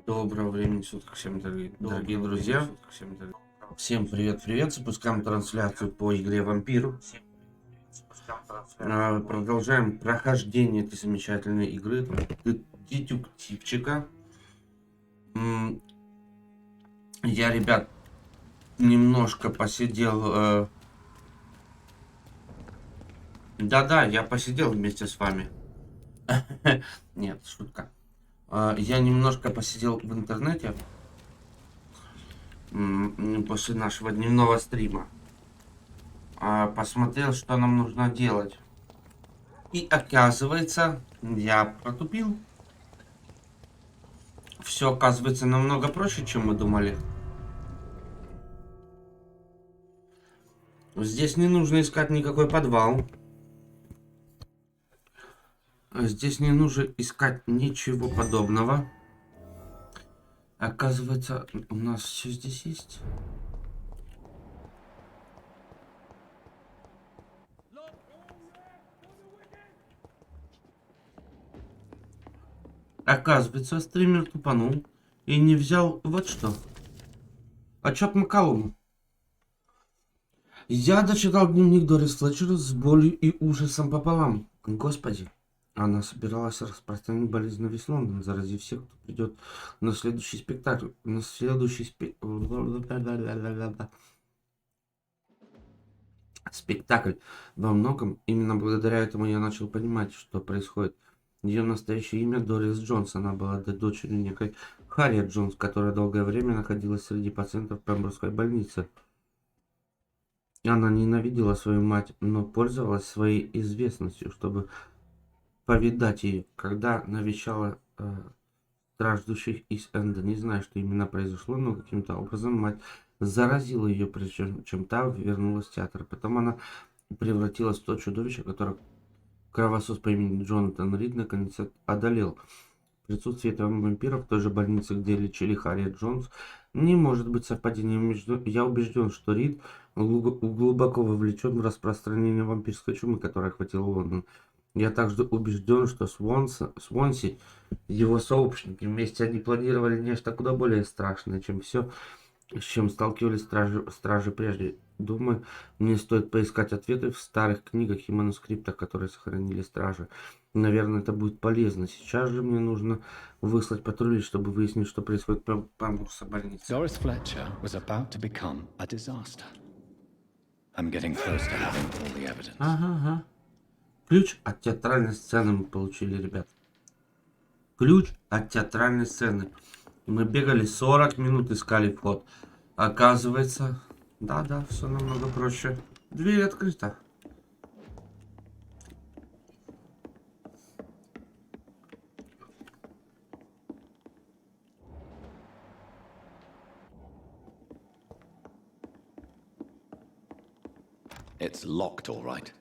Доброго времени суток всем, дорогие друзья. Всем привет. Запускаем трансляцию по игре Вампир. Продолжаем прохождение этой замечательной игры. Детективчика. Я, ребят, немножко посидел. Да-да, я посидел вместе с вами. Нет, шутка. Я немножко посидел в интернете после нашего дневного стрима. Посмотрел, что нам нужно делать. И оказывается, я протупил. Все оказывается намного проще, чем мы думали. Здесь не нужно искать никакой подвал. Здесь не нужно искать ничего подобного. Оказывается, у нас все здесь есть. Оказывается, стример тупанул и не взял вот что. Отчет Макалуму. Я дочитал дневник Дорис Флетчер с болью и ужасом пополам. Господи, она собиралась распространить болезнь на весь Лондон, заразив всех, кто придет на следующий спектакль. Спектакль. Во многом именно благодаря этому я начал понимать, что происходит. Ее настоящее имя Дорис Джонс. Она была дочерью некой Харриет Джонс, которая долгое время находилась среди пациентов Пемброкской больницы. Она ненавидела свою мать, но пользовалась своей известностью, чтобы повидать ее, когда навещала страждущих из Энда. Не знаю, что именно произошло, но каким-то образом мать заразила ее, прежде чем та вернулась в театр. Потом она превратилась в то чудовище, которое кровосос по имени Джонатан Рид наконец одолел. Присутствие этого вампира в той же больнице, где лечили Харриет Джонс, не может быть совпадением. Я убежден, что Рид глубоко вовлечен в распространение вампирской чумы, которая охватила Лондон. Я также убежден, что Свонси, его сообщники, вместе они планировали нечто куда более страшное, чем все, с чем сталкивались стражи прежде. Думаю, мне стоит поискать ответы в старых книгах и манускриптах, которые сохранили стражи. Наверное, это будет полезно. Сейчас же мне нужно выслать патрули, чтобы выяснить, что происходит в Пемброкской больнице. Doris Fletcher was about to become a disaster. I'm getting close to having all the evidence. Ага. Ключ от театральной сцены мы получили, ребят. Ключ от театральной сцены. Мы бегали 40 минут, искали вход. Оказывается, да, все намного проще. Дверь открыта. It's locked, all right.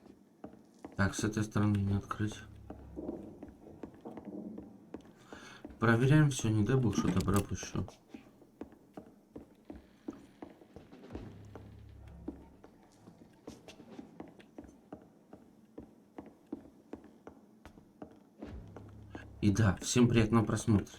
Так, с этой стороны не открыть. Проверяем все, не дай бог, что-то пропущу. И да, всем приятного просмотра.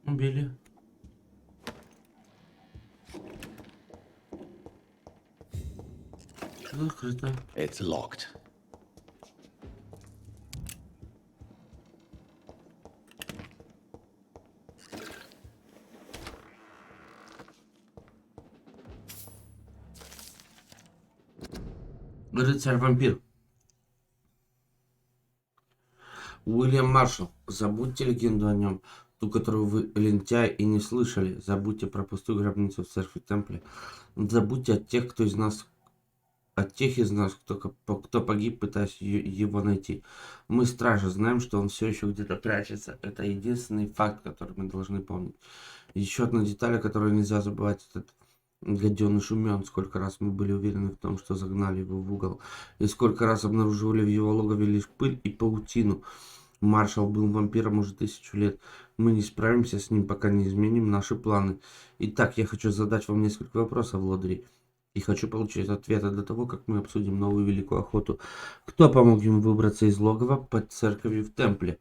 Убили. Закрыто. It's locked. Рыцарь-вампир. Уильям Маршалл. Забудьте легенду о нем. Ту, которую вы, лентяй, и не слышали. Забудьте про пустую гробницу в церкви Темпле. Забудьте от тех из нас, кто погиб, пытаясь его найти. Мы, стражи, знаем, что он все еще где-то прячется. Это единственный факт, который мы должны помнить. Еще одна деталь, о которой нельзя забывать, этот гаденыш умен. Сколько раз мы были уверены в том, что загнали его в угол. И сколько раз обнаруживали в его логове лишь пыль и паутину. Маршал был вампиром уже 1000 лет. Мы не справимся с ним, пока не изменим наши планы. Итак, я хочу задать вам несколько вопросов, лодыри. И хочу получить ответы до того, как мы обсудим новую великую охоту. Кто помог ему выбраться из логова под церковью в темпле?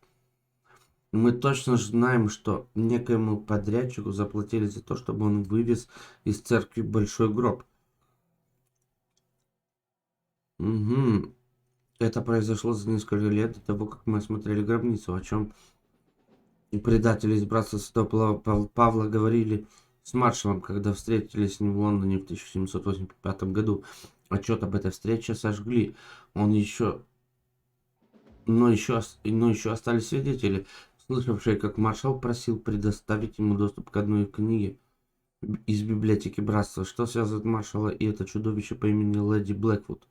Мы точно знаем, что некоему подрядчику заплатили за то, чтобы он вывез из церкви большой гроб. Угу. Это произошло за несколько лет до того, как мы осмотрели гробницу, о чем предатели из братства Святого Павла говорили с маршалом, когда встретились с ним в Лондоне в 1785 году. Отчет об этой встрече сожгли. Он еще... но еще остались свидетели, слышавшие, как маршал просил предоставить ему доступ к одной книге из библиотеки братства. Что связывает маршала и это чудовище по имени Леди Блэквуд?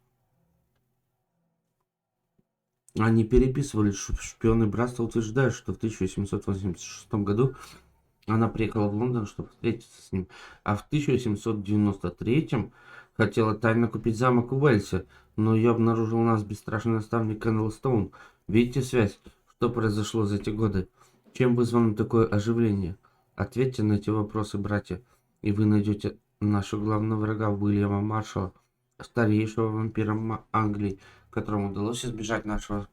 Они переписывались. Шпионы братства утверждают, что в 1886 году она приехала в Лондон, чтобы встретиться с ним, а в 1793 хотела тайно купить замок в Уэльсе, но ее обнаружил у нас бесстрашный наставник Кеннел Стоун. Видите связь? Что произошло за эти годы? Чем вызвано такое оживление? Ответьте на эти вопросы, братья, и вы найдете нашего главного врага Уильяма Маршалла, старейшего вампира Англии, которому удалось избежать нашего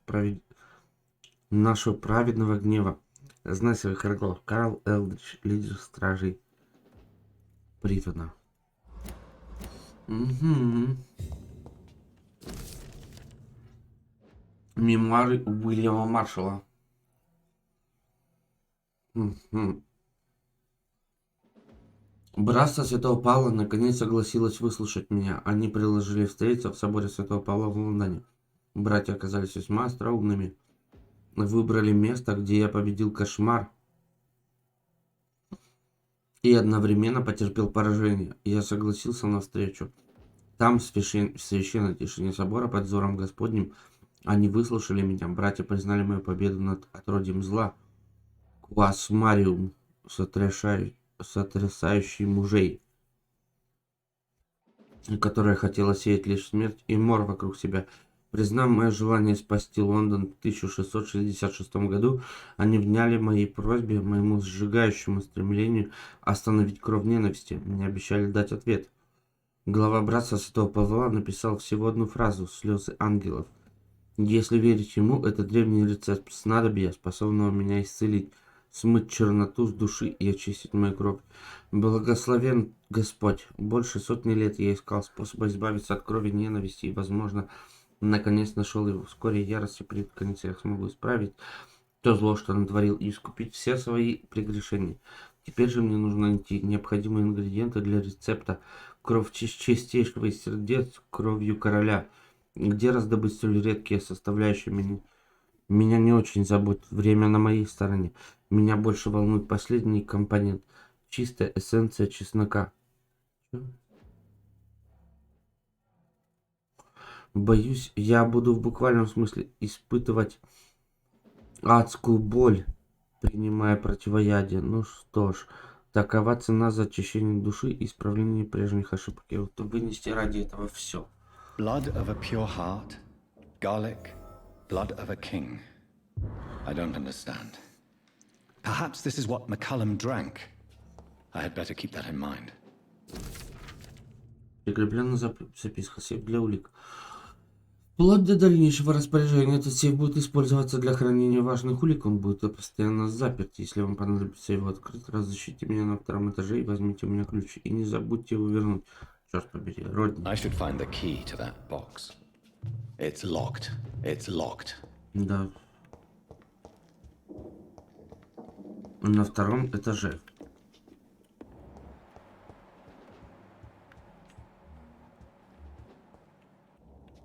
праведного гнева. Знай своих врагов. Карл Элдрич, лидер стражей Прифена. Угу. Мемуары Уильяма Маршалла. Угу. Братство Святого Павла наконец согласилось выслушать меня. Они предложили встретиться в соборе Святого Павла в Лондоне. Братья оказались весьма остроумными. Выбрали место, где я победил кошмар и одновременно потерпел поражение. Я согласился на встречу. Там, в священной тишине собора, под взором Господним, они выслушали меня. Братья признали мою победу над отродьем зла. Квас Мариум, сотрясающий мужей, которая хотела сеять лишь смерть и мор вокруг себя. Признав мое желание спасти Лондон в 1666 году, они вняли моей просьбе, моему сжигающему стремлению остановить кровь ненависти. Мне обещали дать ответ. Глава братства Святого Павла написал всего одну фразу «Слезы ангелов». Если верить ему, это древний рецепт снадобья, способного меня исцелить, смыть черноту с души и очистить мою кровь. Благословен Господь. Больше сотни лет я искал способа избавиться от крови ненависти и, возможно, наконец нашел его. Вскоре ярость и претконец я смогу исправить то зло, что натворил, и искупить все свои прегрешения. Теперь же мне нужно найти необходимые ингредиенты для рецепта. Кровь чистейшего из сердец, кровью короля. Где раздобыть столь редкие составляющие меня не очень заботит. Время на моей стороне. Меня больше волнует последний компонент. Чистая эссенция чеснока. Боюсь, я буду в буквальном смысле испытывать адскую боль, принимая противоядие. Ну что ж, такова цена за очищение души и исправление прежних ошибок. И вот вынести ради этого все. Blood of a pure heart, garlic, blood of a king. I don't understand. Perhaps this is what McCullum drank. I had better keep that in mind. Прикреплена записка, сейф для улик. Вплоть до дальнейшего распоряжения этот сейф будет использоваться для хранения важных улик. Он будет постоянно заперт. Если вам понадобится его открыть, разыщите меня на втором этаже и возьмите у меня ключ. И не забудьте его вернуть. Черт побери, Родни. I should find the key to that box. It's locked. It's locked. Да. На втором этаже.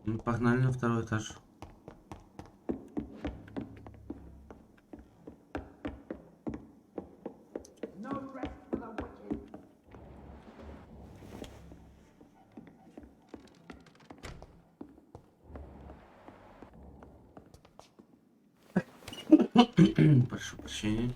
Ну, погнали на второй этаж. Прошу прощения.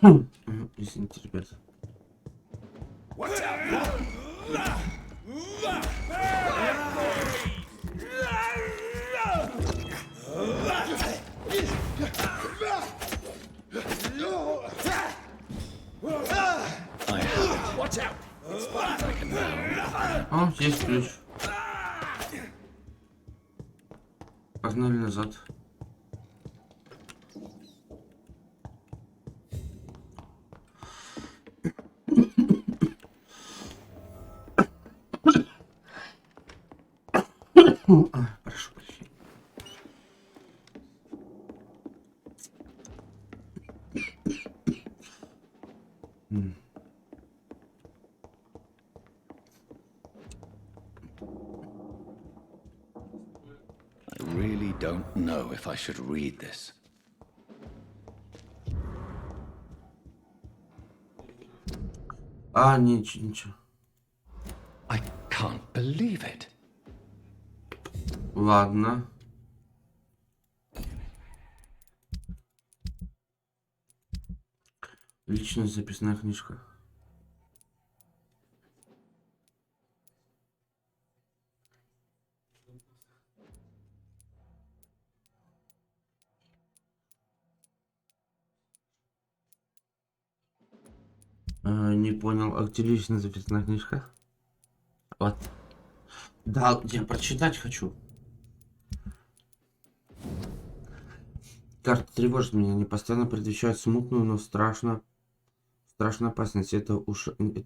Извините, ребят. I have it. Watch out! It's fine. I can now. О, здесь ключ. Погнали назад. Прошу прощения. I really don't know if I should read this. А, ничего, ничего. I can't believe it. Ладно. Личная записная книжка. Не понял, а где личная записная книжка? Вот. Да, я прочитать хочу. Карта тревожит меня, они постоянно предвещают смутную, но страшную опасность. Это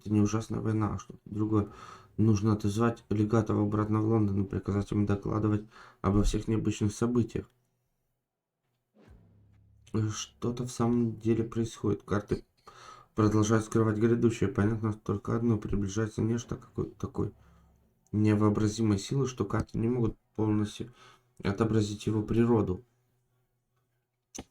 не ужасная война, а что-то другое. Нужно отозвать легатов обратно в Лондон и приказать им докладывать обо всех необычных событиях. Что-то в самом деле происходит. Карты продолжают скрывать грядущее. Понятно только одно. Приближается нечто такой невообразимой силы, что карты не могут полностью отобразить его природу.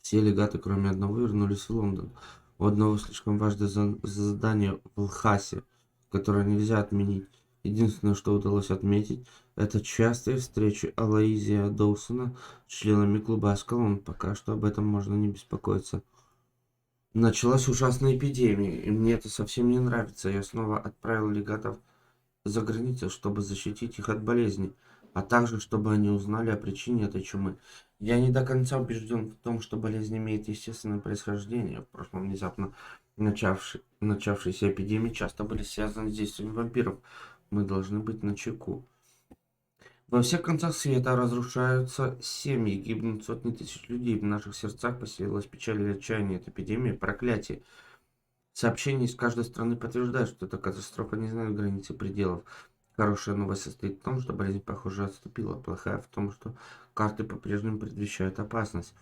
Все легаты, кроме одного, вернулись в Лондон. У одного слишком важное задание в Лхасе, которое нельзя отменить. Единственное, что удалось отметить, это частые встречи Алоизия Доусона с членами клуба Аскалон. Пока что об этом можно не беспокоиться. Началась ужасная эпидемия, и мне это совсем не нравится. Я снова отправил легатов за границу, чтобы защитить их от болезни, а также чтобы они узнали о причине этой чумы. Я не до конца убежден в том, что болезнь имеет естественное происхождение. В прошлом внезапно начавшиеся эпидемии часто были связаны с действием вампиров. Мы должны быть начеку. Во всех концах света разрушаются семьи, гибнут сотни тысяч людей. В наших сердцах поселилась печаль и отчаяние. Это эпидемия, проклятие. Сообщения из каждой страны подтверждают, что эта катастрофа не знает границы пределов. Хорошая новость состоит в том, что болезнь, похоже, отступила. Плохая в том, что карты по-прежнему предвещают опасность.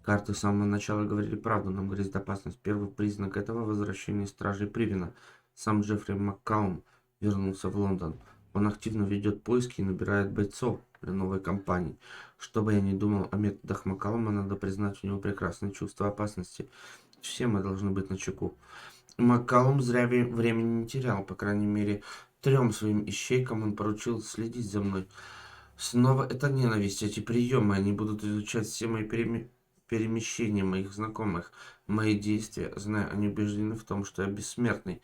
Карты с самого начала говорили правду, нам грозит опасность. Первый признак этого — возвращение стражей Привина. Сам Джеффри Маккаум вернулся в Лондон. Он активно ведет поиски и набирает бойцов для новой кампании. Что бы я ни думал о методах Маккаума, надо признать, у него прекрасное чувство опасности. Все мы должны быть начеку. Маккаум зря времени не терял, по крайней мере, 3 своим ищейкам он поручил следить за мной. Снова это ненависть, эти приемы, они будут изучать все мои перемещения моих знакомых, мои действия, зная, они убеждены в том, что я бессмертный,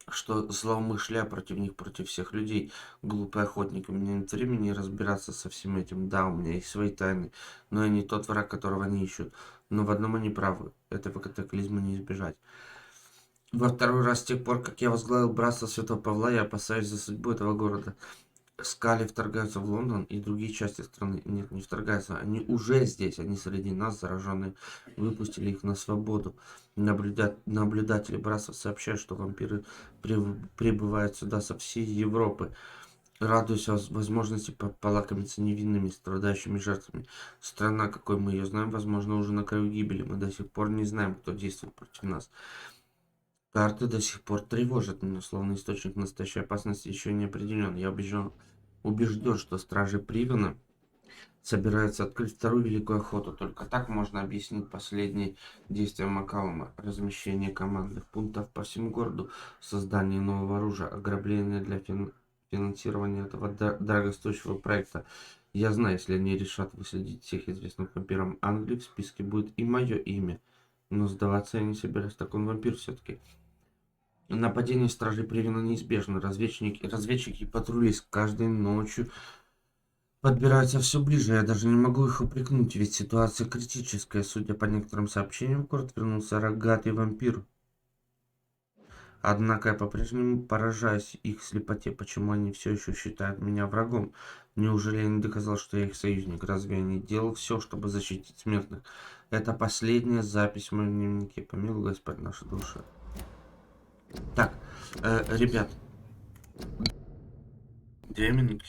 что злоумышляю против них, против всех людей. Глупый охотник, у меня нет времени разбираться со всем этим. Да, у меня есть свои тайны, но я не тот враг, которого они ищут. Но в одном они правы, этого катаклизма не избежать. Во второй раз с тех пор, как я возглавил братство Святого Павла, я опасаюсь за судьбу этого города. Скали вторгаются в Лондон и другие части страны. Нет, не вторгаются. Они уже здесь. Они среди нас, зараженные. Выпустили их на свободу. Наблюдатели братства сообщают, что вампиры прибывают сюда со всей Европы. Радуясь возможности полакомиться невинными, страдающими жертвами. Страна, какой мы ее знаем, возможно, уже на краю гибели. Мы до сих пор не знаем, кто действует против нас. Карты до сих пор тревожат меня, словно источник настоящей опасности еще не определен. Я убежден, что стражи Привена собираются открыть вторую великую охоту. Только так можно объяснить последние действия Маккаума. Размещение командных пунктов по всему городу, создание нового оружия, ограбление для финансирования этого дорогостоящего проекта. Я знаю, если они решат выследить всех известных вампирам Англии, в списке будет и мое имя. Но сдаваться я не собираюсь, так он вампир все-таки. Нападение стражей Привина неизбежно. Разведчики и патрули с каждой ночью подбираются все ближе. Я даже не могу их упрекнуть, ведь ситуация критическая. Судя по некоторым сообщениям, в город вернулся рогатый вампир. Однако я по-прежнему поражаюсь их слепоте. Почему они все еще считают меня врагом? Неужели я не доказал, что я их союзник? Разве я не делал все, чтобы защитить смертных? Это последняя запись в моем дневнике. Помилуй Господь наши души. Так, ребят, 2 минуты.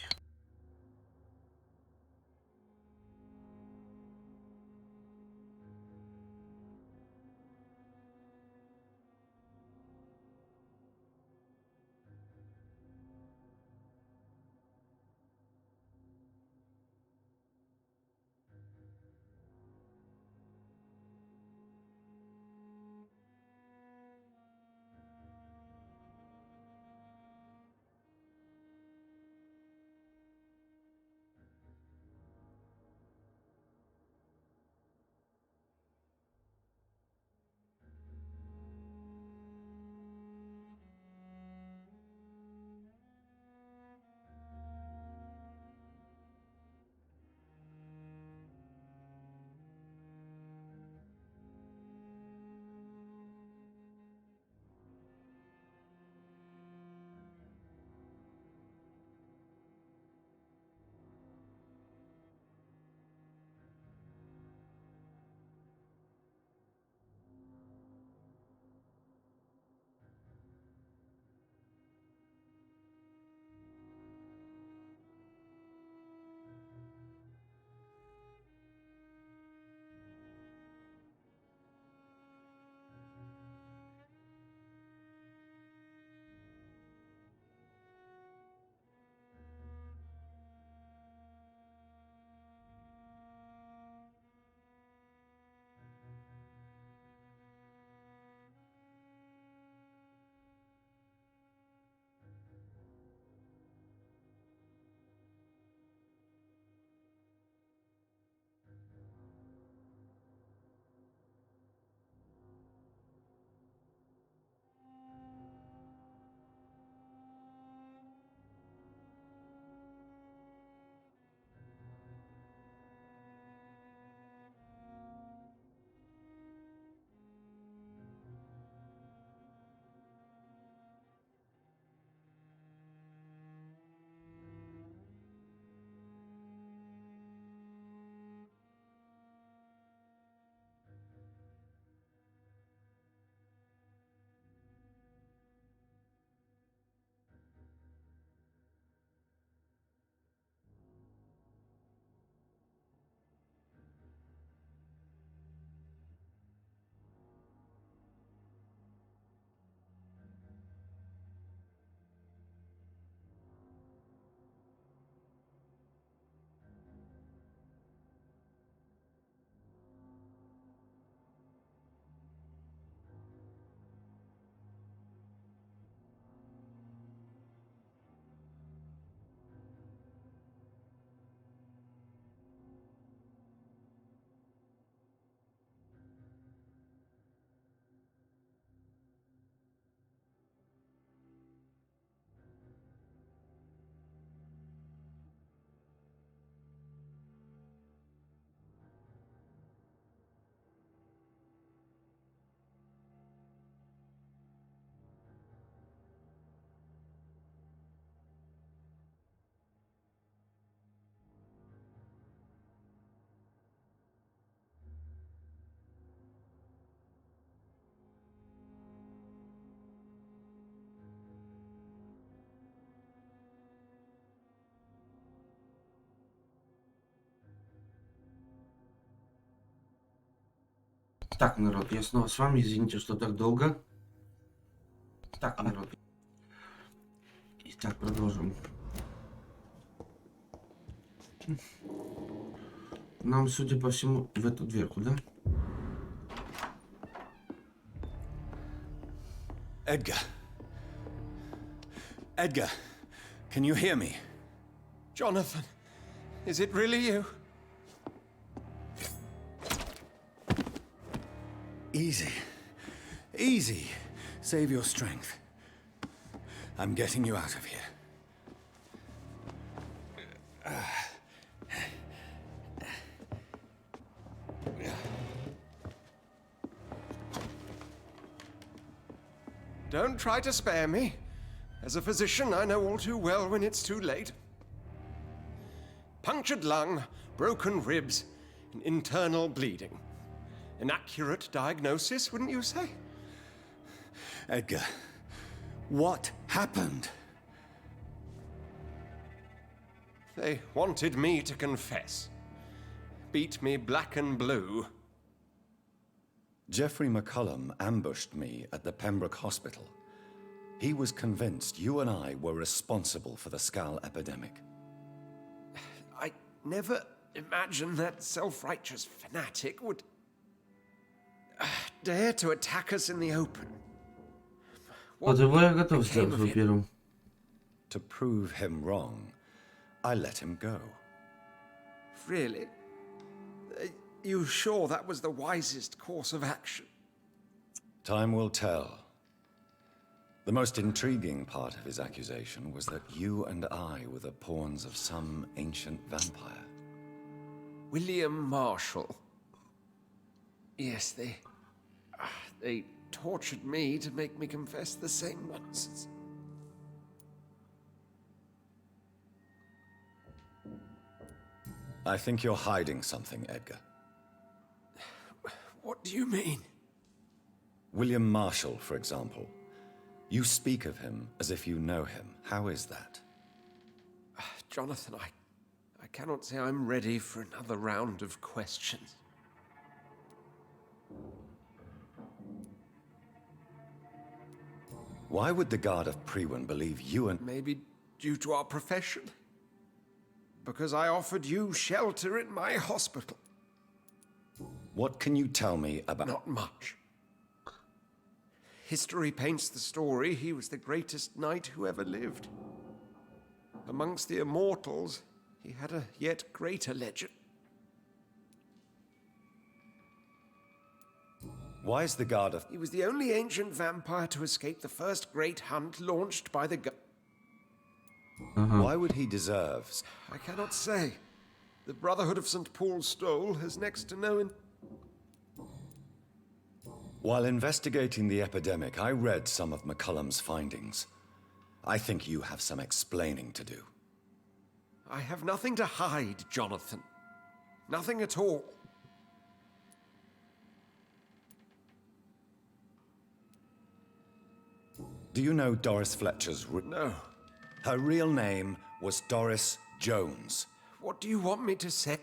Так, народ, я снова с вами. Извините, что так долго. Так, народ. Итак, продолжим. Нам, судя по всему, в эту дверку, да? Edgar. Edgar, can you hear me? Jonathan, is it really you? Easy. Easy. Save your strength. I'm getting you out of here. Don't try to spare me. As a physician, I know all too well when it's too late. Punctured lung, broken ribs, and internal bleeding. An accurate diagnosis, wouldn't you say? Edgar, what happened? They wanted me to confess. Beat me black and blue. Geoffrey McCullum ambushed me at the Pembroke Hospital. He was convinced you and I were responsible for the Skal epidemic. I never imagined that self-righteous fanatic would dare to attack us in the open. Вот его я готов became сделать of him? вампиром. To prove him wrong, I let him go. Really? You sure that was the wisest course of action? Time will tell. The most intriguing part of his accusation was that you and I were the pawns of some ancient vampire. William Marshall. Yes, they tortured me to make me confess the same nonsense. I think you're hiding something, Edgar. What do you mean? William Marshall, for example. You speak of him as if you know him. How is that? Jonathan, I cannot say I'm ready for another round of questions. Why would the Guard of Priwen believe you and... Maybe due to our profession? Because I offered you shelter in my hospital. What can you tell me about... Not much. History paints the story he was the greatest knight who ever lived. Amongst the immortals, he had a yet greater legend. Why is the Guard of... He was the only ancient vampire to escape the first great hunt launched by the Why would he deserve... I cannot say. The Brotherhood of St. Paul's Stole has next to no... While investigating the epidemic, I read some of McCullum's findings. I think you have some explaining to do. I have nothing to hide, Jonathan. Nothing at all. Do you know Doris Fletcher's... No. Her real name was Doris Jones. What do you want me to say?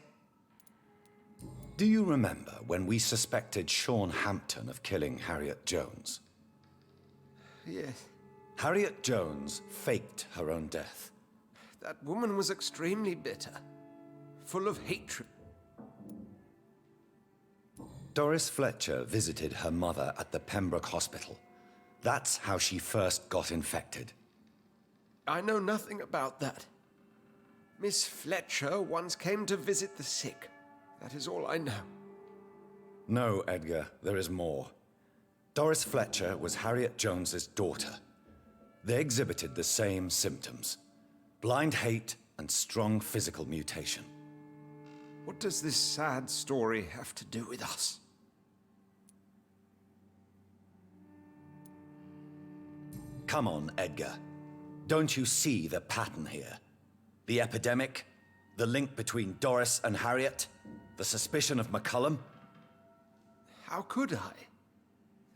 Do you remember when we suspected Sean Hampton of killing Harriet Jones? Yes. Harriet Jones faked her own death. That woman was extremely bitter. Full of hatred. Doris Fletcher visited her mother at the Pembroke Hospital. That's how she first got infected. I know nothing about that. Miss Fletcher once came to visit the sick. That is all I know. No, Edgar, there is more. Doris Fletcher was Harriet Jones's daughter. They exhibited the same symptoms: blind hate and strong physical mutation. What does this sad story have to do with us? Come on, Edgar. Don't you see the pattern here? The epidemic, the link between Doris and Harriet, the suspicion of McCullum. How could I?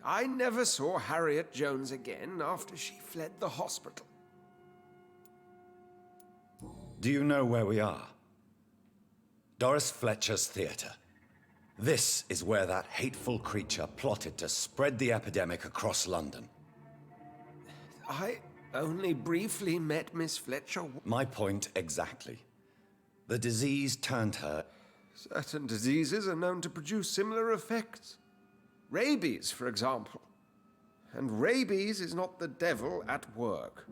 I never saw Harriet Jones again after she fled the hospital. Do you know where we are? Doris Fletcher's theater. This is where that hateful creature plotted to spread the epidemic across London. I only briefly met Miss Fletcher. My point exactly. The disease turned her... Certain diseases are known to produce similar effects. Rabies, for example. And rabies is not the devil at work.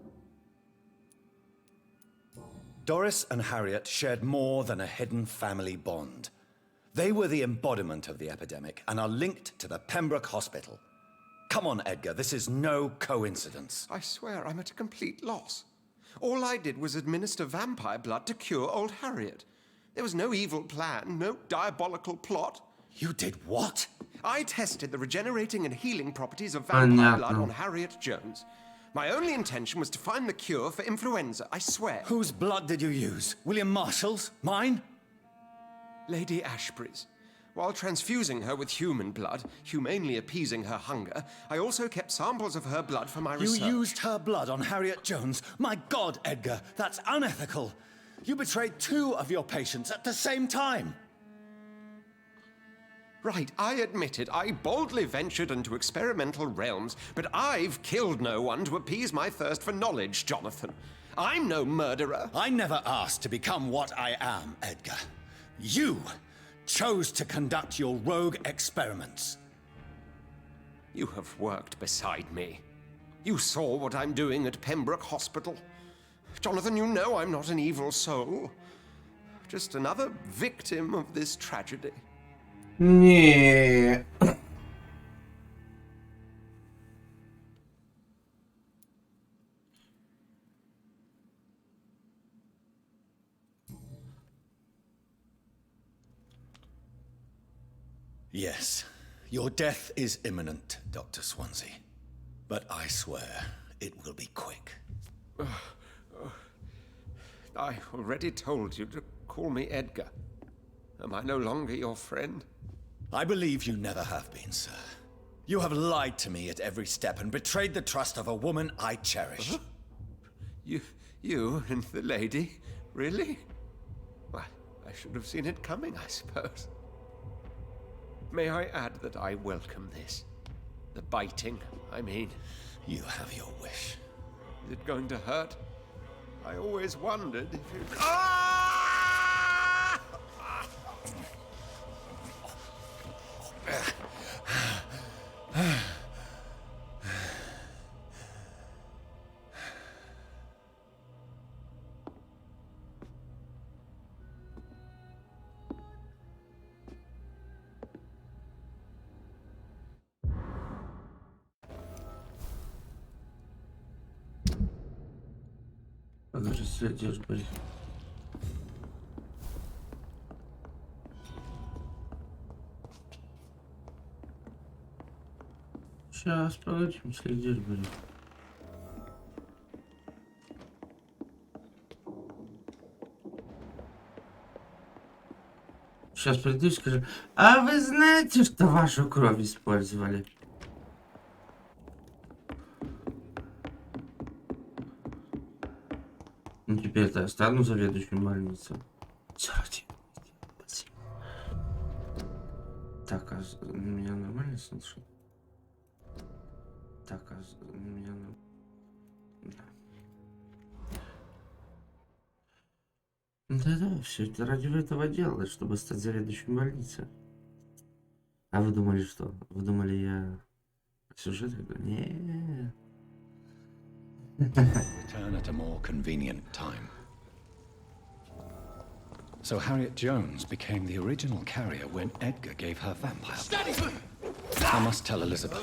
Doris and Harriet shared more than a hidden family bond. They were the embodiment of the epidemic and are linked to the Pembroke Hospital. Come on, Edgar, this is no coincidence. I swear I'm at a complete loss. All I did was administer vampire blood to cure old Harriet. There was no evil plan, no diabolical plot. You did what? I tested the regenerating and healing properties of vampire blood Понятно. on Harriet Jones. My only intention was to find the cure for influenza, I swear. Whose blood did you use? William Marshall's? Mine? Lady Ashbury's. While transfusing her with human blood, humanely appeasing her hunger, I also kept samples of her blood for my research. You used her blood on Harriet Jones? My God, Edgar, that's unethical. You betrayed 2 of your patients at the same time. Right, I admit it. I boldly ventured into experimental realms, but I've killed no one to appease my thirst for knowledge, Jonathan. I'm no murderer. I never asked to become what I am, Edgar. You chose to conduct your rogue experiments. You have worked beside me. You saw what I'm doing at Pembroke Hospital. Jonathan, you know I'm not an evil soul. Just another victim of this tragedy. Не. Yes, your death is imminent, Dr. Swansea. But I swear it will be quick. I already told you to call me Edgar. Am I no longer your friend? I believe you never have been, sir. You have lied to me at every step and betrayed the trust of a woman I cherish. You and the lady? Really? Why, I should have seen it coming, I suppose. May I add that I welcome this? The biting, I mean. You have your wish. Is it going to hurt? I always wondered if it... Даже следишь, блин. Сейчас, погоди, следишь, блин. Сейчас приду и скажу, а вы знаете, что вашу кровь использовали? Ну, теперь-то я стану заведующим больницей. Спасибо. Так, а меня нормально слышно? Так, а меня... Да. Да-да, все это ради этого делалось, чтобы стать заведующим больницей. А вы думали что? Вы думали, я сюжет? Не. Return at a more convenient time. So Harriet Jones became the original carrier when Edgar gave her vampire blood. I must tell Elizabeth.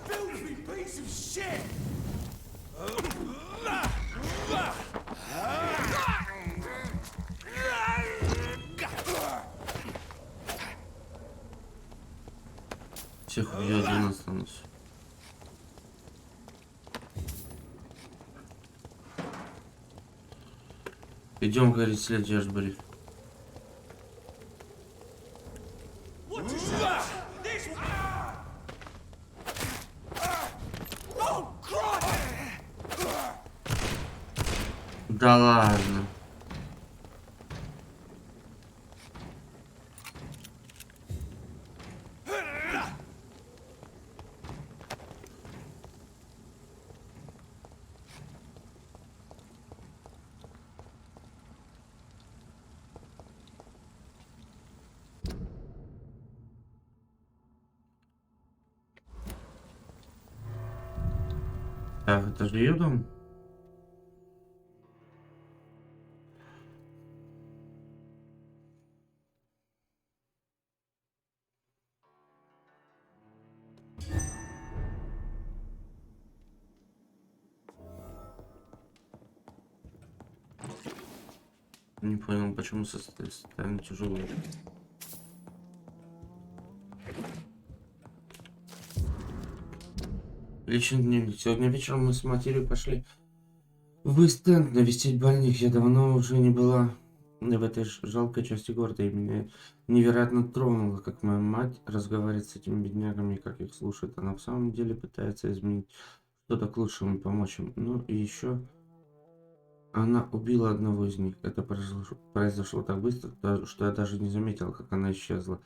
Filthy piece of shit! Всех я один останусь. Идем, говорит, следи, Ашбери. Да ладно. Так, это же ее дом? Не понял, почему состояние тяжелое. Личный дневник. Сегодня вечером мы с матерью пошли в Эстенд навестить больных. Я давно уже не была в этой жалкой части города, и меня невероятно тронуло, как моя мать разговаривает с этими беднягами, и как их слушает. Она в самом деле пытается изменить что-то к лучшему, помочь им. Ну и еще она убила одного из них. Это произошло так быстро, что я даже не заметила, как она исчезла.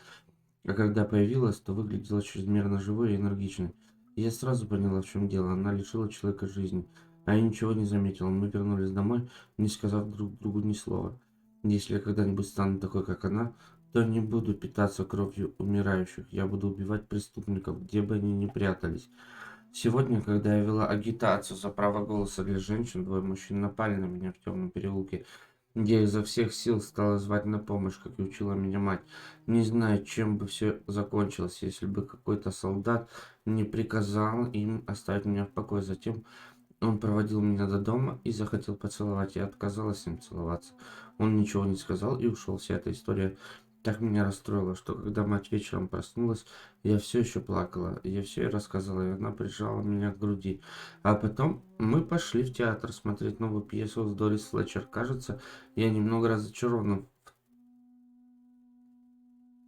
А когда появилась, то выглядела чрезмерно живой и энергичной. Я сразу поняла, в чем дело. Она лишила человека жизни. А я ничего не заметила. Мы вернулись домой, не сказав друг другу ни слова. Если я когда-нибудь стану такой, как она, то не буду питаться кровью умирающих. Я буду убивать преступников, где бы они ни прятались. Сегодня, когда я вела агитацию за право голоса для женщин, двое мужчин напали на меня в темном переулке. Я изо всех сил стала звать на помощь, как и учила меня мать. Не знаю, чем бы все закончилось, если бы какой-то солдат не приказал им оставить меня в покое. Затем он проводил меня до дома и захотел поцеловать. Я отказалась с ним целоваться. Он ничего не сказал и ушел. Вся эта история так меня расстроила, что когда мать вечером проснулась, я все еще плакала. Я все ей рассказала, и она прижала меня к груди. А потом мы пошли в театр смотреть новую пьесу с Дорис Флетчер. Кажется, я немного разочарована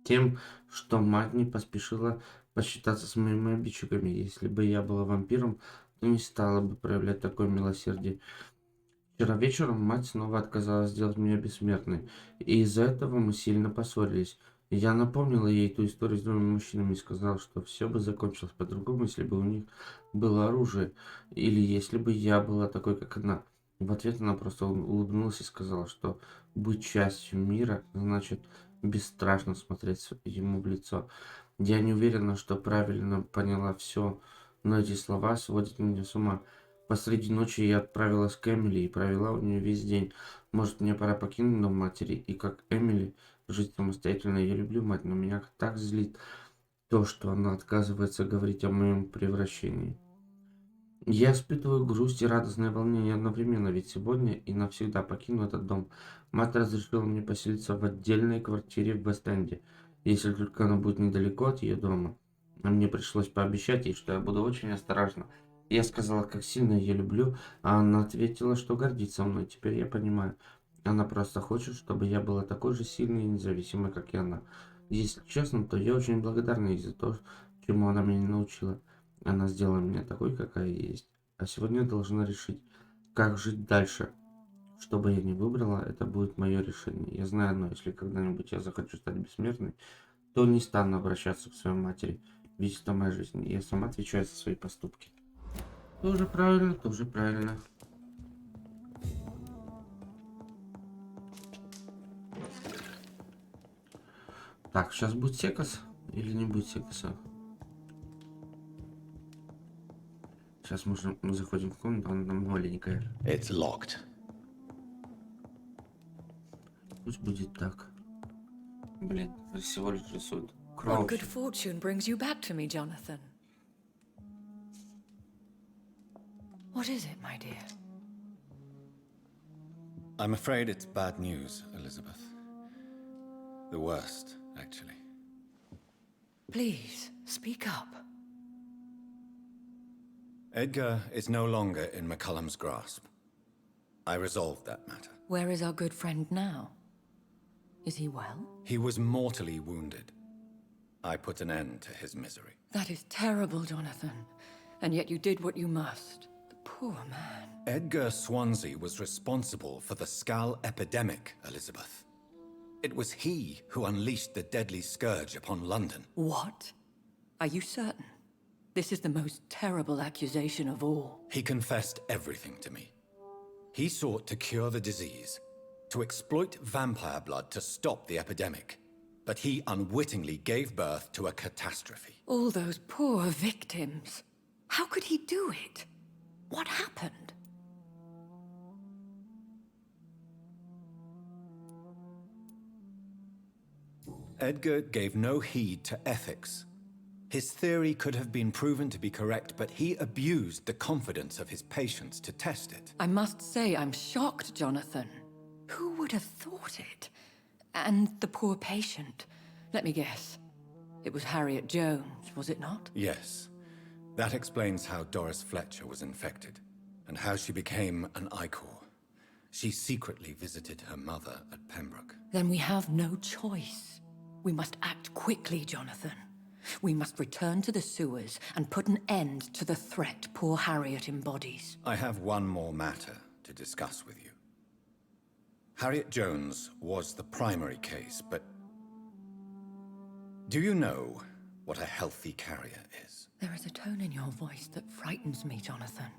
тем, что мать не поспешила посчитаться с моими обидчиками. Если бы я была вампиром, то не стала бы проявлять такое милосердие. Вчера вечером мать снова отказалась сделать меня бессмертной, и из-за этого мы сильно поссорились. Я напомнила ей ту историю с двумя мужчинами и сказала, что все бы закончилось по-другому, если бы у них было оружие, или если бы я была такой, как она. В ответ она просто улыбнулась и сказала, что быть частью мира значит бесстрашно смотреть ему в лицо. Я не уверена, что правильно поняла все, но эти слова сводят меня с ума. Посреди ночи я отправилась к Эмили и провела у нее весь день. Может, мне пора покинуть дом матери и, как Эмили, жить самостоятельно. Я люблю мать, но меня так злит то, что она отказывается говорить о моем превращении. Я испытываю грусть и радостное волнение одновременно, ведь сегодня и навсегда покину этот дом. Мать разрешила мне поселиться в отдельной квартире в Вест-Энде, если только она будет недалеко от ее дома. А мне пришлось пообещать ей, что я буду очень осторожна. Я сказала, как сильно ее люблю, а она ответила, что гордится мной. Теперь я понимаю, она просто хочет, чтобы я была такой же сильной и независимой, как и она. Если честно, то я очень благодарна ей за то, чему она меня научила. Она сделала меня такой, какая я есть. А сегодня я должна решить, как жить дальше. Что бы я ни выбрала, это будет мое решение. Я знаю одно, если когда-нибудь я захочу стать бессмертной, то не стану обращаться к своей матери. Ведь это моя жизнь, и я сама отвечаю за свои поступки. Тоже правильно, тоже правильно. Так, сейчас будет секас или не будет секаса? Сейчас мы заходим в комнату, она там маленькая. It's locked. Пусть будет так. Блин, всего лишь рисует What good кровь. fortune brings you back to me, Jonathan? What is it, my dear? I'm afraid it's bad news, Elizabeth. The worst, actually. Please, speak up. Edgar is no longer in McCullum's grasp. I resolved that matter. Where is our good friend now? Is he well? He was mortally wounded. I put an end to his misery. That is terrible, Jonathan. And yet you did what you must. The poor man. Edgar Swansea was responsible for the Skal epidemic, Elizabeth. It was he who unleashed the deadly scourge upon London. What? Are you certain? This is the most terrible accusation of all. He confessed everything to me. He sought to cure the disease, to exploit vampire blood to stop the epidemic. But he unwittingly gave birth to a catastrophe. All those poor victims. How could he do it? What happened? Edgar gave no heed to ethics. His theory could have been proven to be correct, but he abused the confidence of his patients to test it. I must say, I'm shocked, Jonathan. Who would have thought it? And the poor patient. Let me guess. It was Harriet Jones, was it not? Yes. That explains how Doris Fletcher was infected, and how she became an Icor. She secretly visited her mother at Pembroke. Then we have no choice. We must act quickly, Jonathan. We must return to the sewers and put an end to the threat poor Harriet embodies. I have one more matter to discuss with you. Harriet Jones was the primary case, but do you know what a healthy carrier is? There is a tone in your voice that frightens me, Jonathan.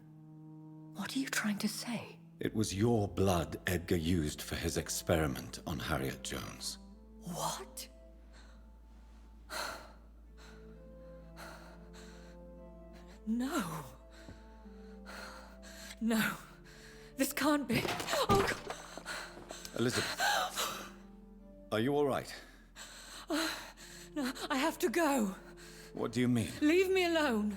What are you trying to say? It was your blood Edgar used for his experiment on Harriet Jones. What? No. No. This can't be. Oh, God. Elizabeth, are you all right? No, I have to go. What do you mean? Leave me alone.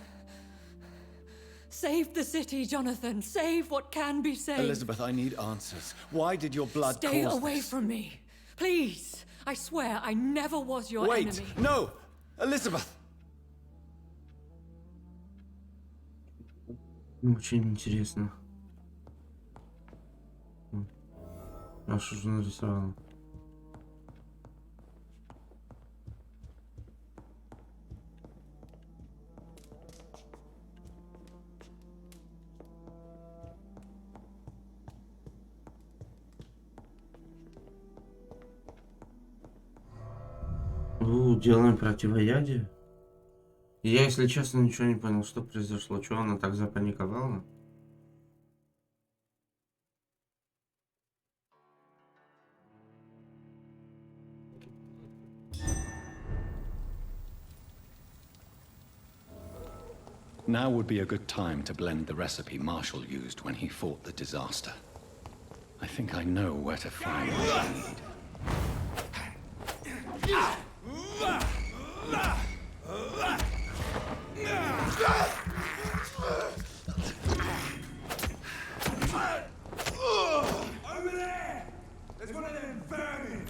Save the city, Jonathan. Save what can be saved. Elizabeth, I need answers. Why did your blood Stay cause away this? from me. Please. I swear I never was your Wait! enemy. No! Elizabeth! Очень интересно. А что же нарисовала? Делаем противоядие. Я, если честно, ничего не понял, что произошло. Чего она так запаниковала? Now would be a good time to blend the recipe Marshall used when he fought the disaster. I think I know where to find what I need. Over there! There's one of them vermin!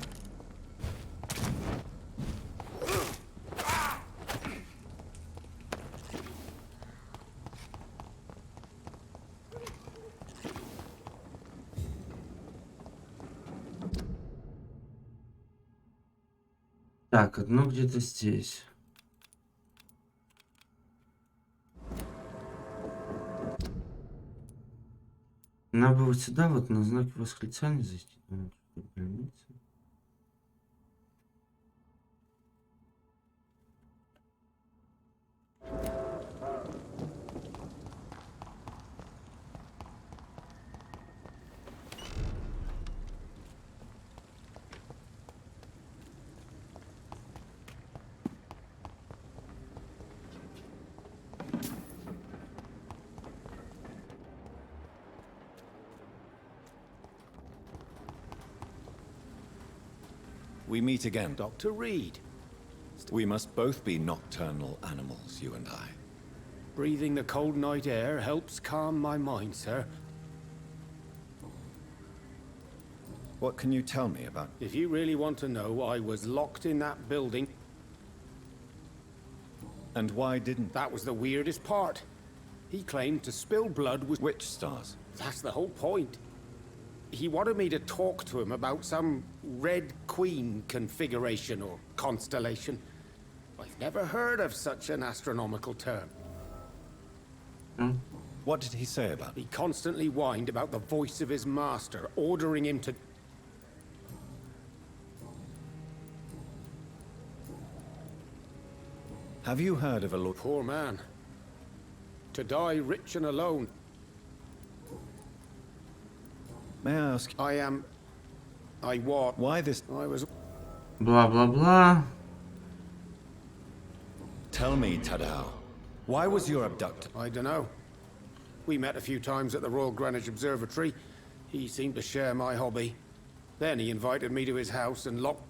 Так, одно где-то здесь. Надо бы вот сюда вот на знаке восклицания зайти. Думаю, что больница. We meet again, Doctor. To read. We must both be nocturnal animals, you and I. Breathing the cold night air helps calm my mind, sir. What can you tell me about... If you really want to know, I was locked in that building. And why didn't... That was the weirdest part. He claimed to spill blood was... Which stars? That's the whole point. He wanted me to talk to him about some Red Queen configuration or constellation. I've never heard of such an astronomical term. What did he say about it? He constantly whined about the voice of his master, ordering him to... Have you heard of a Lord... Poor man. To die rich and alone. May I ask... I was... Why this... I was... Бла-бла-бла. Tell me, Tadao. Why was your abductor... I don't know. We met a few times at the Royal Greenwich Observatory. He seemed to share my hobby. Then he invited me to his house and locked...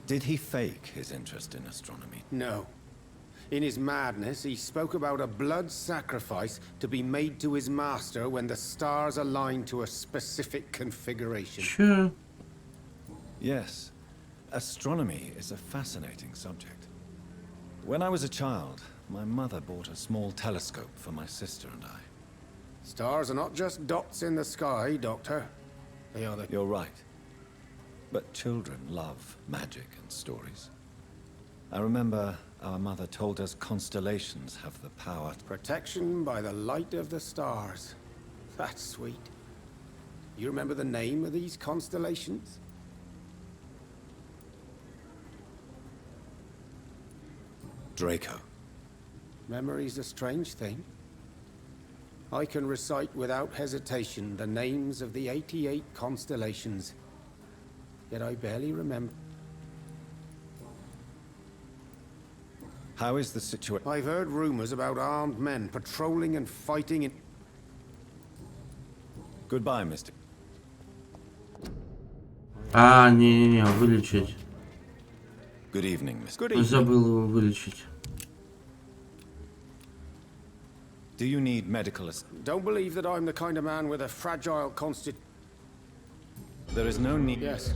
Did he fake his interest in astronomy? No. In his madness, he spoke about a blood sacrifice to be made to his master when the stars aligned to a specific configuration. Чё? Yes. Astronomy is a fascinating subject. When I was a child, my mother bought a small telescope for my sister and I. Stars are not just dots in the sky, Doctor. They are the... You're right. But children love magic and stories. I remember our mother told us constellations have the power to... Protection by the light of the stars. That's sweet. You remember the name of these constellations? Draco. Memory's a strange thing. I can recite without hesitation the names of the 88 constellations. Yet I barely remember. How is the situation? I've heard rumors about armed men patrolling and fighting in... Goodbye, Mr. А, не-не-не, вылечить. Good evening, Mr. Good evening. Забыл его вылечить. Do you need medical assistance? Don't believe that I'm the kind of man with a fragile constitution. There is no need. Yes.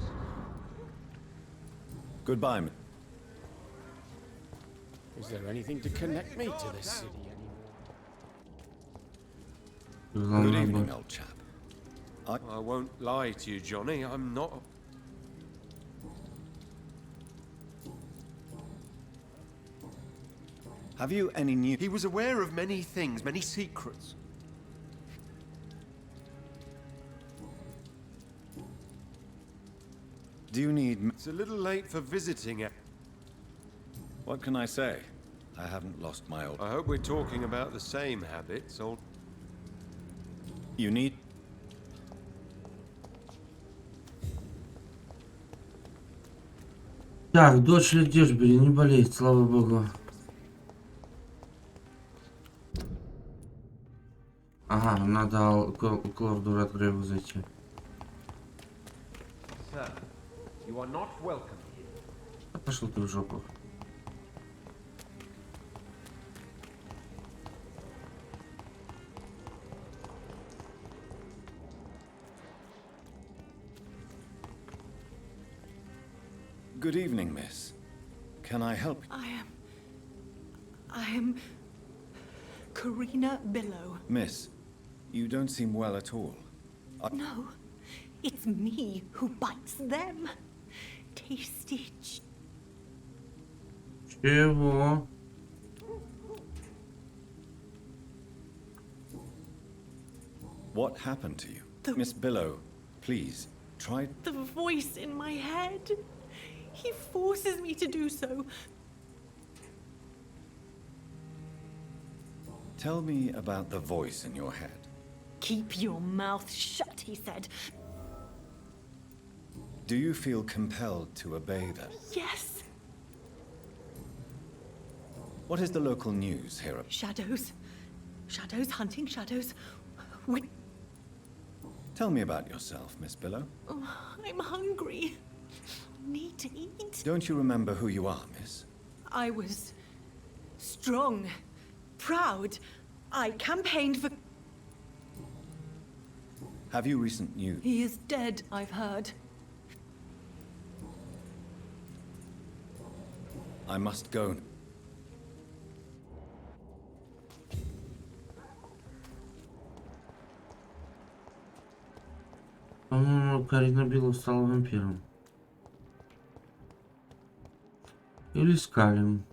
Goodbye, Is there anything to connect me to this city anymore? Good Главное evening, бы- old chap. I won't lie to you, Johnny. I'm not... Have you any new... He was aware of many things, many secrets. Do you need... It's a little late for visiting it. What can I say? I haven't lost my old... I hope we're talking about the same habits, old... You need... Так, дочь Ледежбери не болеет, слава богу. Ага, надо к лорду Редгрейву зайти. Sir, you are not welcome here. А пошел ты в жопу. Good evening, miss. Can I help? I am Karina Billow. Miss, you don't seem well at all. No, it's me who bites them. Tasty. Чего? What happened to you? The- Miss Billow, please, try... The voice in my head. He forces me to do so. Tell me about the voice in your head. Keep your mouth shut, he said. Do you feel compelled to obey that? Yes. What is the local news here? Shadows. Shadows hunting shadows. We... Tell me about yourself, Miss Billow. I'm hungry. Need to eat. Don't you remember who you are, miss? I was strong, proud. I campaigned for... Have you recent news? He is dead, I've heard. I must go. По-моему, Карина Билла стала вампиром. Или Скалем.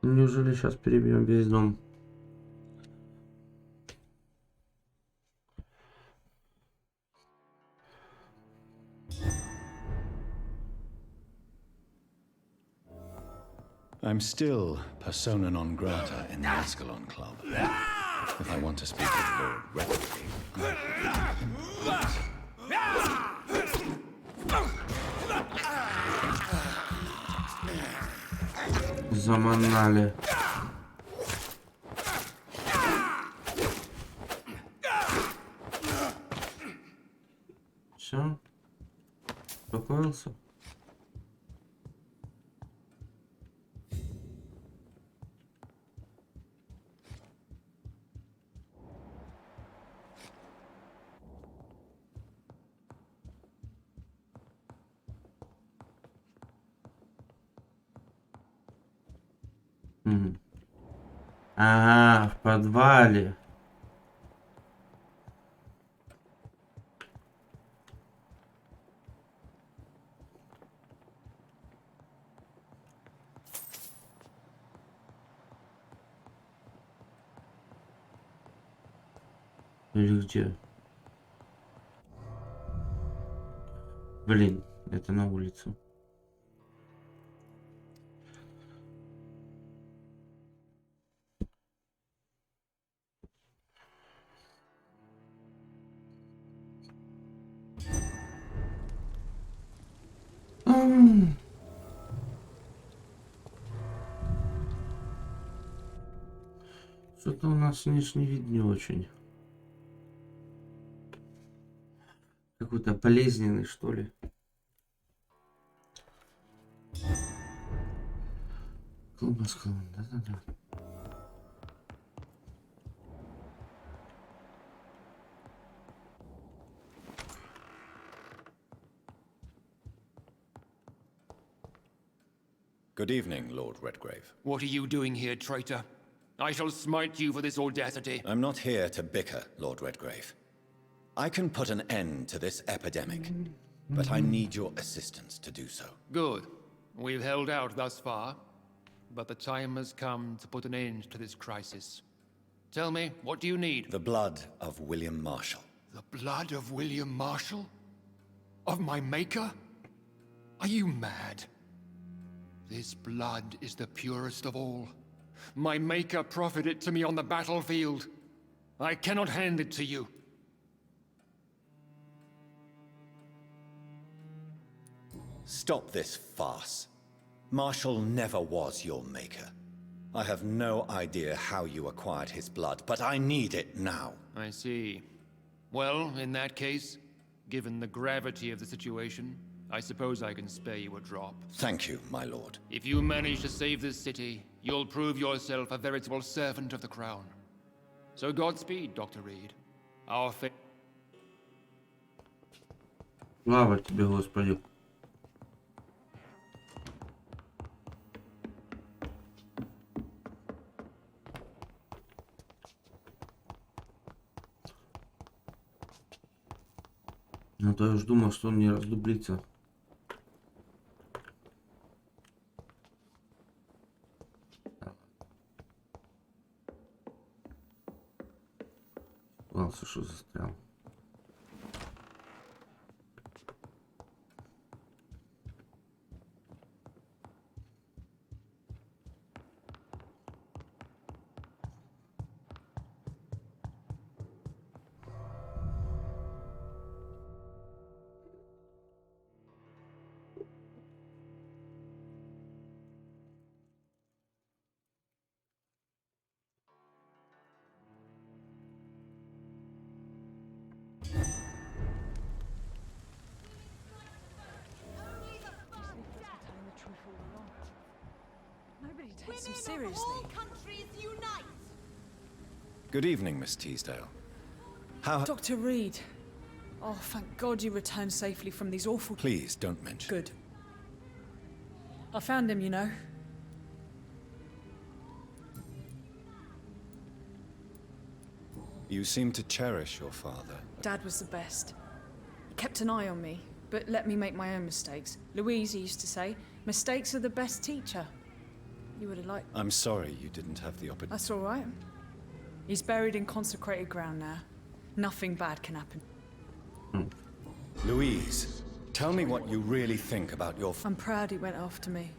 Неужели сейчас перебьем весь дом? I'm still persona non grata in the Ascalon Club. If I want to speak with Lord Redgrave, Заманали. Все. Успокоился. Ага, в подвале. Или где? Блин, это на улицу. Что-то у нас внешний вид не очень. Какой-то болезненный, что ли. Колбаска, да-да-да. Good evening, Lord Redgrave. What are you doing here, traitor? I shall smite you for this audacity. I'm not here to bicker, Lord Redgrave. I can put an end to this epidemic, but I need your assistance to do so. Good. We've held out thus far, but the time has come to put an end to this crisis. Tell me, what do you need? The blood of William Marshall. The blood of William Marshall? Of my maker? Are you mad? This blood is the purest of all. My maker proffered it to me on the battlefield. I cannot hand it to you. Stop this farce. Marshall never was your maker. I have no idea how you acquired his blood, but I need it now. I see. Well, in that case, given the gravity of the situation, I suppose I can spare you a drop. Thank you, my lord. If you manage to save this city, you'll prove yourself a veritable servant of the crown. So Godspeed, Dr. Reed. Our fate. Слава тебе, Господи. Ну то я уж думал, что он не раздублится. Ладно, что застрял. Nobody takes him seriously. Good evening, Miss Teasdale. How... Dr. Reed. Oh, thank God you returned safely from these awful... Please, don't mention. Good. I found him, you know. You seem to cherish your father. Dad was the best. He kept an eye on me, but let me make my own mistakes. Louise used to say, mistakes are the best teacher. You would have liked... I'm sorry you didn't have the opportunity. That's all right. He's buried in consecrated ground now. Nothing bad can happen. Louise, tell me what you really think about your... I'm proud he went after me.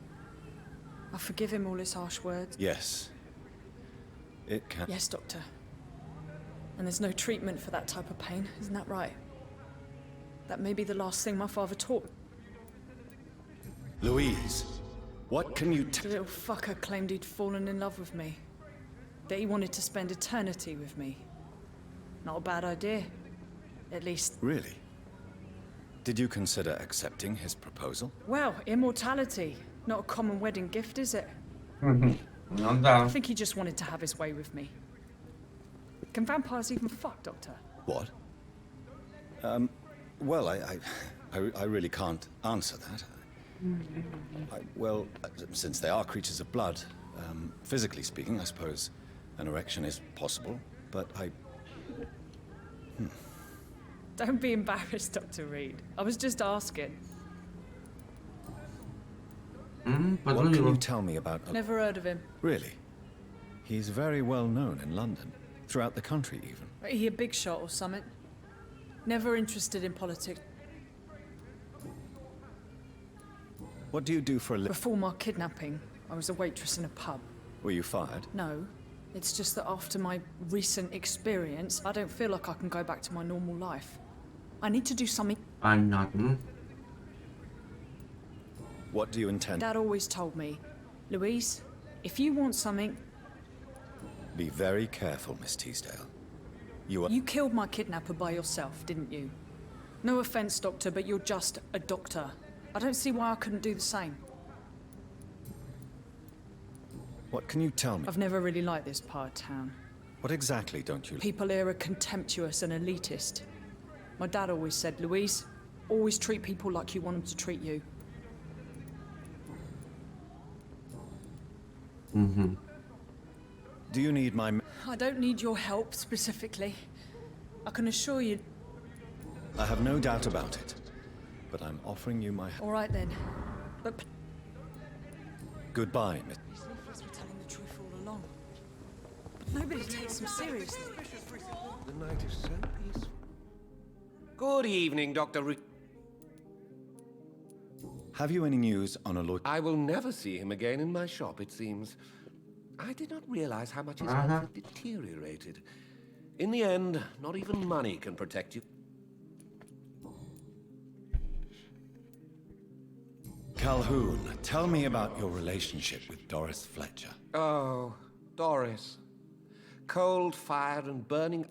I forgive him all his harsh words. Yes. It can... Yes, Doctor. And there's no treatment for that type of pain, isn't that right? That may be the last thing my father taught me. Louise, what can you The little fucker claimed he'd fallen in love with me. That he wanted to spend eternity with me. Not a bad idea. At least... Really? Did you consider accepting his proposal? Well, immortality. Not a common wedding gift, is it? Ну I да. think he just wanted to have his way with me. Can vampires even fuck, Doctor? What? Well, I really can't answer that. Well, since they are creatures of blood, physically speaking, I suppose an erection is possible, but Don't be embarrassed, Dr. Reed. I was just asking. What can you tell me about... Never heard of him. Really? He's very well known in London, throughout the country even. He a big shot or something? Never interested in politics. What do you do for a living? Before my kidnapping, I was a waitress in a pub. Were you fired? No. It's just that after my recent experience, I don't feel like I can go back to my normal life. I need to do something. Понятно. What do you intend? Dad always told me, Louise, if you want something... Be very careful, Miss Teasdale. You killed my kidnapper by yourself, didn't you? No offense, Doctor, but you're just a doctor. I don't see why I couldn't do the same. What can you tell me? I've never really liked this part of town. What exactly don't you... People here are contemptuous and elitist. My dad always said, Louise, always treat people like you want them to treat you. Do you need my... I don't need your help, specifically. I can assure you... I have no doubt about it. But I'm offering you my help. All right, then. But... Goodbye, Miss... These leaflets were telling the truth all along. But nobody takes them seriously. The night is so peaceful. Good evening, Dr. Reed. Have you any news on a Lord... I will never see him again in my shop, it seems. I did not realize how much his health had deteriorated. In the end, not even money can protect you. Calhoun, tell me about your relationship with Doris Fletcher. Oh, Doris. Cold, fire, and burning.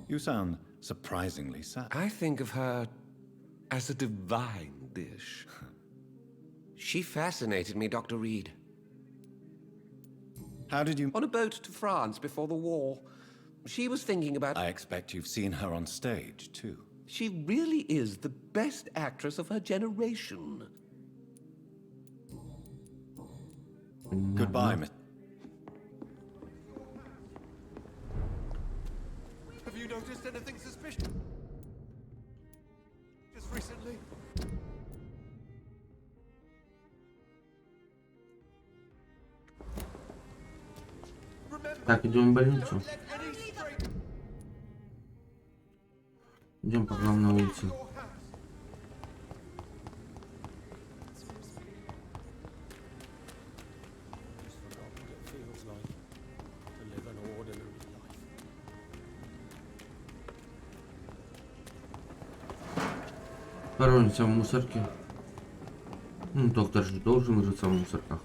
You sound surprisingly sad. I think of her as a divine dish. She fascinated me, Dr. Reed. How did you... On a boat to France before the war. She was thinking about... I expect you've seen her on stage, too. She really is the best actress of her generation. Goodbye, Miss... Have you noticed anything suspicious? Just recently? Так, идем в больницу. Идем по главной улице. Пороемся в мусорке. Ну, доктор же должен рыться в мусорках.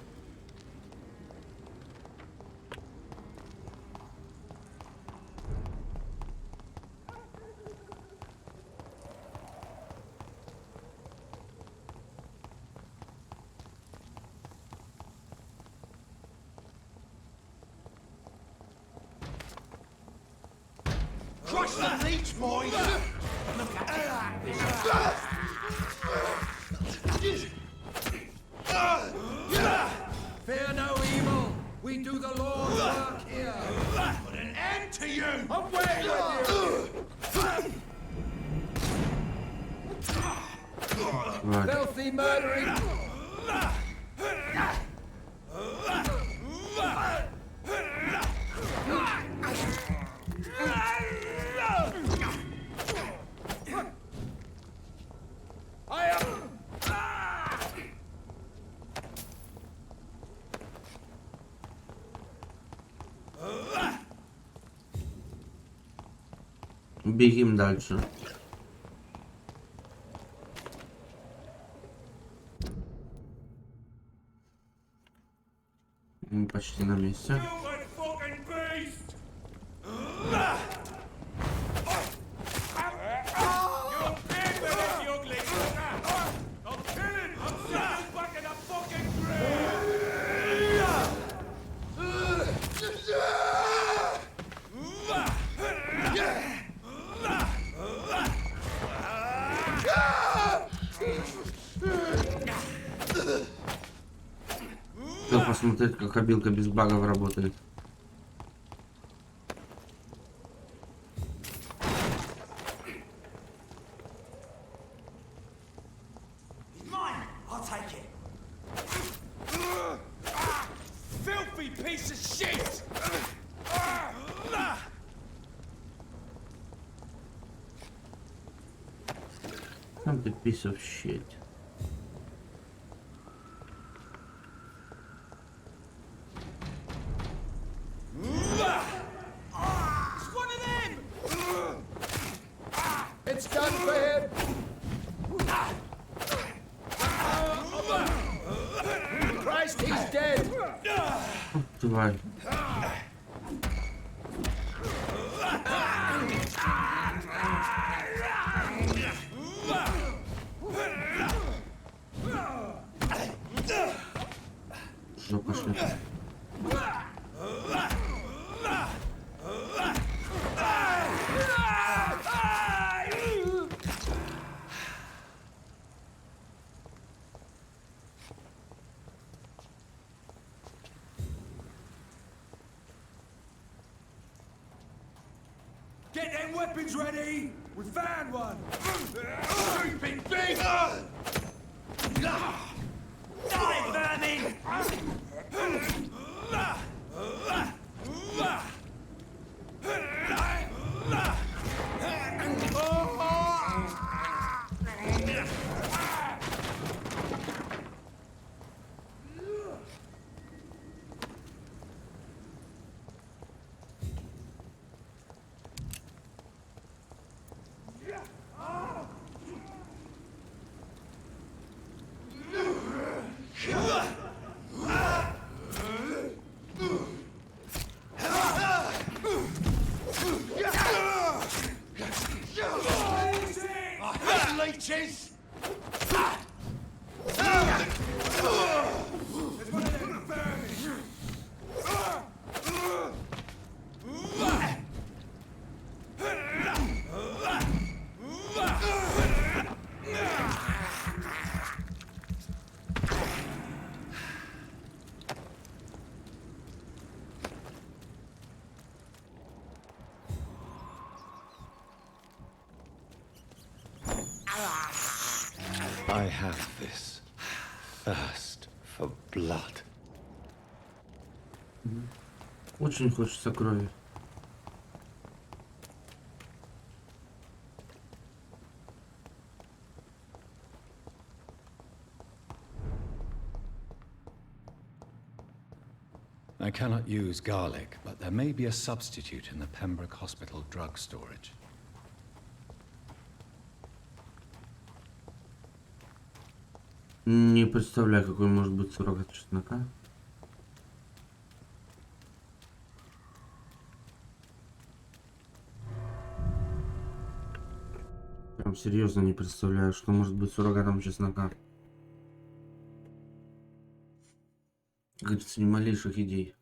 Crush the leech, boys! Fear no evil. We do the Lord's work here. Put an end to you! Away with you! Right. Filthy murdering! Бегим дальше. Мы почти на месте. Хотел посмотреть, как обилка без багов работает. Там ты piece of shit. It's done for him. Christ, he's dead. Тварь. Жопа шлепа. Get them weapons ready! We found one! Stupid thing! Die, vermin! Leeches! I have this thirst for blood. Очень хочется крови. I cannot use garlic, but there may be a substitute in the Pembroke Hospital drug storage. Не представляю, какой может быть срок от чеснока. Прям серьезно не представляю, что может быть суррогатом чеснока. Как говорится, ни малейших идей.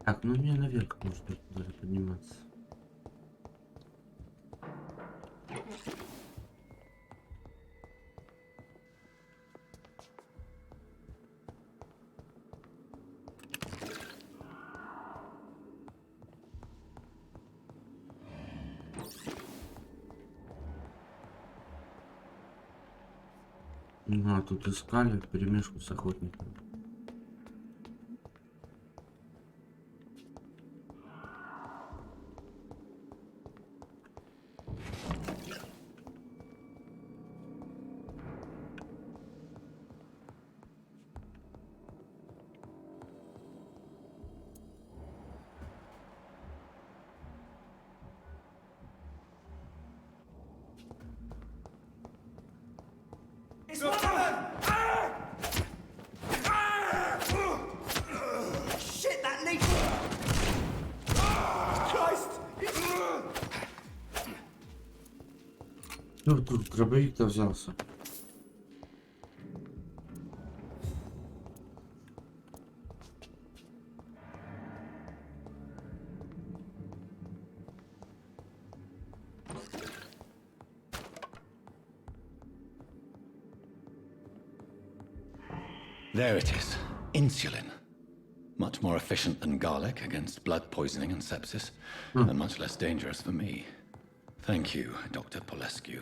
Так, ну мне наверх нужно туда подниматься. Ну, а тут искали вперемешку с охотником. It's one of them! Shit, that leak! Christ! Ну, тут дробовик-то взялся. There it is. Insulin. Much more efficient than garlic against blood poisoning and sepsis, and much less dangerous for me. Thank you, Dr. Polescu.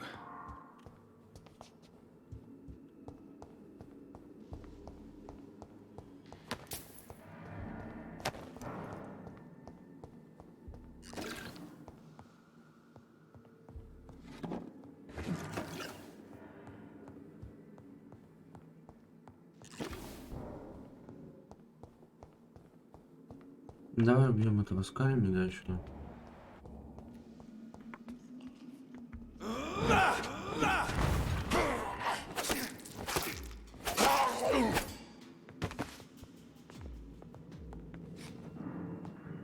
Давай убьем этого с камнями дальше.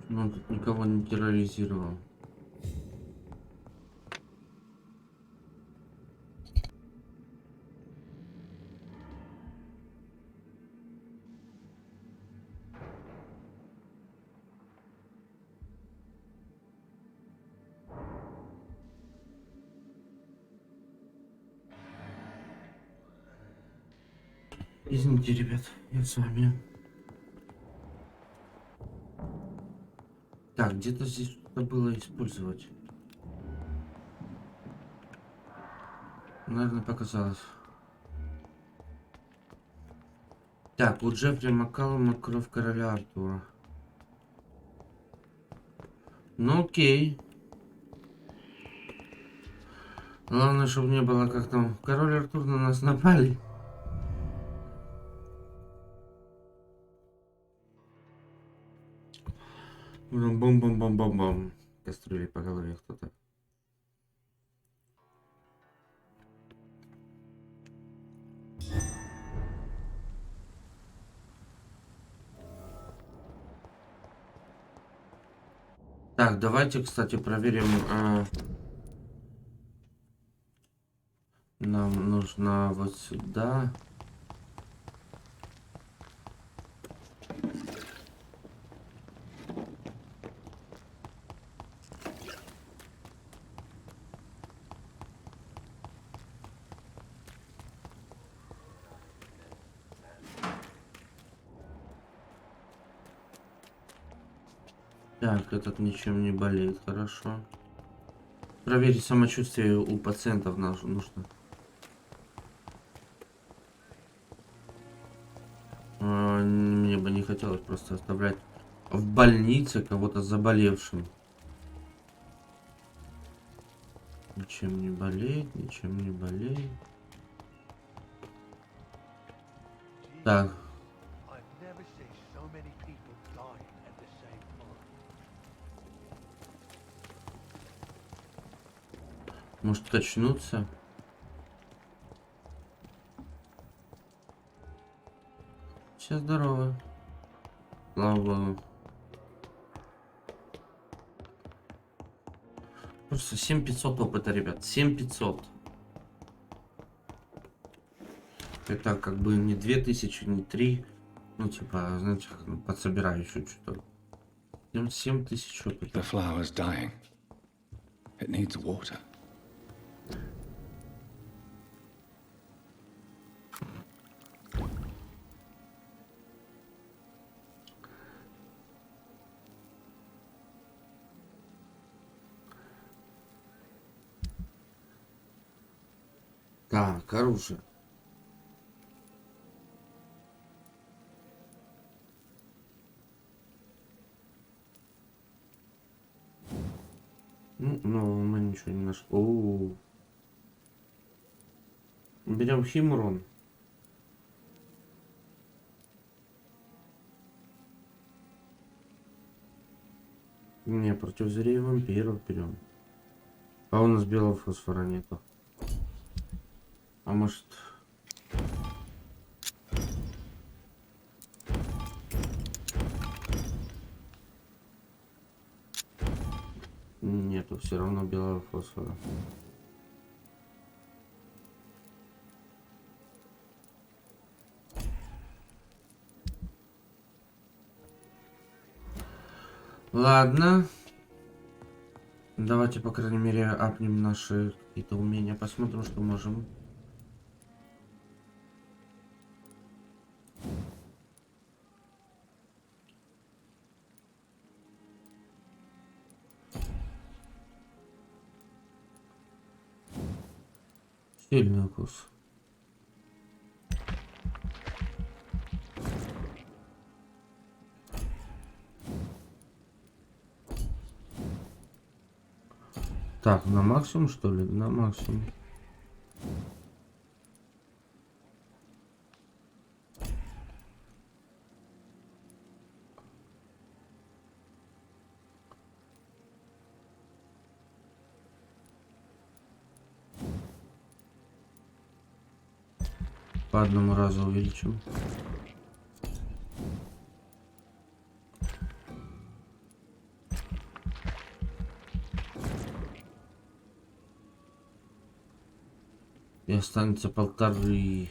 Ну, тут никого не терроризировал. Извините, ребят, я с вами. Так, где-то здесь что-то было использовать. Наверное, показалось. Так, у Джеффри Маккалума кровь короля Артура. Ну окей. Главное, чтобы не было как там. Король Артур на нас напали. Бум-бум-бум-бум-бум. Кастрюли по голове кто-то. Так, давайте, кстати, проверим. Нам нужно вот сюда. Так, этот ничем не болеет, хорошо. Проверить самочувствие у пациентов нужно. Мне бы не хотелось просто оставлять в больнице кого-то заболевшим. Ничем не болеет, ничем не болеет. Так. Может качнуться? Все здорово. Слава богу. Просто 7500 опыта, ребят. 7500. Это как бы не 2000, не 3. Ну, типа, знаете, подсобираю еще что-то. 7000 The опыта. flower's dying. It needs water. Так, оружие. Ну, мы ничего не нашли. О-о-о. Берем химурон. Не, против зверей и вампиров берем. А у нас белого фосфора нету. А может... Нету все равно белого фосфора. Ладно. Давайте, по крайней мере, апнем наши какие-то умения. Посмотрим, что можем. Сильный укус. Так, на максимум, что ли? На максимум. По одному разу увеличим. И останется 1,5.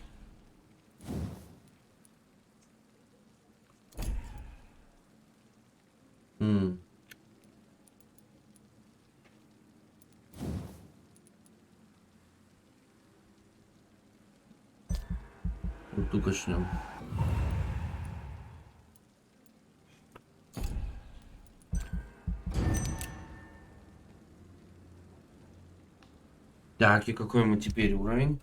Вот уточнем. Так, и какой мы теперь уровень?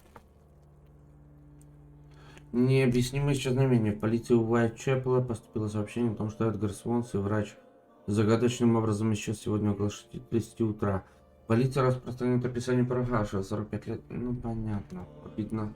Необъяснимое исчезновение. В полиции Уайтчепела поступило сообщение о том, что Эдгар Свонс и врач загадочным образом исчез сегодня около 6:30 утра. Полиция распространяет описание Парахаша, 45 лет. Ну, понятно. Видно.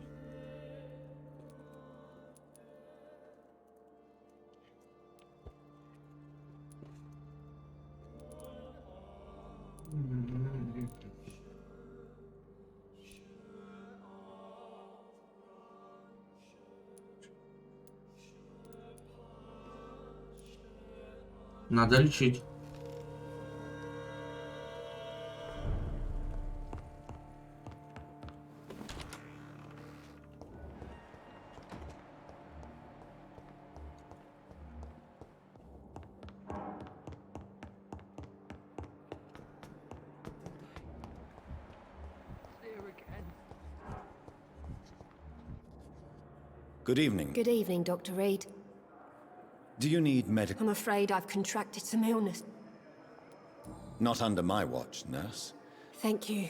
Надо лечить. Good evening. Good evening, Dr. Reed. Do you need medical? I'm afraid I've contracted some illness. Not under my watch, nurse. Thank you.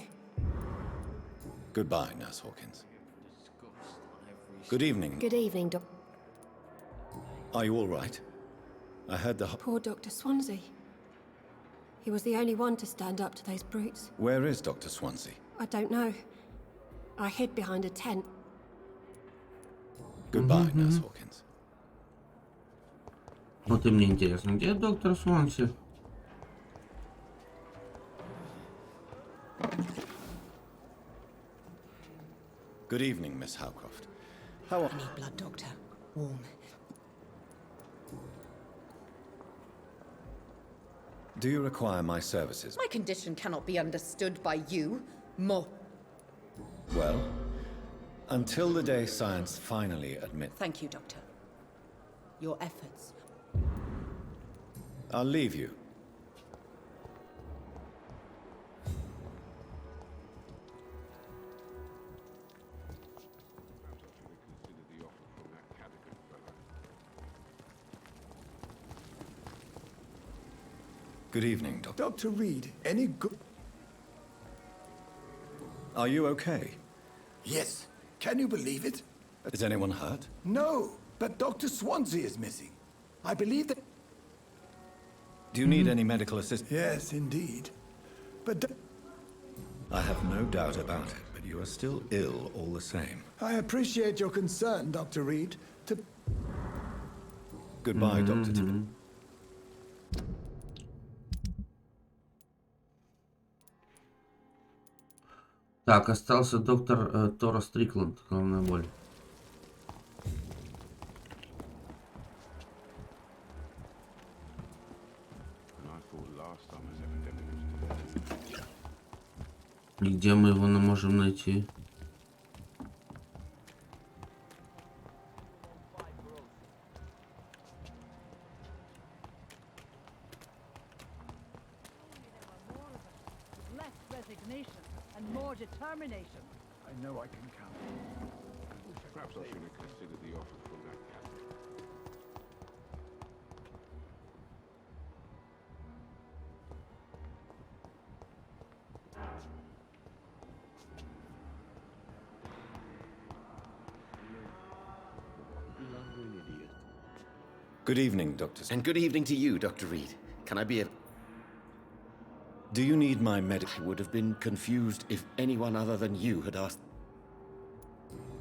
Goodbye, Nurse Hawkins. Good evening. Good evening, Doc. Are you all right? I heard the... Poor Dr. Swansea. He was the only one to stand up to those brutes. Where is Dr. Swansea? I don't know. I hid behind a tent. Goodbye, Nurse Hawkins. Вот и мне интересно, где доктор Свонси? Good evening, Miss Howcroft. How are... I need blood, Doctor. Warm. Do you require my services? My condition cannot be understood by you. More. Well, until the day science finally admits... Thank you, Doctor. Your efforts. I'll leave you. Good evening, Doctor. Dr. Reed, any good... Are you okay? Yes. Can you believe it? Is anyone hurt? No, but Dr. Swansea is missing. I believe that... Do you need any medical assistance? Yes, indeed. But... I have no doubt about it, but you are still ill all the same. I appreciate your concern, Dr. Reed. Goodbye, Dr. Tibbet. Так, остался доктор Тора Стрикланд, головная боль. И где мы его можем найти? I know I can count. Perhaps I should have considered the offer from that captain. Good evening, Dr. And good evening to you, Dr. Reed. Can I be of... Do you need my medic? I would have been confused if anyone other than you had asked.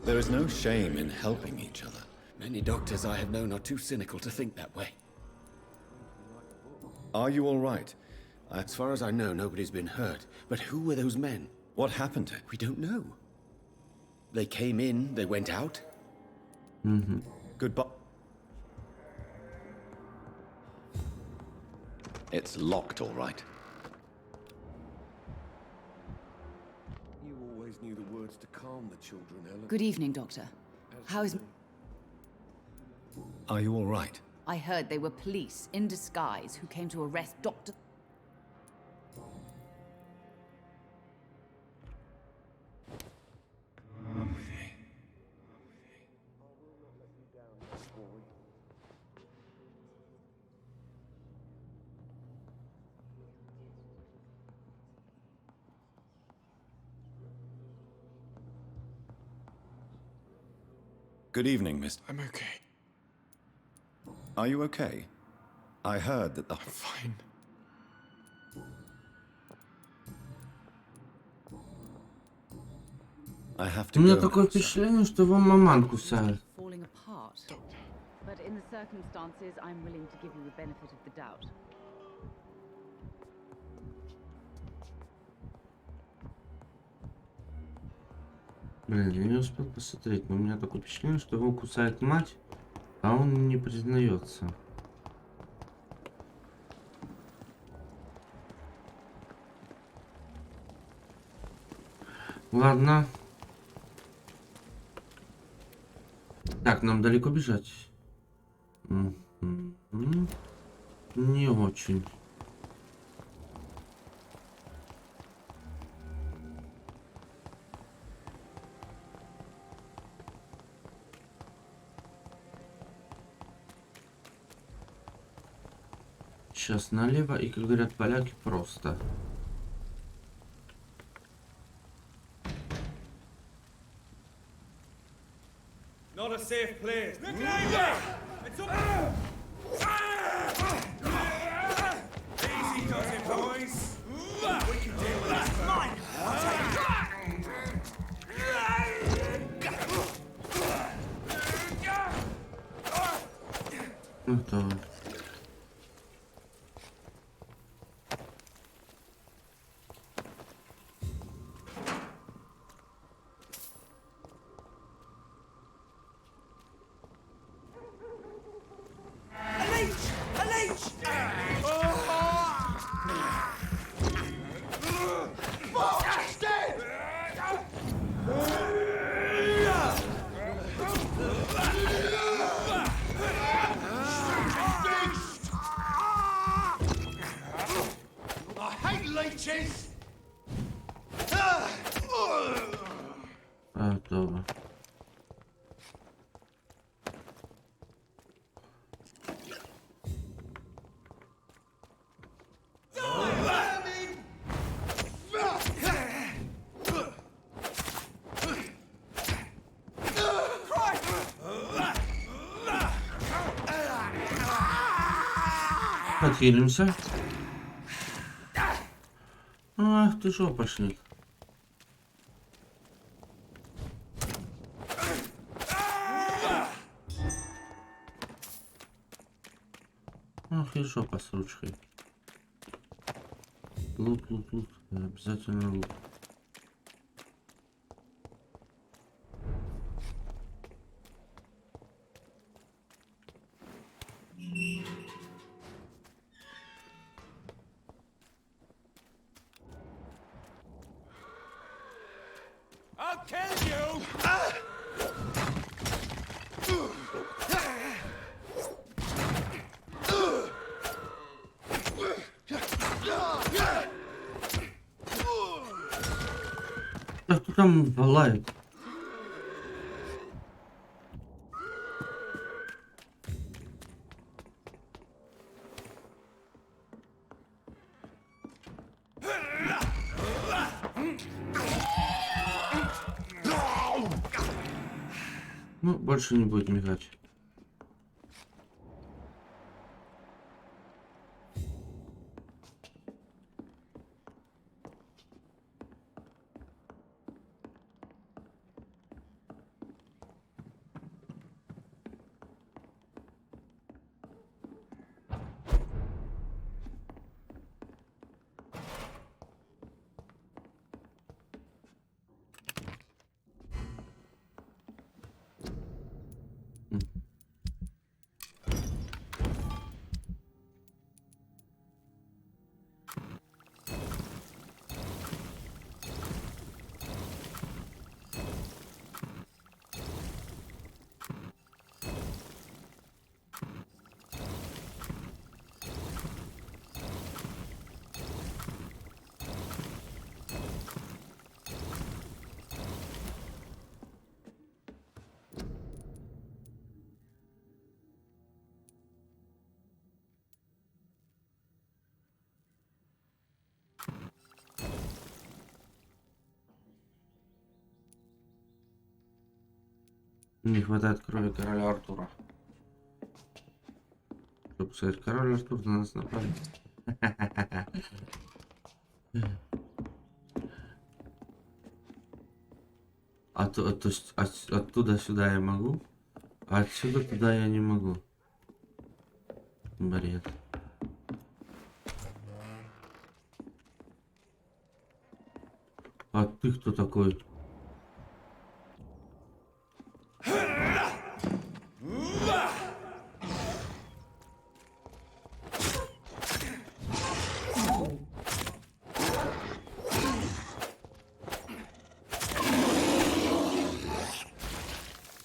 There is no shame in helping each other. Many doctors I have known are too cynical to think that way. Are you all right? As far as I know, nobody's been hurt. But who were those men? What happened to... We don't know. They came in, they went out. Goodbye. It's locked, all right. You always knew the words to calm the children, Ellen. Good evening, Doctor. How is... Are you all right? I heard they were police in disguise who came to arrest Dr. Good evening, Mr. I'm okay. Are you okay? I heard that the... I'm fine. I have У to меня go такое now, sir. впечатление, что его маман кусает. falling apart. But in the circumstances, I'm willing to give you the benefit of the doubt. Блин, я не успел посмотреть, но у меня такое впечатление, что его кусает мать, а он не признается. Ладно. Так, нам далеко бежать? Не очень. Сейчас налево, и, как говорят поляки, просто. Not a safe place. It's up. Easy does it, boys. We can deal with this. Mine. Готово. Готово. Хилимся. Ах ты жопошник. Ах и жопа с ручкой. Лут. Обязательно лут. I'll kill you! Да кто там лает? Ну, больше не будет мигать. Не хватает крови короля Артура. Чтобы сказать, король Артур на нас напал. То есть оттуда сюда я могу, а отсюда туда я не могу. Бред. А ты кто такой?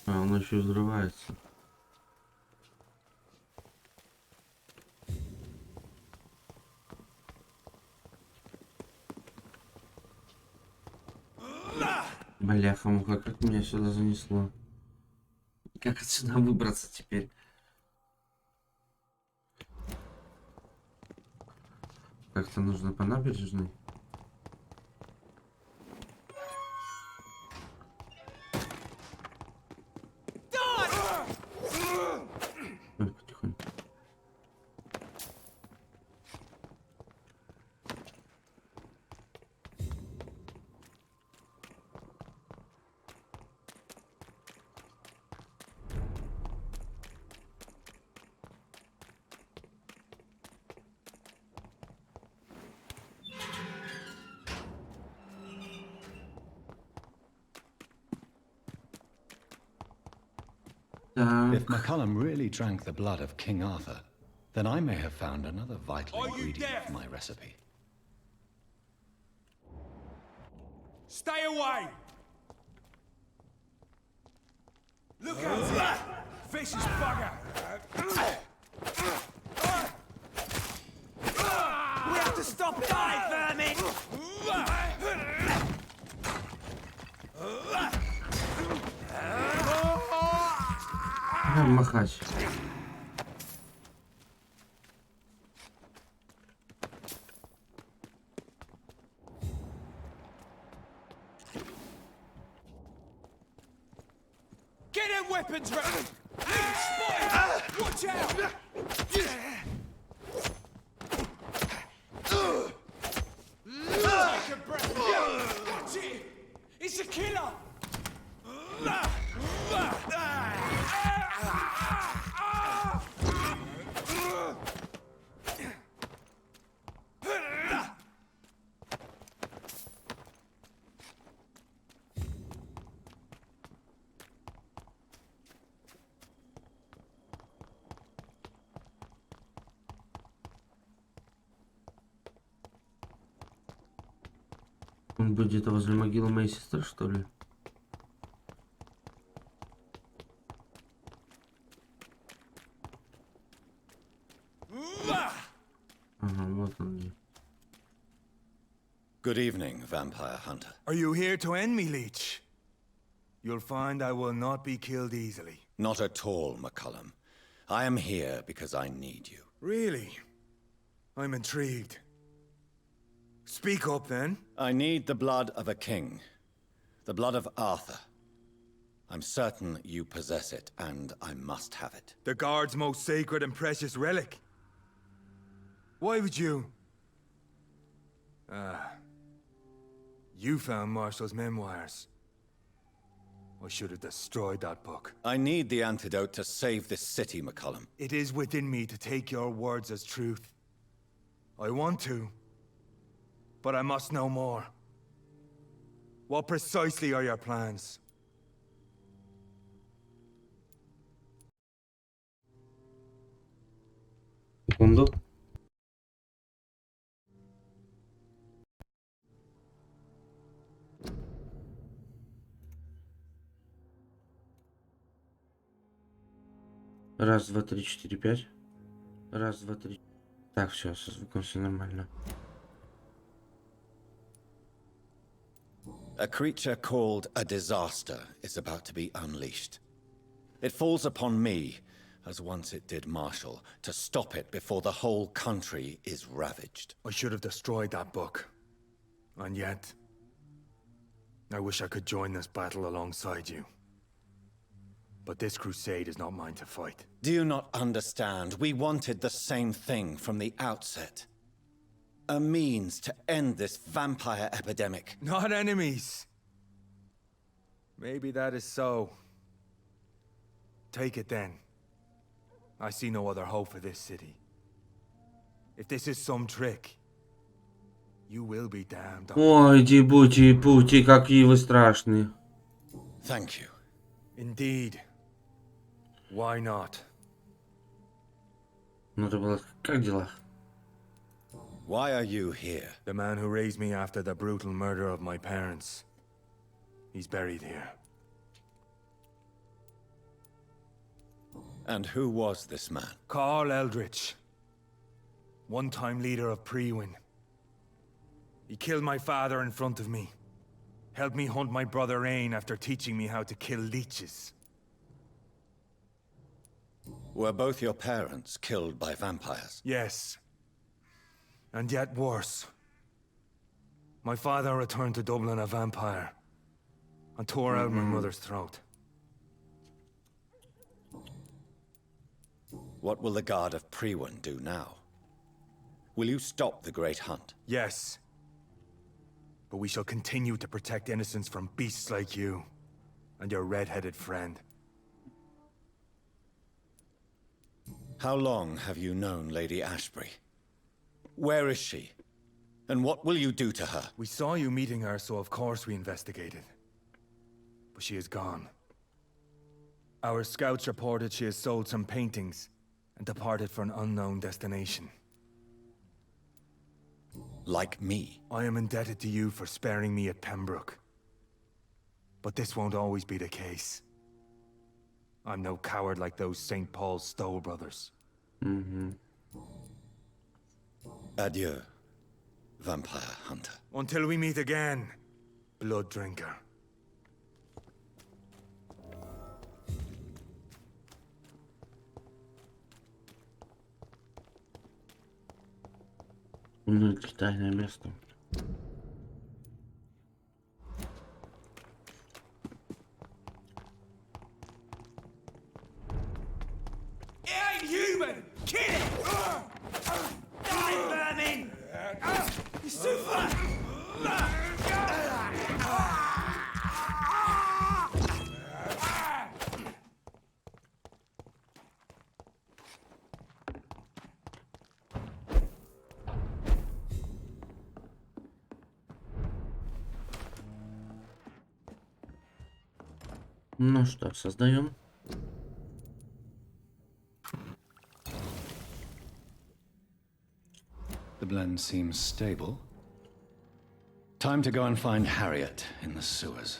А, он еще взрывается. Бляха-муха, как меня сюда занесло. Как отсюда выбраться теперь? Как-то нужно по набережной. Ой, потихоньку. If McCullum really drank the blood of King Arthur, then I may have found another vital ingredient of my recipe. Stay away! Look out there! Vicious bugger! We have to stop die, vermin! Махач. Get them weapons ready! Spotted! Watch out! Он будет где-то возле могилы моей сестры, что ли? Ага, вот он где. Good evening, Vampire Hunter. Are you here to end me, Leech? You'll find I will not be killed easily. Not at all, McCullum. I am here because I need you. Really? I'm intrigued. Speak up, then. I need the blood of a king. The blood of Arthur. I'm certain you possess it, and I must have it. The Guard's most sacred and precious relic. Why would you? You found Marshall's memoirs. I should have destroyed that book. I need the antidote to save this city, McCullum. It is within me to take your words as truth. I want to, but I must know more. What precisely are your plans? Секунду. Раз, два, три, четыре, пять. Раз, два, три. Так, все, со звуком все нормально. A creature called a disaster is about to be unleashed. It falls upon me, as once it did Marshall, to stop it before the whole country is ravaged. I should have destroyed that book. And yet, I wish I could join this battle alongside you. But this crusade is not mine to fight. Do you not understand? We wanted the same thing from the outset. A means to end this vampire epidemic. Not enemies. Maybe that is so. Take it then. I see no other hope for this city. If this is some trick, you will be damned. Ой, дебути, пути, какие вы страшные. Thank you. Indeed. Why not? Ну, это было... Как дела? Why are you here? The man who raised me after the brutal murder of my parents. He's buried here. And who was this man? Carl Eldritch. One-time leader of Prewin. He killed my father in front of me. Helped me hunt my brother Ain after teaching me how to kill leeches. Were both your parents killed by vampires? Yes. And yet worse. My father returned to Dublin a vampire and tore out my mother's throat. What will the Guard of Prewin do now? Will you stop the Great Hunt? Yes. But we shall continue to protect innocents from beasts like you and your red-headed friend. How long have you known Lady Ashbury? Where is she? And what will you do to her? We saw you meeting her, so of course we investigated. But she is gone. Our scouts reported she has sold some paintings and departed for an unknown destination. Like me? I am indebted to you for sparing me at Pembroke. But this won't always be the case. I'm no coward like those St. Paul's Stowe brothers. Adieu, Vampire Hunter. Until we meet again, Blood Drinker. Ну, это тайное место. It ain't human! Kill it! Die, vermin! You super! Ну что, создаем. The blend seems stable. Time to go and find Harriet in the sewers.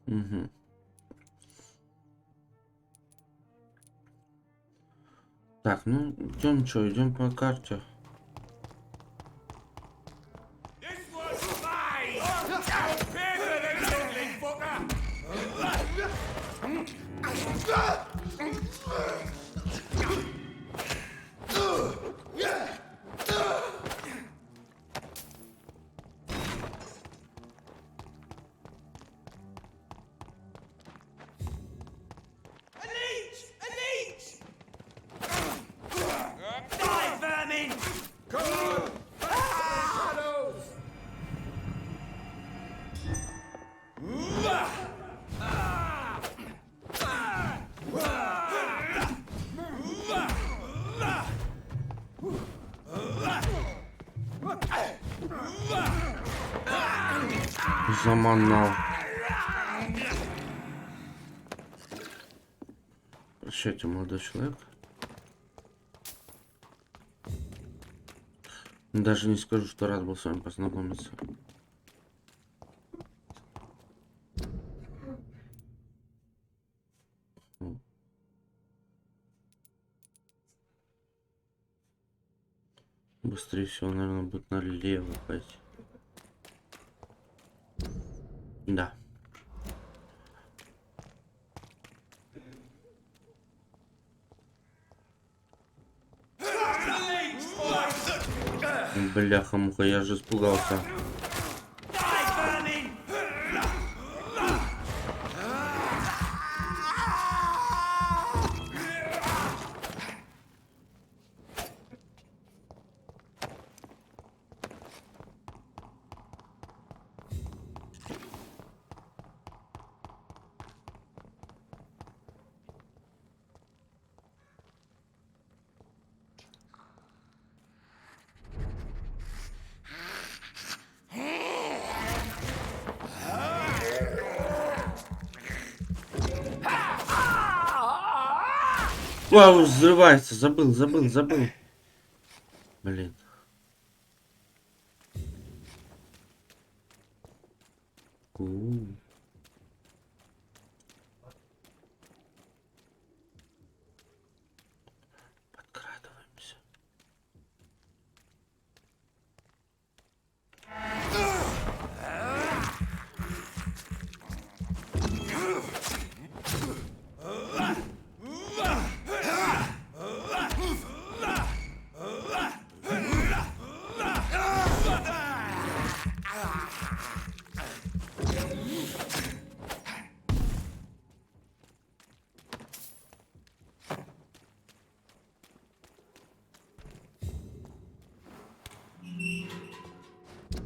Угу. Так, ну идем что, идем по карте. Заманал. Прощайте, молодой человек. Даже не скажу, что рад был с вами познакомиться. Быстрее всего, наверное, будет налево пойти. Да. Бляха-муха, я же испугался. Вау, взрывается, забыл. Блин. Подкрадываемся.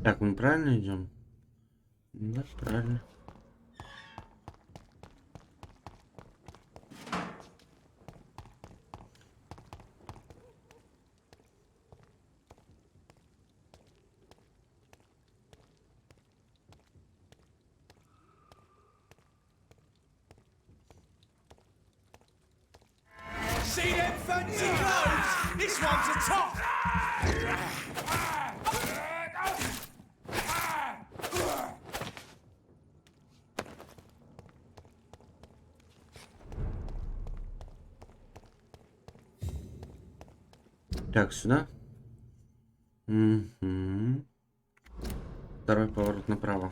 Так, мы правильно идем? Да, правильно. See them fancy clothes? This one's a top! Так, сюда. Угу. Второй поворот направо.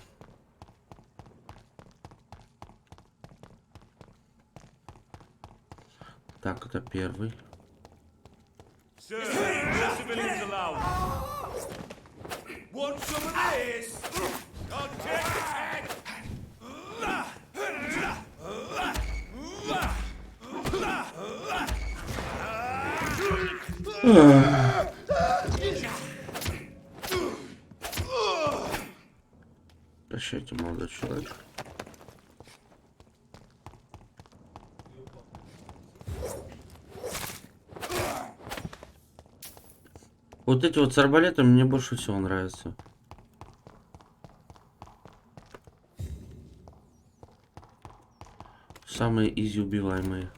Так, это первый. Прощайте, молодой человек. Вот эти вот с арбалетами мне больше всего нравятся. Самые изи убиваемые.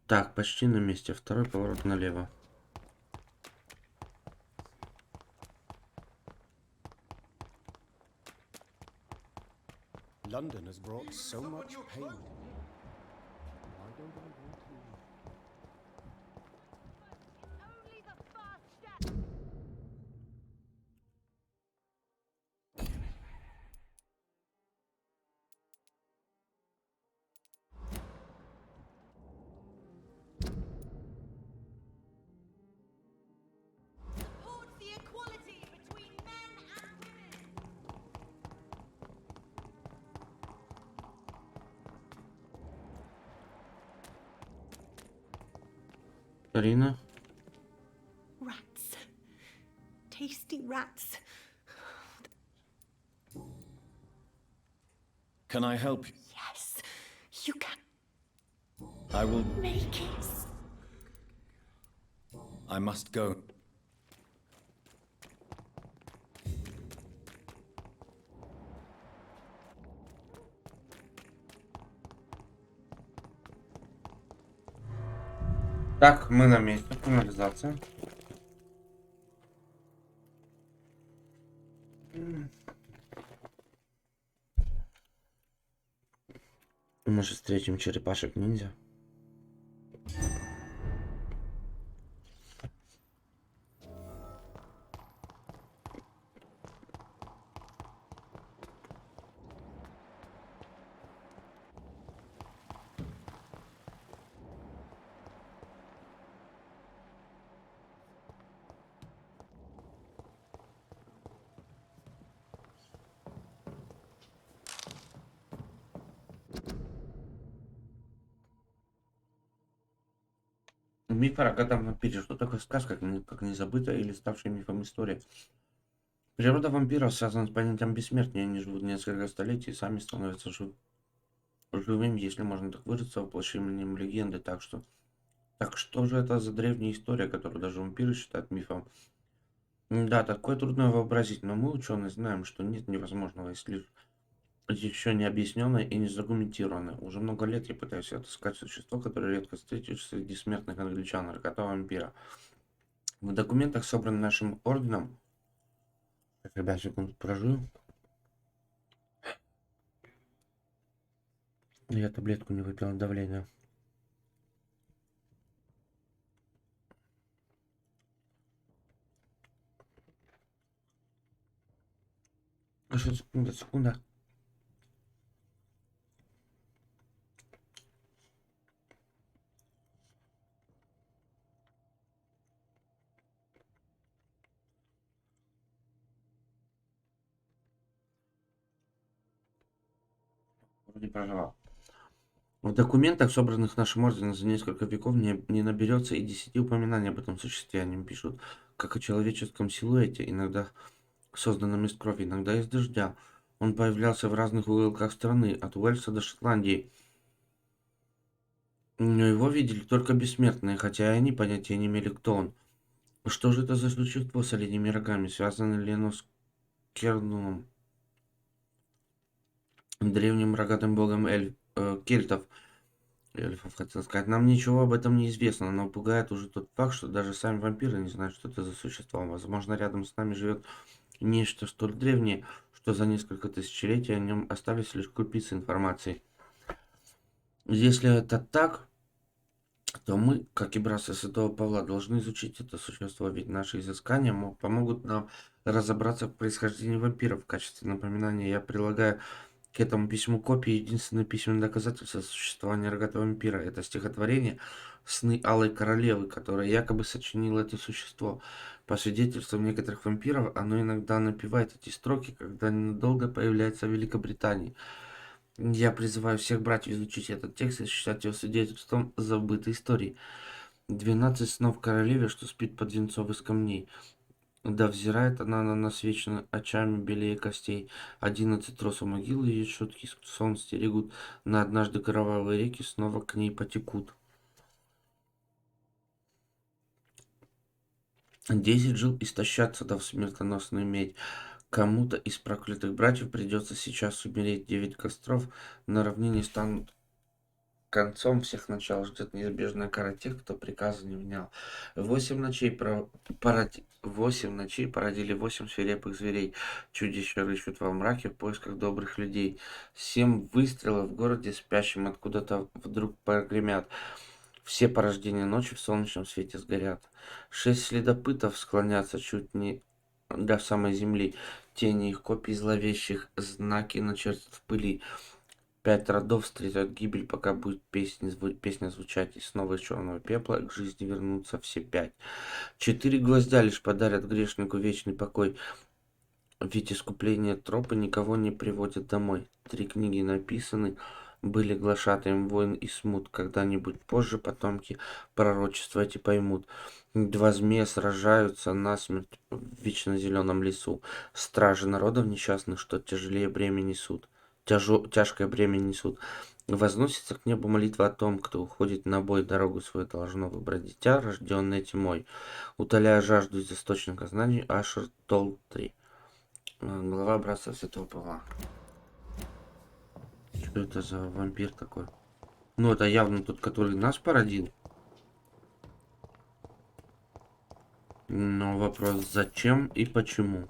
Так, почти на месте. Второй поворот налево. London has brought so much pain. Why don't I want to? Карина. Rats. Tasty rats. Can I help you? Yes, you can I will. make it. I must go. Так, мы на месте. Канализация. Может, встретим черепашек ниндзя? Миф о рогатом вампире. Что такое сказка, как незабытая или ставшая мифом история? Природа вампиров связана с понятием бессмертия. Они живут несколько столетий и сами становятся живыми, если можно так выразиться, воплощением легенды. Так что же это за древняя история, которую даже вампиры считают мифом? Да, такое трудно вообразить, но мы, ученые, знаем, что нет невозможного, если еще не объясненное и не задокументированное. Уже много лет я пытаюсь отыскать существо, которое редко встретишь среди смертных англичан, рогатого вампира. В документах, собранных нашим орденом... Так, ребят, секунду, прожую. Я таблетку не выпил от давления. Секунда. Вроде проживал. В документах, собранных нашим орденом за несколько веков, не наберется и 10 упоминаний об этом существе. Они пишут как о человеческом силуэте, иногда созданном из крови, иногда из дождя. Он появлялся в разных уголках страны, от Уэльса до Шотландии. Но его видели только бессмертные, хотя и они понятия не имели, кто он. Что же это за существо с оленями рогами? Связано ли оно с Кернуном, древним рогатым богом кельтов? Эльфов, хотел сказать. Нам ничего об этом не известно, но пугает уже тот факт, что даже сами вампиры не знают, что это за существо. Возможно, рядом с нами живет нечто столь древнее, что за несколько тысячелетий о нем остались лишь крупицы информации. Если это так, то мы, как и братство Святого Павла, должны изучить это существо, ведь наши изыскания помогут нам разобраться в происхождении вампиров. В качестве напоминания я прилагаю к этому письму копии единственное письменное доказательство существования рогатого вампира. Это стихотворение «Сны Алой Королевы», которое якобы сочинило это существо. По свидетельствам некоторых вампиров, оно иногда напевает эти строки, когда ненадолго появляется в Великобритании. Я призываю всех братьев изучить этот текст и считать его свидетельством забытой истории. 12 снов королеве, что спит под венцом из камней. Да взирает она на нас вечно очами белее костей. 11 роз у могилы ее щетки сон стерегут. На однажды кровавые реки снова к ней потекут. 10 жил истощаться, дав смертоносную медь. Кому-то из проклятых братьев придется сейчас умереть. 9 костров на равнине станут концом всех начал. Ждет неизбежная кара тех, кто приказа не внял. 8 ночей породили 8 свирепых зверей. Чудища рыщут во мраке в поисках добрых людей. 7 выстрелов в городе спящим откуда-то вдруг прогремят. Все порождения ночи в солнечном свете сгорят. 6 следопытов склонятся чуть не до самой земли. Тени их копий зловещих знаки начертят в пыли. 5 родов встретят гибель, пока будет песня звучать, и снова из черного пепла к жизни вернутся все 5. 4 гвоздя лишь подарят грешнику вечный покой, ведь искупление тропы никого не приводит домой. 3 книги написаны были глашатаем войн и смут. Когда-нибудь позже потомки пророчества эти поймут. 2 змея сражаются насмерть в вечно зеленом лесу. Стражи народов несчастных, что тяжелее бремя несут. Тяжкое бремя несут. Возносится к небу молитва о том, кто уходит на бой, дорогу свою должно выбрать дитя, рожденное тьмой. Утоляя жажду из источника знаний, Ашер Толтри. Глава братства Святого Павла. Что это за вампир такой? Ну, это явно тот, который нас породил. Но вопрос, зачем и почему?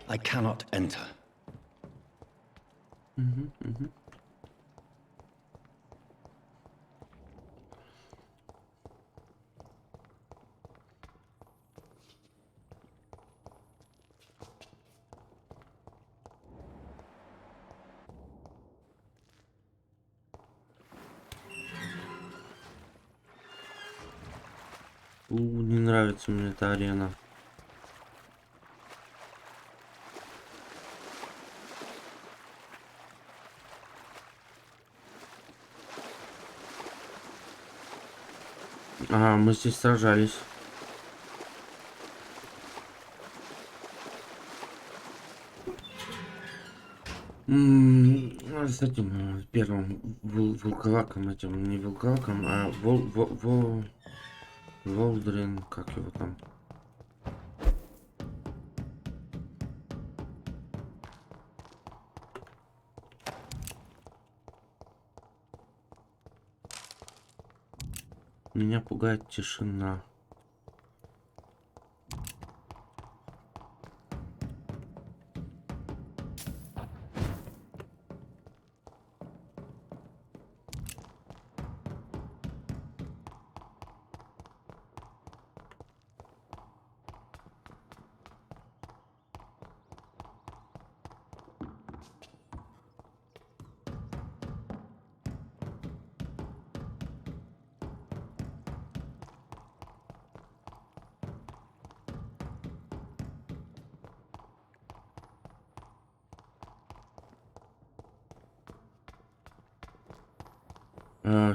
I cannot enter. Не нравится мне эта арена. А, мы здесь сражались. С этим первым волколаком, этим не волколаком, а Волдрин, как его там? Меня пугает тишина.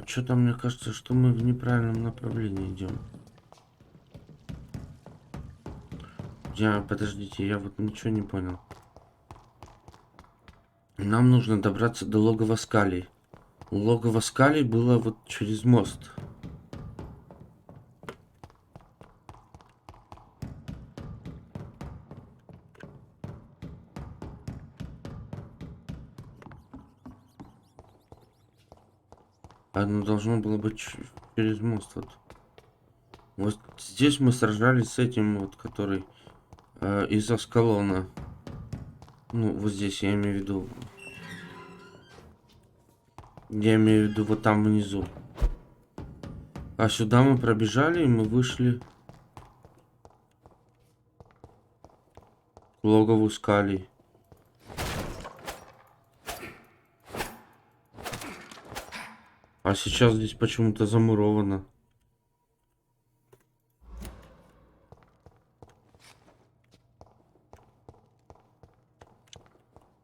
Что-то мне кажется, что мы в неправильном направлении идем. Подождите, я вот ничего не понял. Нам нужно добраться до логова Скалей. Логово Скалей было вот через мост. Оно должно было быть через мост вот. Вот здесь мы сражались с этим вот, который из Аскалона. Ну, вот здесь я имею в виду. Я имею в виду вот там внизу. А сюда мы пробежали, и мы вышли к логову Скалей. А сейчас здесь почему-то замуровано.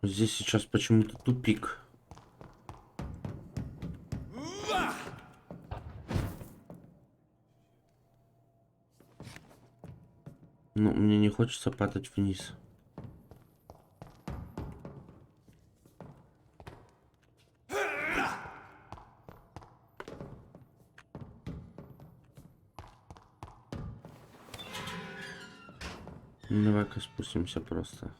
Здесь сейчас почему-то тупик. Ну, мне не хочется падать вниз. Давай-ка спустимся просто.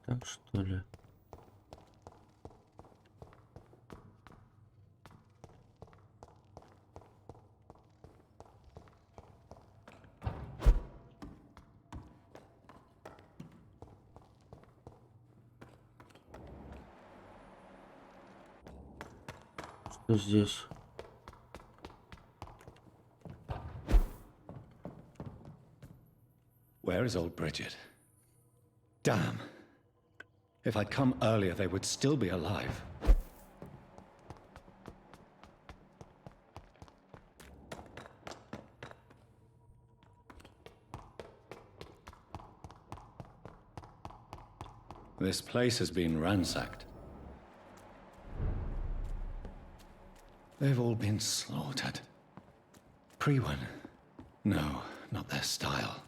Так что ли? Что здесь? Where is old Bridget? Damn. If I'd come earlier, they would still be alive. This place has been ransacked. They've all been slaughtered. Pre-one? No, not their style.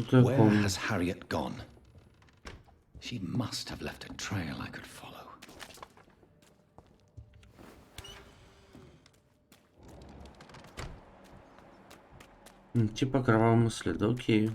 Where has Harriet gone? She must have left a trail I could follow. Типа кровавому следу, окей.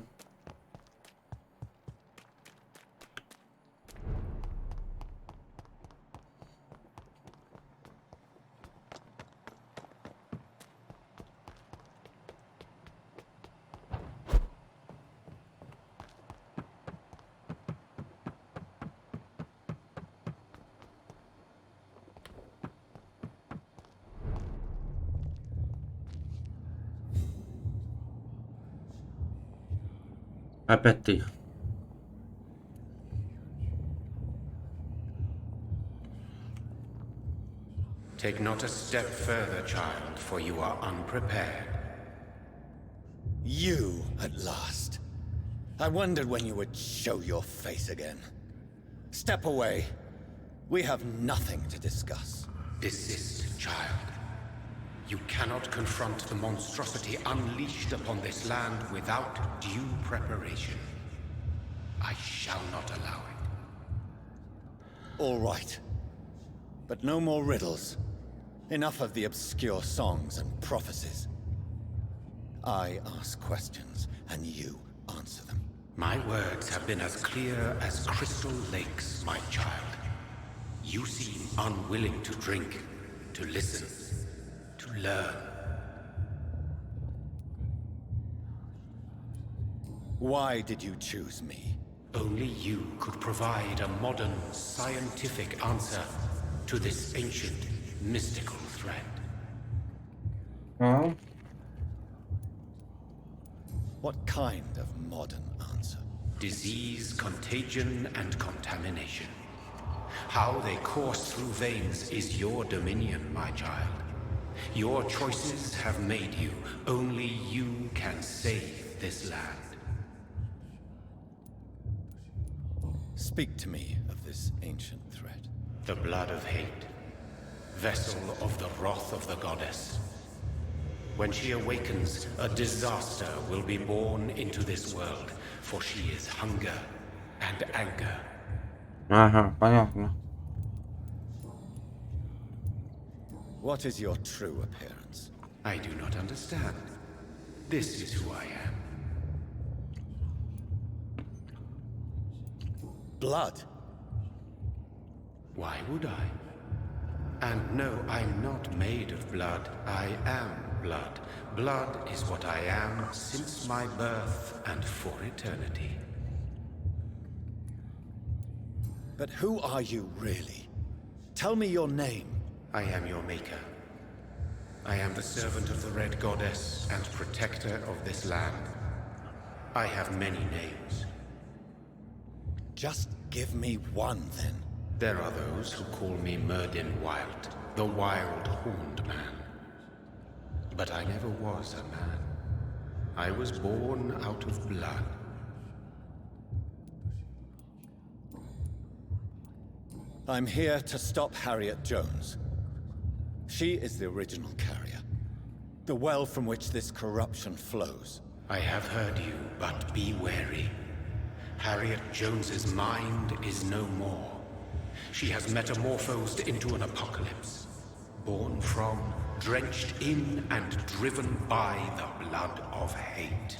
Опять ты. Take not a step further, child, for you are unprepared. You, at last. I wondered when you would show your face again. Step away. We have nothing to discuss. Desist, child. You cannot confront the monstrosity unleashed upon this land without due preparation. I shall not allow it. All right. But no more riddles. Enough of the obscure songs and prophecies. I ask questions, and you answer them. My words have been as clear as crystal lakes, my child. You seem unwilling to drink, to listen, to learn. Why did you choose me? Only you could provide a modern, scientific answer to this ancient, mystical threat. Oh. What kind of modern answer? Disease, contagion, and contamination. How they course through veins is your dominion, my child. Your choices have made you. Only you can save this land. Speak to me of this ancient threat. The blood of hate. Vessel of the wrath of the goddess. When she awakens, a disaster will be born into this world, for she is hunger and anger. Ага, понятно. What is your true appearance? I do not understand. This is who I am. Blood? Why would I? And no, I'm not made of blood. I am blood. Blood is what I am since my birth and for eternity. But who are you really? Tell me your name. I am your maker. I am the servant of the Red Goddess and protector of this land. I have many names. Just give me one, then. There are those who call me Myrddin Wild, the Wild Horned Man. But I never was a man. I was born out of blood. I'm here to stop Harriet Jones. She is the original carrier. The well from which this corruption flows. I have heard you, but be wary. Harriet Jones's mind is no more. She has metamorphosed into an apocalypse. Born from, drenched in, and driven by the blood of hate.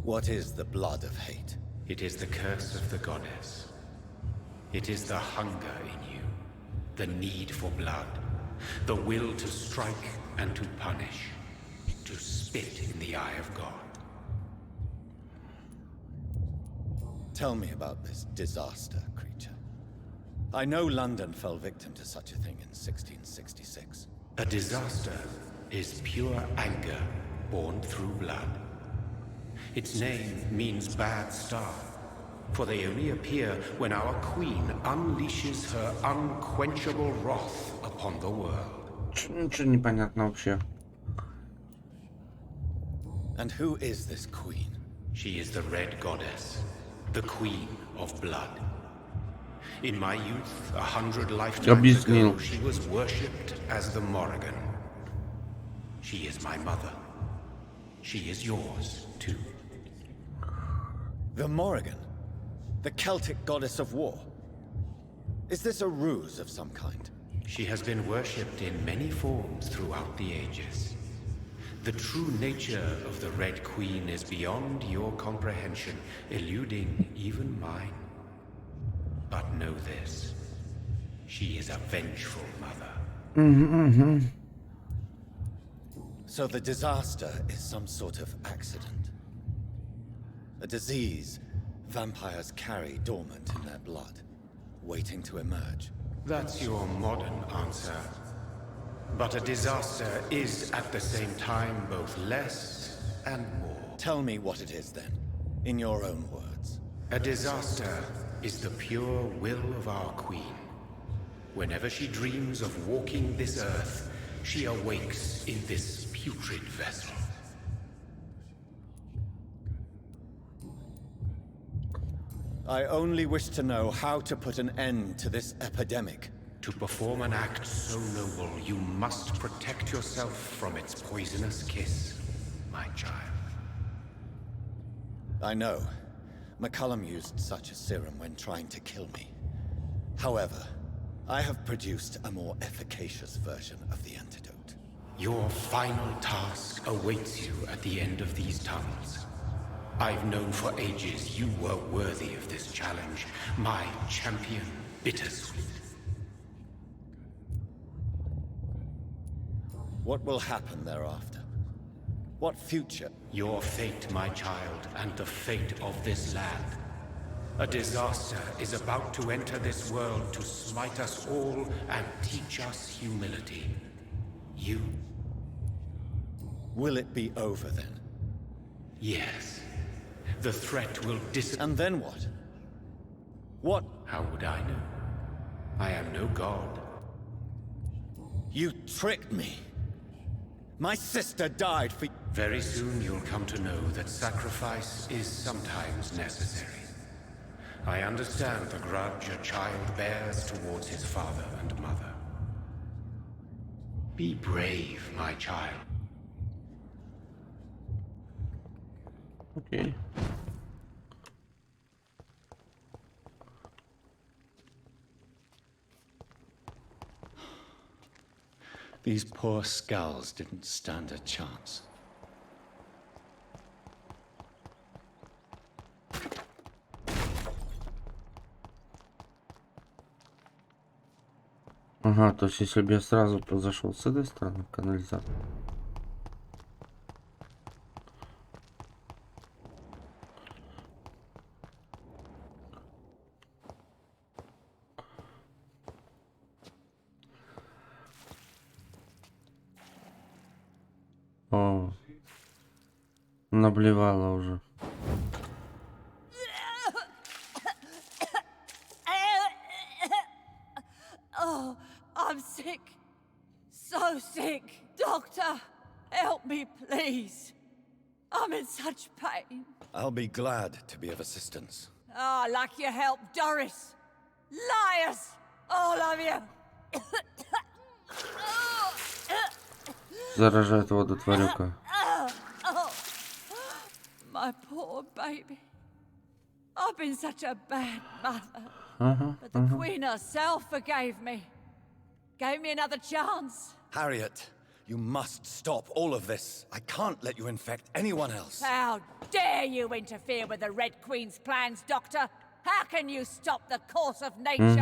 What is the blood of hate? It is the curse of the goddess. It is the hunger in you, the need for blood, the will to strike and to punish, to spit in the eye of God. Tell me about this disaster, creature. I know London fell victim to such a thing in 1666. A disaster is pure anger born through blood. Its name means bad star, for they only appear when our queen unleashes her unquenchable wrath upon the world. Ничего не понятно вообще. And who is this queen? She is the Red Goddess, the Queen of Blood. In my youth, 100 lifetimes ago, she was worshipped as the Morrigan. She is my mother. She is yours, too. The Morrigan? The Celtic goddess of war? Is this a ruse of some kind? She has been worshipped in many forms throughout the ages. The true nature of the Red Queen is beyond your comprehension, eluding even mine. But know this. She is a vengeful mother. So the disaster is some sort of accident. A disease vampires carry dormant in their blood, waiting to emerge. That's your modern answer. But a disaster is at the same time both less and more. Tell me what it is then, in your own words. A disaster is the pure will of our queen. Whenever she dreams of walking this earth, she awakes in this putrid vessel. I only wish to know how to put an end to this epidemic. To perform an act so noble, you must protect yourself from its poisonous kiss, my child. I know. McCullum used such a serum when trying to kill me. However, I have produced a more efficacious version of the antidote. Your final task awaits you at the end of these tunnels. I've known for ages you were worthy of this challenge, my champion, Bittersweet. What will happen thereafter? What future? Your fate, my child, and the fate of this land. A disaster is about to enter this world to smite us all and teach us humility. You. Will it be over then? Yes. The threat will And then what? What? How would I know? I am no god. You tricked me. My sister died for... Very soon you'll come to know that sacrifice is sometimes necessary. I understand the grudge a child bears towards his father and mother. Be brave, my child. Okay. These poor skulls didn't stand a chance. Ага, то есть если бы я сразу зашел с этой стороны канализатор. О. Наблевала уже. Oh, I'm sick. So sick. Doctor, help me, please. I'm in such pain. I'll be glad to be of assistance. Ah, like your help, Doris. Liars, all of you. Заражает воду тварюка. My poor baby. I've been such a bad mother. But the Queen herself forgave me. Gave me another chance. Harriet, you must stop all of this. I can't let you infect anyone else. How dare you interfere with the Red Queen's plans, Doctor? How can you stop the course of nature?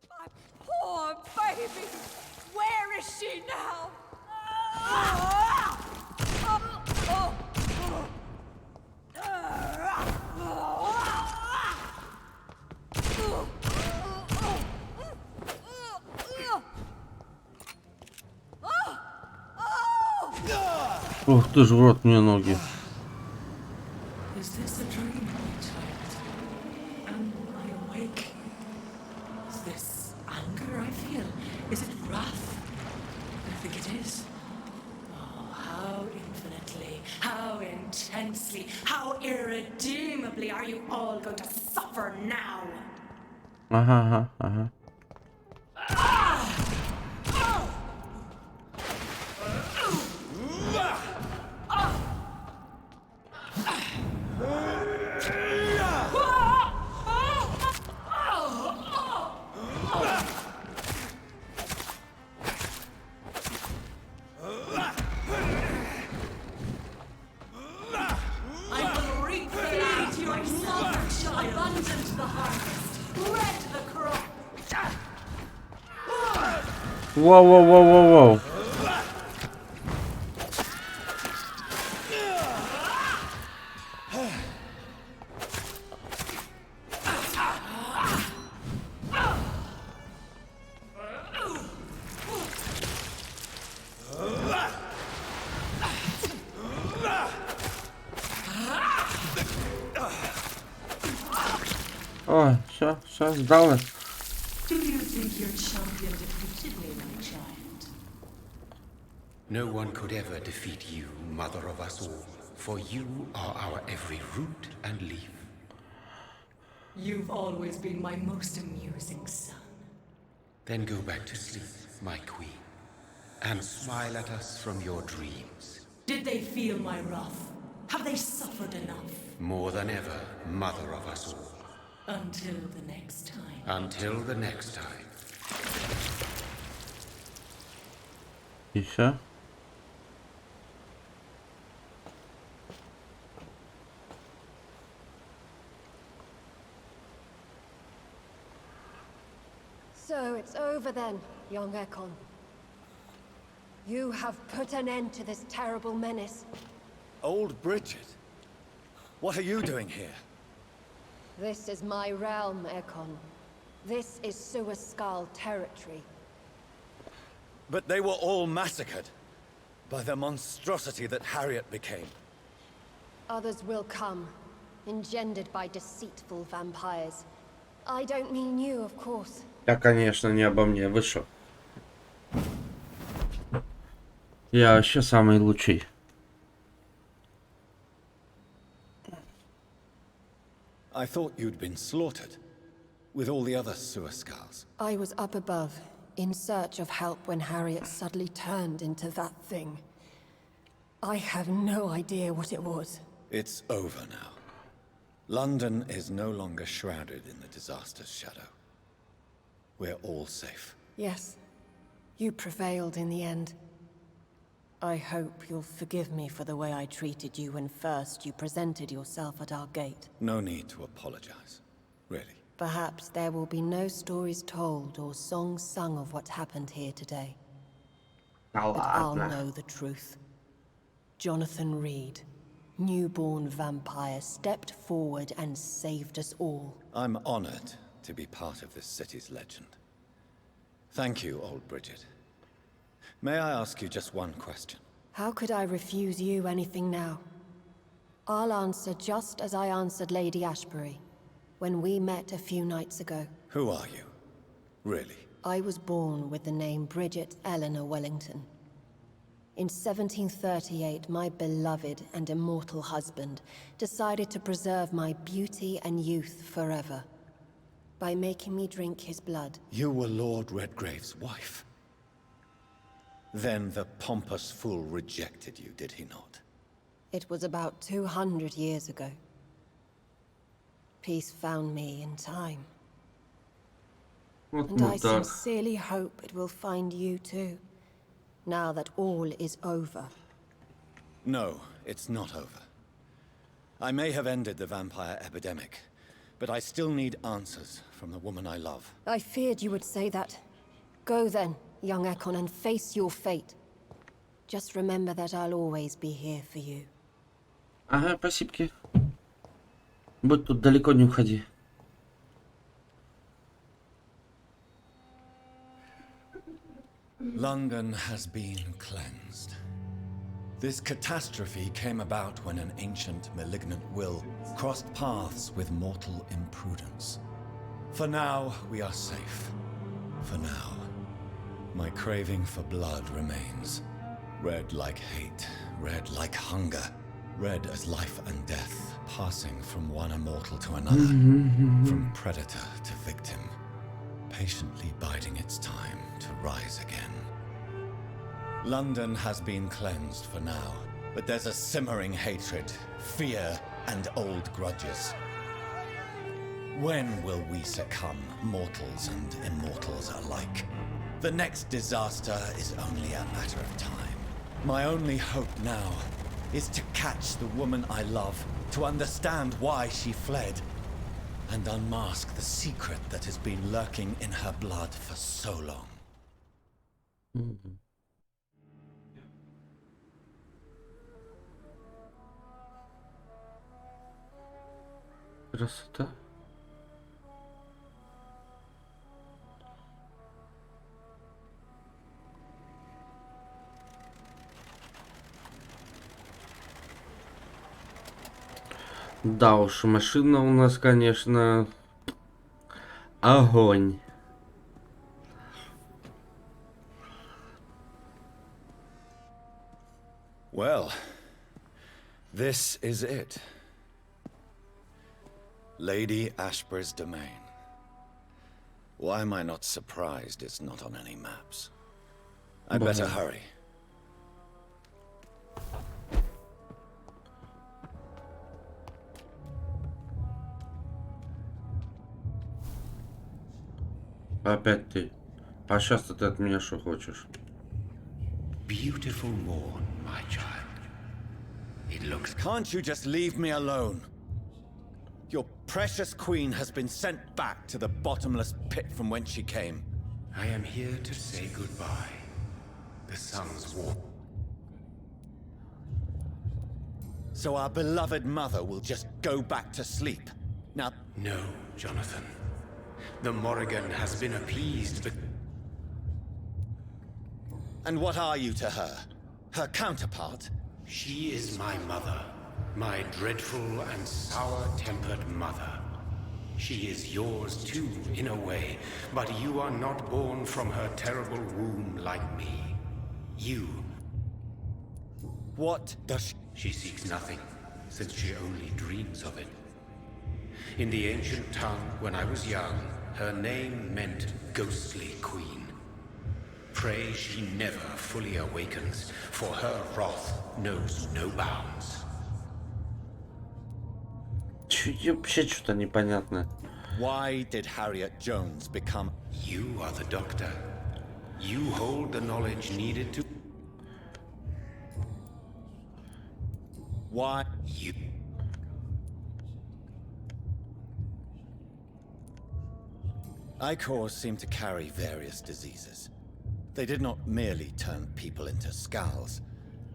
My poor baby! Where is she now? Ух ты ж, в рот мне ноги. Is this a dream, my child? Am I awake? Is this anger I feel? Is it wrath? I think it is. Oh, how infinitely, how intensely, how irredeemably are you all going to suffer now? Ага. Воу. Ой, все, сдалось. Do you think your champion defeated me, my child? No one could ever defeat you, mother of us all, for you are our every root and leaf. You've always been my most amusing son. Then go back to sleep, my queen, and smile at us from your dreams. Did they feel my wrath? Have they suffered enough? More than ever, mother of us all. Until the next time. Until the next time. Еще. So it's over then, young Ekon. You have put an end to this terrible menace. Old Bridget? What are you doing here? This is my realm, Ekon. This is Suaskal territory. But they were all massacred by the monstrosity that Harriet became. Others will come, engendered by deceitful vampires. I don't mean you, of course. Я, конечно, не обо мне. Вы шо? Я вообще самый лучший. I thought you'd been slaughtered, with all the other Suaskals. I was up above, in search of help when Harriet suddenly turned into that thing. I have no idea what it was. It's over now. London is no longer shrouded in the disaster's shadow. We're all safe. Yes, you prevailed in the end. I hope you'll forgive me for the way I treated you when first you presented yourself at our gate. No need to apologize, really. Perhaps there will be no stories told or songs sung of what happened here today. But I'll know the truth. Jonathan Reed, newborn vampire, stepped forward and saved us all. I'm honored to be part of this city's legend. Thank you, old Bridget. May I ask you just one question? How could I refuse you anything now? I'll answer just as I answered Lady Ashbury when we met a few nights ago. Who are you? Really? I was born with the name Bridget Eleanor Wellington. In 1738, my beloved and immortal husband decided to preserve my beauty and youth forever by making me drink his blood. You were Lord Redgrave's wife. Then the pompous fool rejected you, did he not? It was about 200 years ago. Peace found me in time. And I sincerely hope it will find you too, now that all is over. No, it's not over. I may have ended the vampire epidemic, but I still need answers from the woman I love. I feared you would say that. Go then, young Ekon, and face your fate. Just remember that I'll always be here for you. Ага, спасибо. Будь тут далеко не уходи. London has been cleansed. This catastrophe came about when an ancient, malignant will crossed paths with mortal imprudence. For now, we are safe. For now. My craving for blood remains. Red like hate, red like hunger. Red as life and death, passing from one immortal to another. From predator to victim. Patiently biding its time to rise again. London has been cleansed for now, but there's a simmering hatred, fear, and old grudges. When will we succumb, mortals and immortals alike? The next disaster is only a matter of time. My only hope now is to catch the woman I love, to understand why she fled, and unmask the secret that has been lurking in her blood for so long. Красота. Да уж, машина у нас, конечно, огонь. Well, this is it. Lady Ashbury's domain. Why am I not surprised it's not on any maps? I'd better hurry. Опять ты. А сейчас ты от меня что хочешь? Beautiful morn, my child. It looks... Can't you just leave me alone? Your precious queen has been sent back to the bottomless pit from whence she came. I am here to say goodbye. The sun's warm. So our beloved mother will just go back to sleep. Now... No, Jonathan. The Morrigan has been appeased, but... And what are you to her? Her counterpart? She is my mother. My dreadful and sour-tempered mother. She is yours too, in a way, but you are not born from her terrible womb like me. You... What does she seeks nothing, since she only dreams of it. In the ancient tongue, when I was young, her name meant Ghostly Queen. Pray she never fully awakens, for her wrath knows no bounds. Вообще что-то непонятно. Why did Harriet Jones become... You are the doctor. You hold the knowledge needed to... Why... You... Icors seem to carry various diseases. They did not merely turn people into skulls.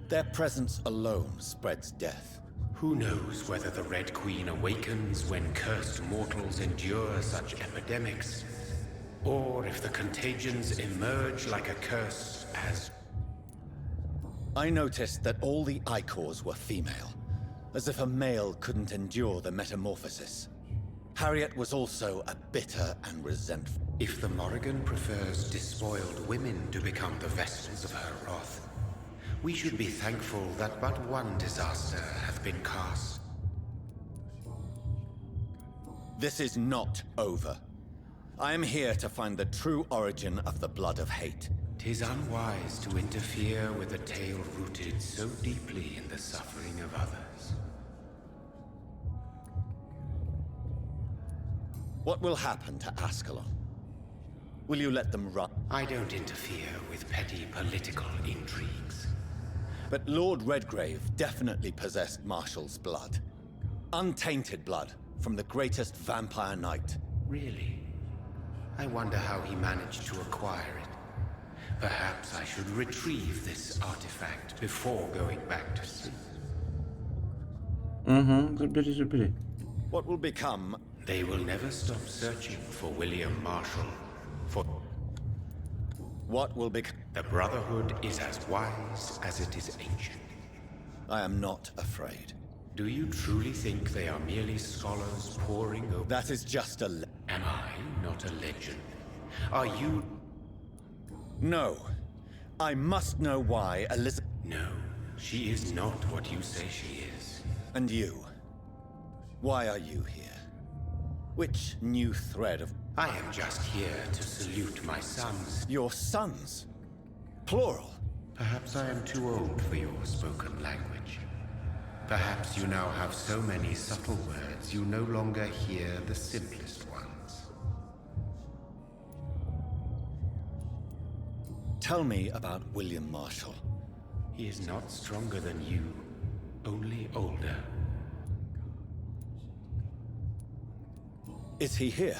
Their presence alone spreads death. Who knows whether the Red Queen awakens when cursed mortals endure such epidemics, or if the contagions emerge like a curse as... I noticed that all the Icors were female, as if a male couldn't endure the metamorphosis. Harriet was also a bitter and resentful. If the Morrigan prefers despoiled women to become the vessels of her wrath, we should be thankful that but one disaster hath been cast. This is not over. I am here to find the true origin of the blood of hate. 'Tis unwise to interfere with a tale rooted so deeply in the suffering of others. What will happen to Ascalon? Will you let them run? I don't interfere with petty political intrigues. But Lord Redgrave definitely possessed Marshall's blood. Untainted blood from the greatest vampire knight. Really? I wonder how he managed to acquire it. Perhaps I should retrieve this artifact before going back to sleep. Забери. What will become? They will never stop searching for William Marshall. For what will become? The Brotherhood is as wise as it is ancient. I am not afraid. Do you truly think they are merely scholars poring over? That is just a... Am I not a legend? Are you... No. I must know why Elizabeth... No, she is not what you say she is. And you? Why are you here? Which new thread of... I am just here to salute my sons. Your sons? Plural? Perhaps I am too old for your spoken language. Perhaps you now have so many subtle words you no longer hear the simplest ones. Tell me about William Marshall. He is not stronger than you, only older. Is he here?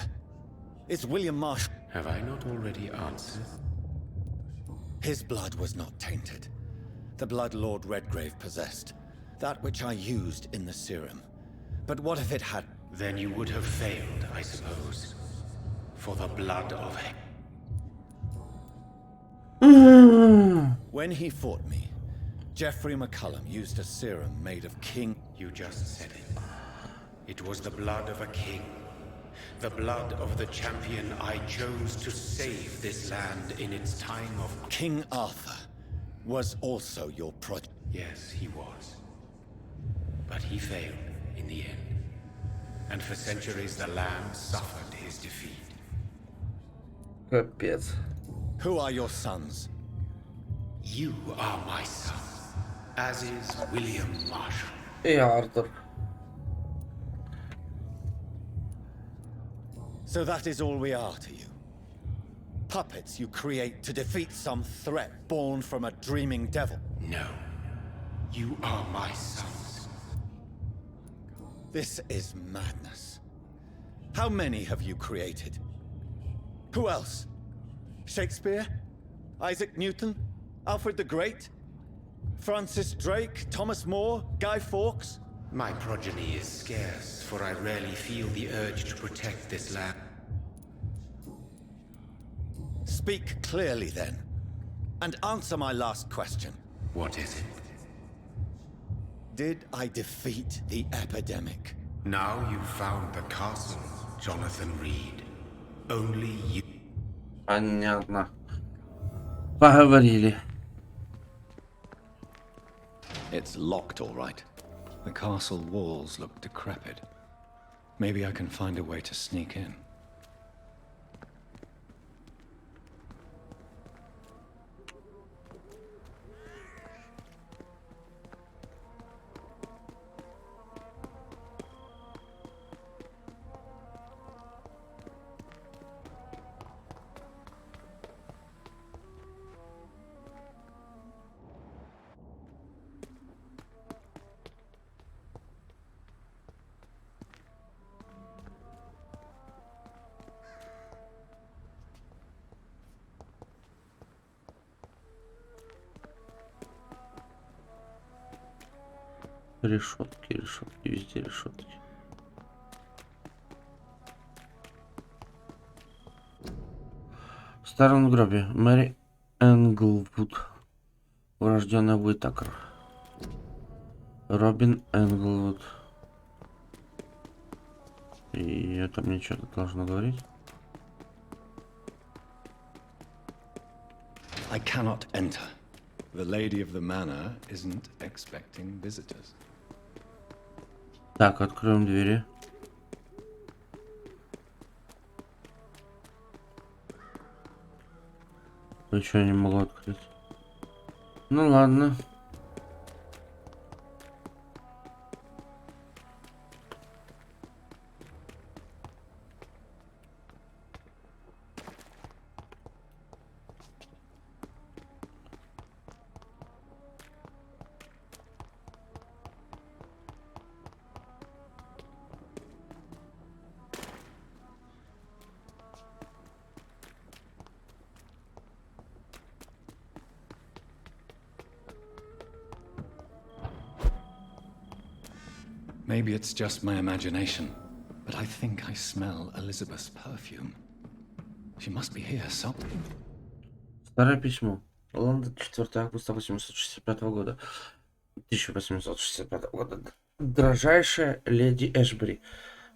Is William Marshall... Have I not already answered? His blood was not tainted. The blood Lord Redgrave possessed. That which I used in the serum. But what if it had... Then you would have failed, I suppose. For the blood of... When he fought me, Geoffrey McCullum used a serum made of king... You just said it. It was the blood of a king. The blood of the champion I chose to save this land in its time of... King Arthur was also your project. Yes, he was. But he failed in the end. And for centuries the land suffered his defeat. Капец. Who are your sons? You are my son, as is William Marshall. И Артур. So that is all we are to you? Puppets you create to defeat some threat born from a dreaming devil? No. You are my sons. This is madness. How many have you created? Who else? Shakespeare? Isaac Newton? Alfred the Great? Francis Drake? Thomas More? Guy Fawkes? My progeny is scarce, for I rarely feel the urge to protect this land. Speak clearly then, and answer my last question. What is it? Did I defeat the epidemic? Now you've found the castle, Jonathan Reed. Only you... Понятно. Поговорили. It's locked, all right. The castle walls look decrepit. Maybe I can find a way to sneak in. Решетки, решетки, везде решетки. В старом гробе. Мэри Энглвуд. Урожденная Уитакер. Робин Энглвуд. И это мне что-то должно говорить. I cannot enter. The lady of the manor isn't expecting visitors. Так, откроем двери. Ничего не могу открыть. Ну ладно. Maybe it's just my imagination, but I think I smell Elizabeth's perfume. She must be here somewhere. Старое письмо. Лондон, 4 августа 1865 года. 1865 года. Дорожайшая леди Эшбери.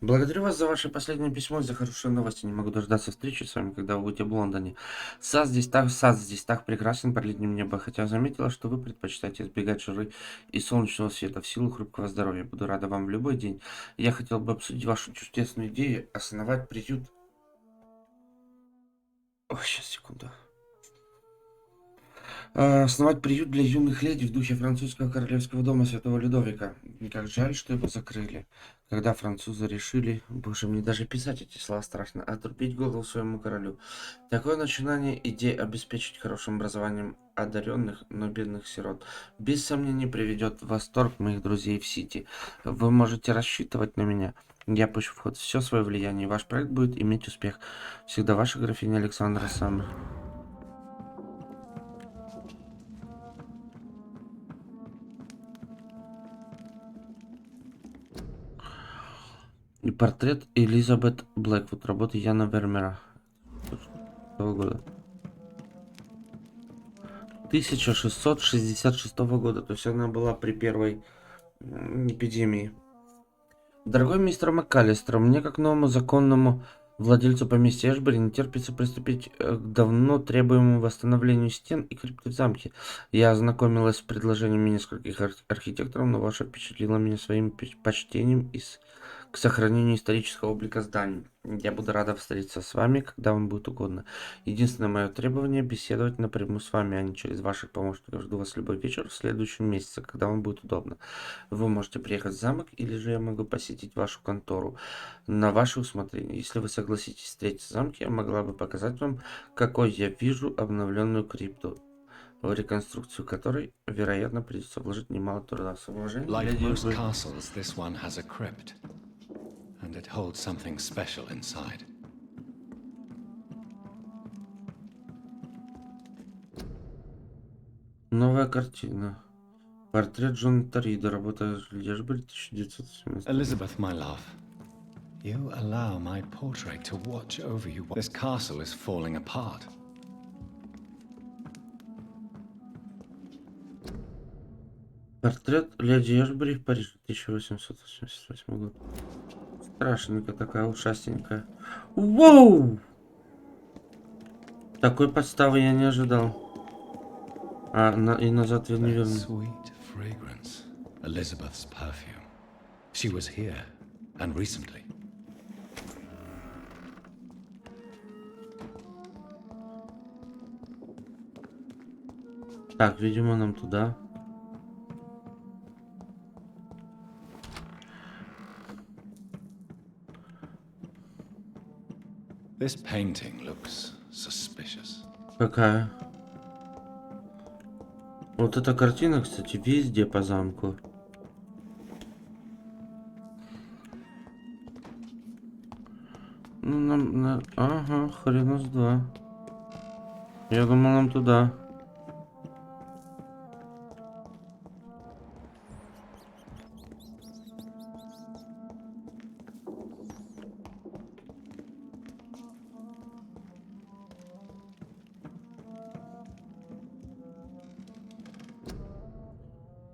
Благодарю вас за ваше последнее письмо и за хорошие новости. Не могу дождаться встречи с вами, когда вы будете в Лондоне. Сад здесь так прекрасен под летним небом, хотя заметила, что вы предпочитаете избегать жары и солнечного света в силу хрупкого здоровья. Буду рада вам в любой день. Я хотел бы обсудить вашу чудесную идею основать приют. Ой, сейчас, секунду. Основать приют для юных леди в духе французского королевского дома Святого Людовика. Как жаль, что его закрыли. Когда французы решили, боже, мне даже писать эти слова страшно, отрубить голову своему королю. Такое начинание идей обеспечить хорошим образованием одаренных, но бедных сирот, без сомнений приведет в восторг моих друзей в Сити. Вы можете рассчитывать на меня. Я пущу в ход все свое влияние, и ваш проект будет иметь успех. Всегда ваша графиня Александра Саммер. И портрет Элизабет Блэквуд, работы Яна Вермера. Того года. 1666 года, то есть она была при первой эпидемии. Дорогой мистер МакКаллистер, мне как новому законному владельцу поместья Эшбери не терпится приступить к давно требуемому восстановлению стен и крипты в замке. Я ознакомилась с предложениями нескольких архитекторов, но ваша впечатлила меня своим почтением к сохранению исторического облика зданий. Я буду рада встретиться с вами, когда вам будет угодно. Единственное мое требование — беседовать напрямую с вами, а не через ваших помощников. Жду вас любой вечер в следующем месяце, когда вам будет удобно. Вы можете приехать в замок, или же я могу посетить вашу контору на ваше усмотрение. Если вы согласитесь встретиться в замке, я могла бы показать вам, какой я вижу обновленную крипту, в реконструкцию которой, вероятно, придется вложить немало труда. С уважением, Like леди most Эшбери. castles, this one has a crypt, and it holds something special inside. Новая картина. Портрет Джона Рида, работа леди Эшбери, 1917. Elizabeth, my love, you allow my portrait to watch over you. This castle is falling apart. Портрет леди Эшбери в Париже, 1888 год. Страшненькая такая, ушастенькая. Воу! Такой подставы я не ожидал. И назад я не That верну. sweet fragrance. Elizabeth's perfume. She was here, and recently. Так, видимо, нам туда. This painting looks suspicious. Какая? Вот эта картина, кстати, везде по замку. Ну, ага, хрена с два. Я думал, нам туда.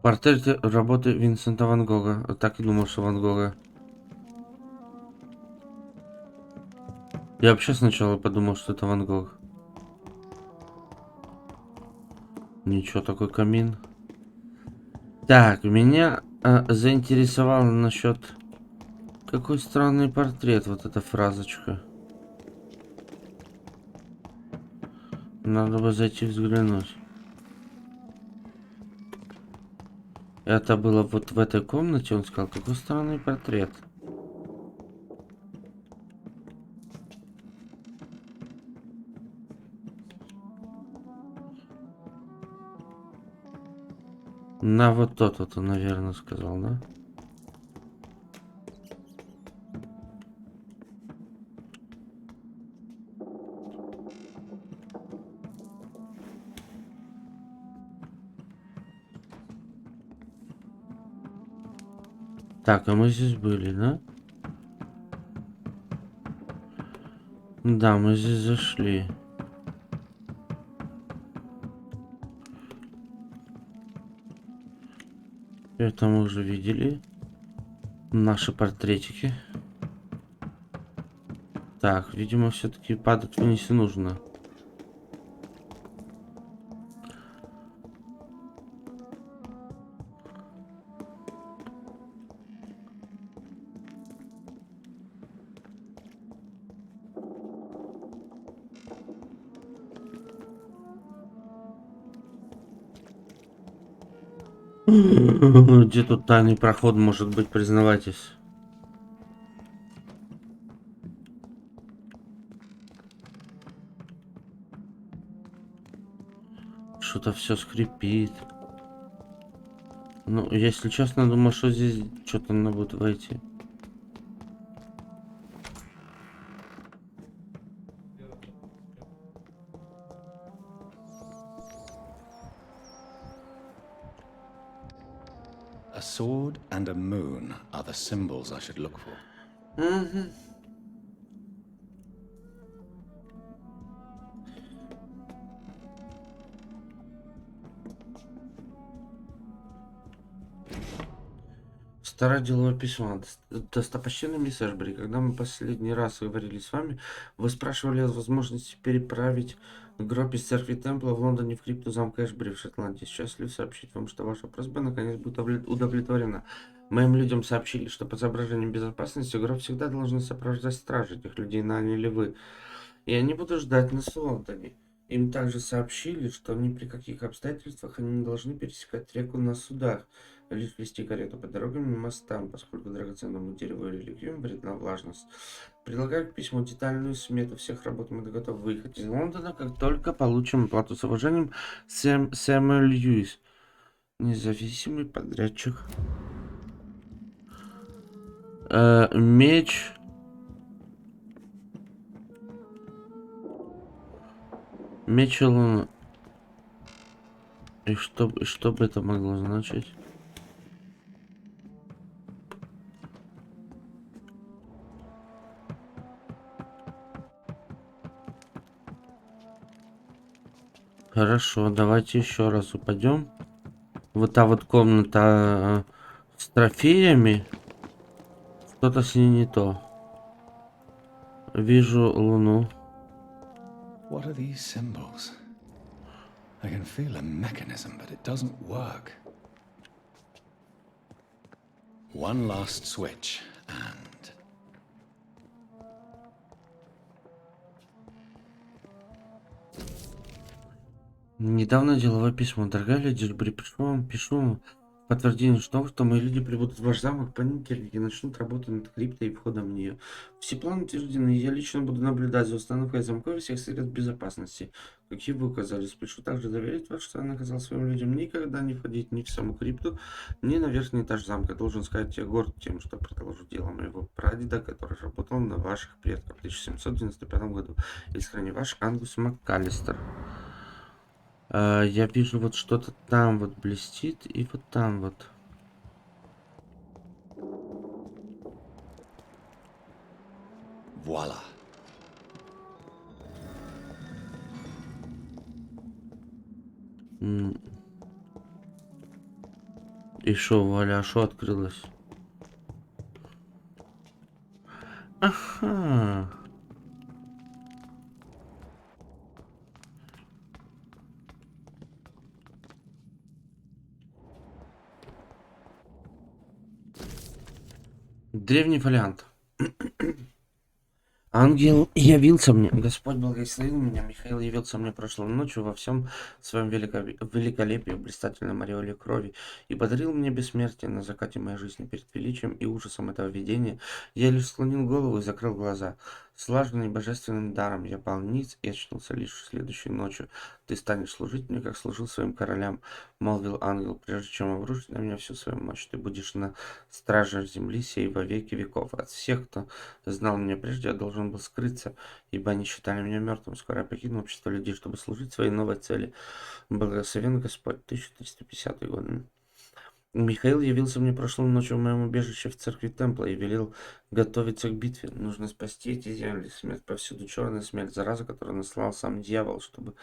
Портрет работы Винсента Ван Гога. Так и думал, что Ван Гога. Я вообще сначала подумал, что это Ван Гог. Ничего, такой камин. Так, меня заинтересовало насчет... Какой странный портрет, вот эта фразочка. Надо бы зайти взглянуть. Это было вот в этой комнате, он сказал, какой странный портрет. На вот тот вот он, наверное, сказал, да? Так, а мы здесь были, да? Да, мы здесь зашли. Это мы уже видели. Наши портретики. Так, видимо, все-таки падать вниз и нужно. Где тут тайный проход может быть, признавайтесь? Что-то все скрипит. Ну, если честно, думаю, что здесь что-то надо будет войти. A sword and a moon are the symbols I should look for. Старое деловое письмо. Достопочтенный мисс Эшбери, когда мы последний раз говорили с вами, вы спрашивали о возможности переправить гроб из церкви Темпла в Лондоне в крипту замка Эшбери в Шотландии. Счастлив сообщить вам, что ваша просьба наконец будет удовлетворена. Моим людям сообщили, что по соображениям безопасности гроб всегда должны сопровождать стражи. Этих людей наняли вы. И они будут ждать нас в Лондоне. Им также сообщили, что ни при каких обстоятельствах они не должны пересекать реку на судах, лишь вести карету по дорогам и мостам, поскольку драгоценному дереву и реликвиям вредна влажность. Предлагаю к письму детальную смету всех работ. Мы готовы выехать из Лондона, как только получим оплату. С уважением, Сэмюэл Льюис, независимый подрядчик. Меч... Меч Луна. И что бы это могло значить? Хорошо, давайте еще раз упадем. Вот та вот комната с трофеями. Что-то с ней не то. Вижу луну. What are these symbols? I can feel a mechanism, but it doesn't work. One last switch, and... Недавно деловое письмо. Дорогая леди Эшбери, пишу вам подтверждение что мои люди прибудут в ваш замок в понедельник и начнут работу над криптой и входом в нее. Все планы утверждены, и я лично буду наблюдать за установкой замков и всех средств безопасности, какие вы указали. Спешу также заверить вас, что я наказал своим людям никогда не входить ни в саму крипту, ни на верхний этаж замка. Должен сказать, я горд тем, что продолжу дело моего прадеда, который работал на ваших предков в 1795 году. Искренне ваш Ангус МакКаллистер. Я вижу, вот что-то там вот блестит, и вот там вот. Voila. И шо, Валя, шо открылось? Ага. Древний фолиант. Ангел явился мне, Господь благословил меня, Михаил явился мне прошлой ночью во всем своем великолепии, в блистательном ореоле крови, и подарил мне бессмертие на закате моей жизни. Перед величием и ужасом этого видения я лишь склонил голову и закрыл глаза. Слаженный божественным даром я пал ниц и очнулся лишь следующей ночью. Ты станешь служить мне, как служил своим королям, молвил ангел, прежде чем обрушить на меня всю свою мощь. Ты будешь на страже земли сей во веки веков. От всех, кто знал меня прежде, я должен был скрыться, ибо они считали меня мертвым. Скоро я покину общество людей, чтобы служить своей новой цели. Благословен Господь. 1350 год. Михаил явился мне прошлой ночью в моем убежище в церкви Темпла и велел готовиться к битве. Нужно спасти эти земли. Смерть повсюду, черная смерть, зараза, которую наслал сам дьявол, чтобы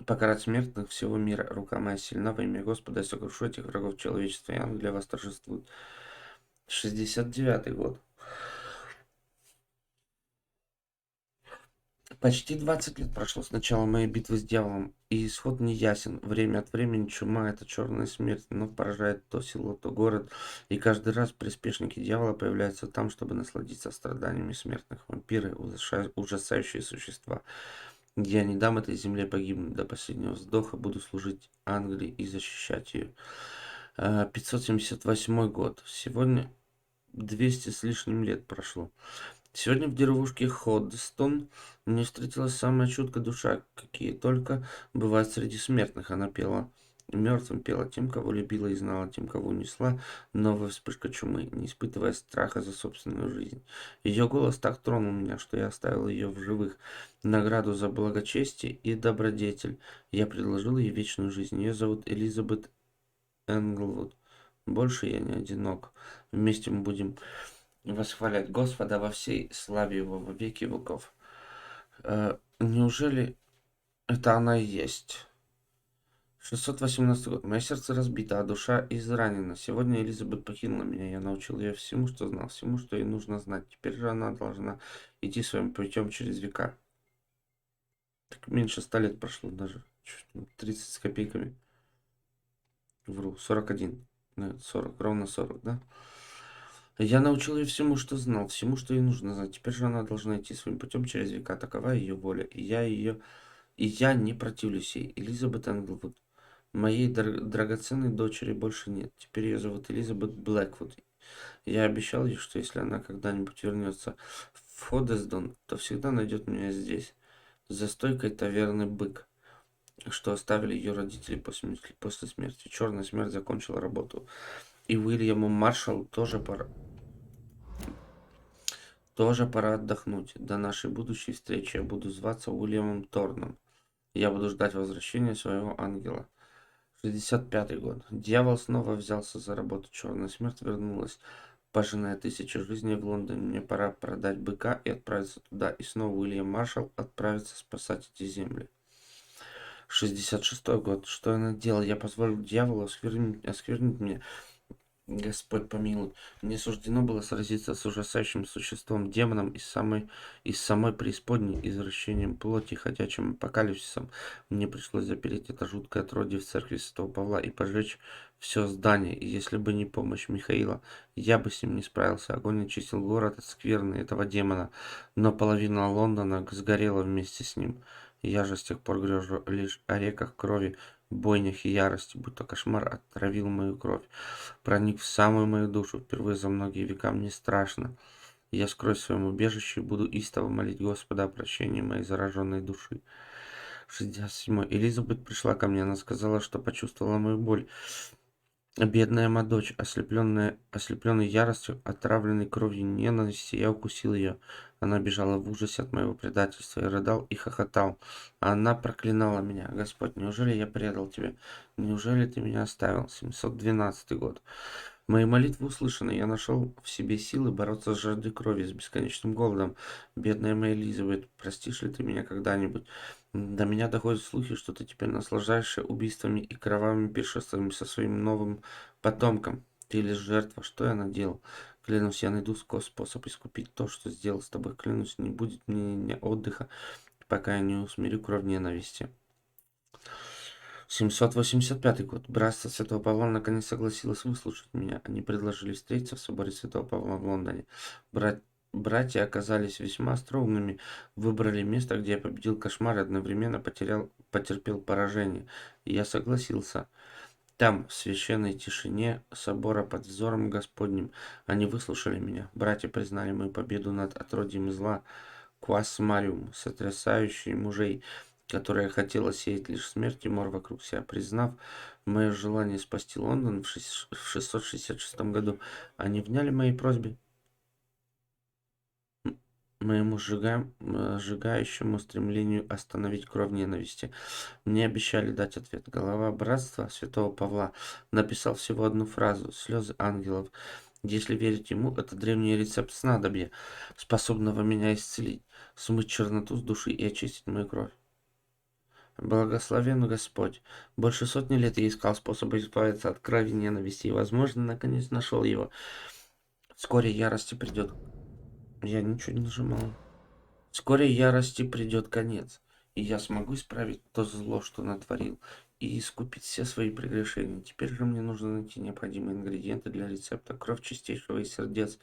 покарать смертных всего мира. Рука моя сильна во имя Господа, я сокрушу этих врагов человечества, и ангел для вас торжествует. 69-й год. Почти 20 лет прошло с начала моей битвы с дьяволом, и исход не ясен. Время от времени чума — это черная смерть, но поражает то село, то город, и каждый раз приспешники дьявола появляются там, чтобы насладиться страданиями смертных. Вампиры — ужасающие существа. Я не дам этой земле погибнуть до последнего вздоха, буду служить Англии и защищать ее. 578 год. Сегодня 200 с лишним лет прошло. Сегодня в деревушке Ходстон мне встретилась самая чуткая душа, какие только бывают среди смертных. Она пела мертвым, пела тем, кого любила и знала, тем, кого унесла новая вспышка чумы, не испытывая страха за собственную жизнь. Ее голос так тронул меня, что я оставил ее в живых. Награду за благочестие и добродетель я предложил ей вечную жизнь. Ее зовут Элизабет Энглвуд. Больше я не одинок. Вместе мы будем восхвалять Господа во всей славе Его во веки веков. Неужели это она и есть? 618 год. Мое сердце разбито, а душа изранена. Сегодня Элизабет покинула меня. Я научил ее всему, что знал, всему, что ей нужно знать. Теперь же она должна идти своим путем через века. Так меньше 100 лет прошло даже. 30 с копейками. Вру. 41. Нет, 40. Ровно 40, да? Я научил ее всему, что знал, всему, что ей нужно знать. Теперь же она должна идти своим путем через века. Такова ее воля. И я не противлюсь ей. Элизабет Энглвуд. Моей драгоценной дочери больше нет. Теперь ее зовут Элизабет Блэквуд. Я обещал ей, что если она когда-нибудь вернется в Ходесдон, то всегда найдет меня здесь, за стойкой таверны «Бык», что оставили ее родители после смерти. Черная смерть закончила работу. И Уильяму Маршаллу тоже пора отдохнуть. До нашей будущей встречи я буду зваться Уильямом Торном. Я буду ждать возвращения своего ангела. 65-й год. Дьявол снова взялся за работу. Черная смерть вернулась, пожиная 1000 жизней в Лондоне. Мне пора продать быка и отправиться туда. И снова Уильям Маршалл отправится спасать эти земли. 66-й год. Что я наделал? Я позволил дьяволу осквернить меня. Господь помилуй. Мне суждено было сразиться с ужасающим существом, демоном из самой преисподней, извращением плоти, ходячим апокалипсисом. Мне пришлось запереть это жуткое отродье в церкви Святого Павла и поджечь все здание. И если бы не помощь Михаила, я бы с ним не справился. Огонь очистил город от скверны этого демона, но половина Лондона сгорела вместе с ним. Я же с тех пор грежу лишь о реках крови, бойнях и ярости, будто кошмар отравил мою кровь, проник в самую мою душу. Впервые за многие века мне страшно. Я скроюсь в своем убежище и буду истово молить Господа о прощении моей зараженной души. 67. Элизабет пришла ко мне. Она сказала, что почувствовала мою боль. Бедная моя дочь, ослепленной яростью, отравленной кровью ненависти, я укусил ее. Она бежала в ужасе от моего предательства. Я рыдал и хохотал. А она проклинала меня. Господь, неужели я предал тебя? Неужели ты меня оставил? 712 год. Мои молитвы услышаны. Я нашел в себе силы бороться с жаждой крови, с бесконечным голодом. Бедная моя Элизабет, простишь ли ты меня когда-нибудь? До меня доходят слухи, что ты теперь наслаждаешься убийствами и кровавыми пиршествами со своим новым потомком. Ты лишь жертва. Что я наделал? Клянусь, я найду способ искупить то, что сделал с тобой. Клянусь, не будет мне отдыха, пока я не усмирю кровь ненависти. 785 год. Братство Святого Павла наконец согласилось выслушать меня. Они предложили встретиться в соборе Святого Павла в Лондоне. Братья оказались весьма остроумными, выбрали место, где я победил кошмар и одновременно потерпел поражение. И я согласился. Там, в священной тишине собора под взором Господним, они выслушали меня. Братья признали мою победу над отродьем зла, Квас Мариум, сотрясающий мужей, которая хотела сеять лишь смерть и мор вокруг себя. Признав мое желание спасти Лондон в 666 году, они вняли моей просьбе, моему сжигающему стремлению остановить кровь ненависти. Мне обещали дать ответ. Глава братства Святого Павла написал всего одну фразу «Слезы ангелов». Если верить ему, это древний рецепт снадобья, способного меня исцелить, смыть черноту с души и очистить мою кровь. Благословен Господь. Больше сотни лет я искал способы избавиться от крови ненависти и, возможно, наконец нашел его. Вскоре ярости придет... Я ничего не нажимал. Вскоре ярости придет конец, и я смогу исправить то зло, что натворил, и искупить все свои прегрешения. Теперь же мне нужно найти необходимые ингредиенты для рецепта. Кровь чистейшего из сердец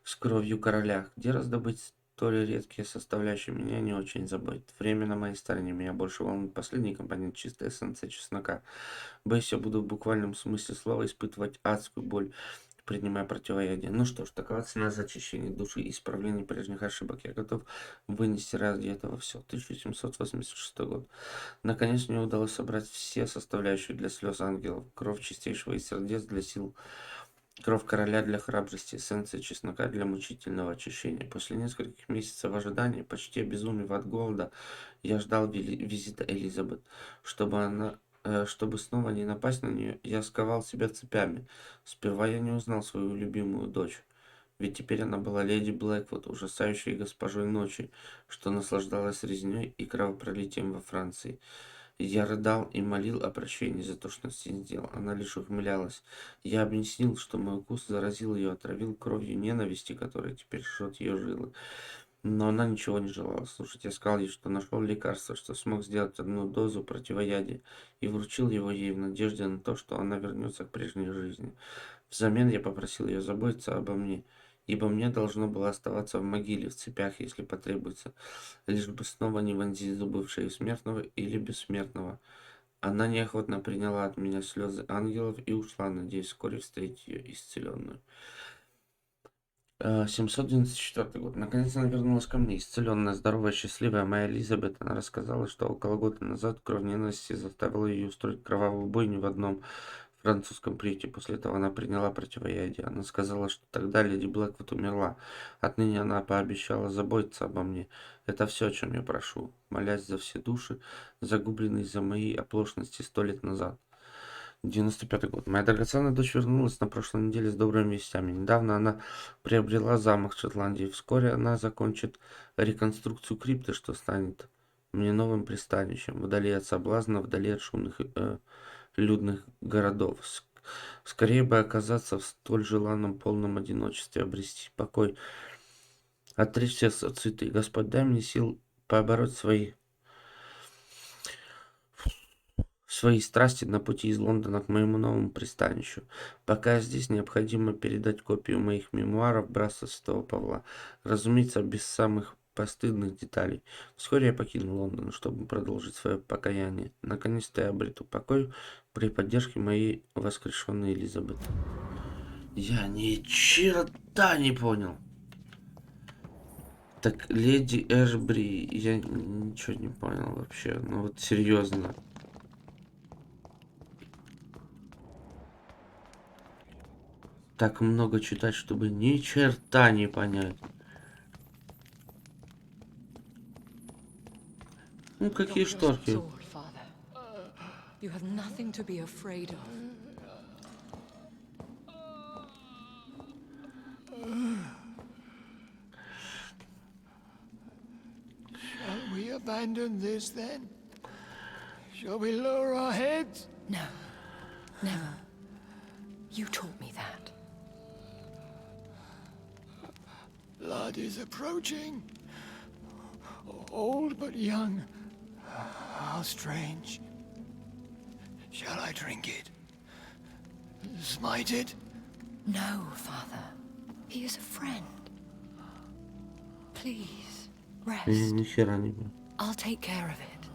с кровью короля. Где раздобыть столь редкие составляющие, меня не очень заботит. Время на моей стороне. Меня больше волнует последний компонент — чистая эссенция чеснока. Боюсь, я буду в буквальном смысле слова испытывать адскую боль, принимая противоядие. Ну что ж, такова цена за очищение души и исправление прежних ошибок. Я готов вынести ради этого все. 1786 год. Наконец мне удалось собрать все составляющие для слез ангелов. Кровь чистейшего из сердец для сил, кровь короля для храбрости, эссенция чеснока для мучительного очищения. После нескольких месяцев ожидания, почти обезумев от голода, я ждал визита Элизабет. Чтобы снова не напасть на нее, я сковал себя цепями. Сперва я не узнал свою любимую дочь. Ведь теперь она была леди Блэквуд, ужасающей госпожой ночи, что наслаждалась резней и кровопролитием во Франции. Я рыдал и молил о прощении за то, что с ней сделал. Она лишь ухмылялась. Я объяснил, что мой укус заразил ее, отравил кровью ненависти, которая теперь жжет ее жилы. Но она ничего не желала слушать. Я сказал ей, что нашел лекарство, что смог сделать одну дозу противоядия, и вручил его ей в надежде на то, что она вернется к прежней жизни. Взамен я попросил ее заботиться обо мне, ибо мне должно было оставаться в могиле, в цепях, если потребуется, лишь бы снова не вонзить зубы в шею смертного или бессмертного. Она неохотно приняла от меня слезы ангелов и ушла, надеясь вскоре встретить ее исцеленную. 794 год. Наконец она вернулась ко мне, исцеленная, здоровая, счастливая. Моя Элизабет, она рассказала, что около года назад кровь ненависти заставила ее устроить кровавую бойню в одном французском приюте. После этого она приняла противоядие. Она сказала, что тогда леди Блэквуд умерла. Отныне она пообещала заботиться обо мне. Это все, о чем я прошу, молясь за все души, загубленные из-за моей оплошности 100 лет назад. 95 год. Моя драгоценная дочь вернулась на прошлой неделе с добрыми вестями. Недавно она приобрела замок в Шотландии. Вскоре она закончит реконструкцию крипты, что станет мне новым пристанищем, вдали от соблазна, вдали от шумных людных городов. Скорее бы оказаться в столь желанном полном одиночестве, обрести покой, отречься от суеты. Господь, дай мне сил побороть свои страсти на пути из Лондона к моему новому пристанищу. Пока я здесь, необходимо передать копию моих мемуаров братства Святого Павла. Разумеется, без самых постыдных деталей. Вскоре я покину Лондон, чтобы продолжить свое покаяние. Наконец-то я обрету покой при поддержке моей воскрешенной Элизабет. Я ни черта не понял. Так, леди Эшбри, я ничего не понял вообще. Ну вот серьезно. Так много читать, чтобы ни черта не понять. Ну, какие шторки? Shall we abandon this then? Shall we lower our heads? No, never. You taught me that. Blood is approaching. Old but young. How strange. Shall I drink it? Smite it? No, Father. He is a friend. Please, rest. Ни хера не было. I'll take care of it.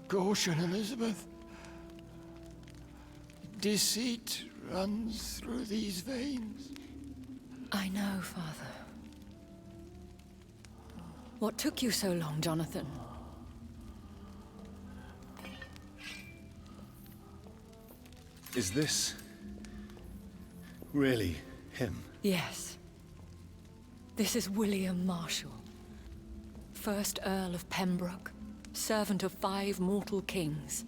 Caution, Elizabeth. Deceit runs through these veins. I know, Father. What took you so long, Jonathan? Is this really him? Yes. This is William Marshall, 1st Earl of Pembroke, servant of 5 mortal kings,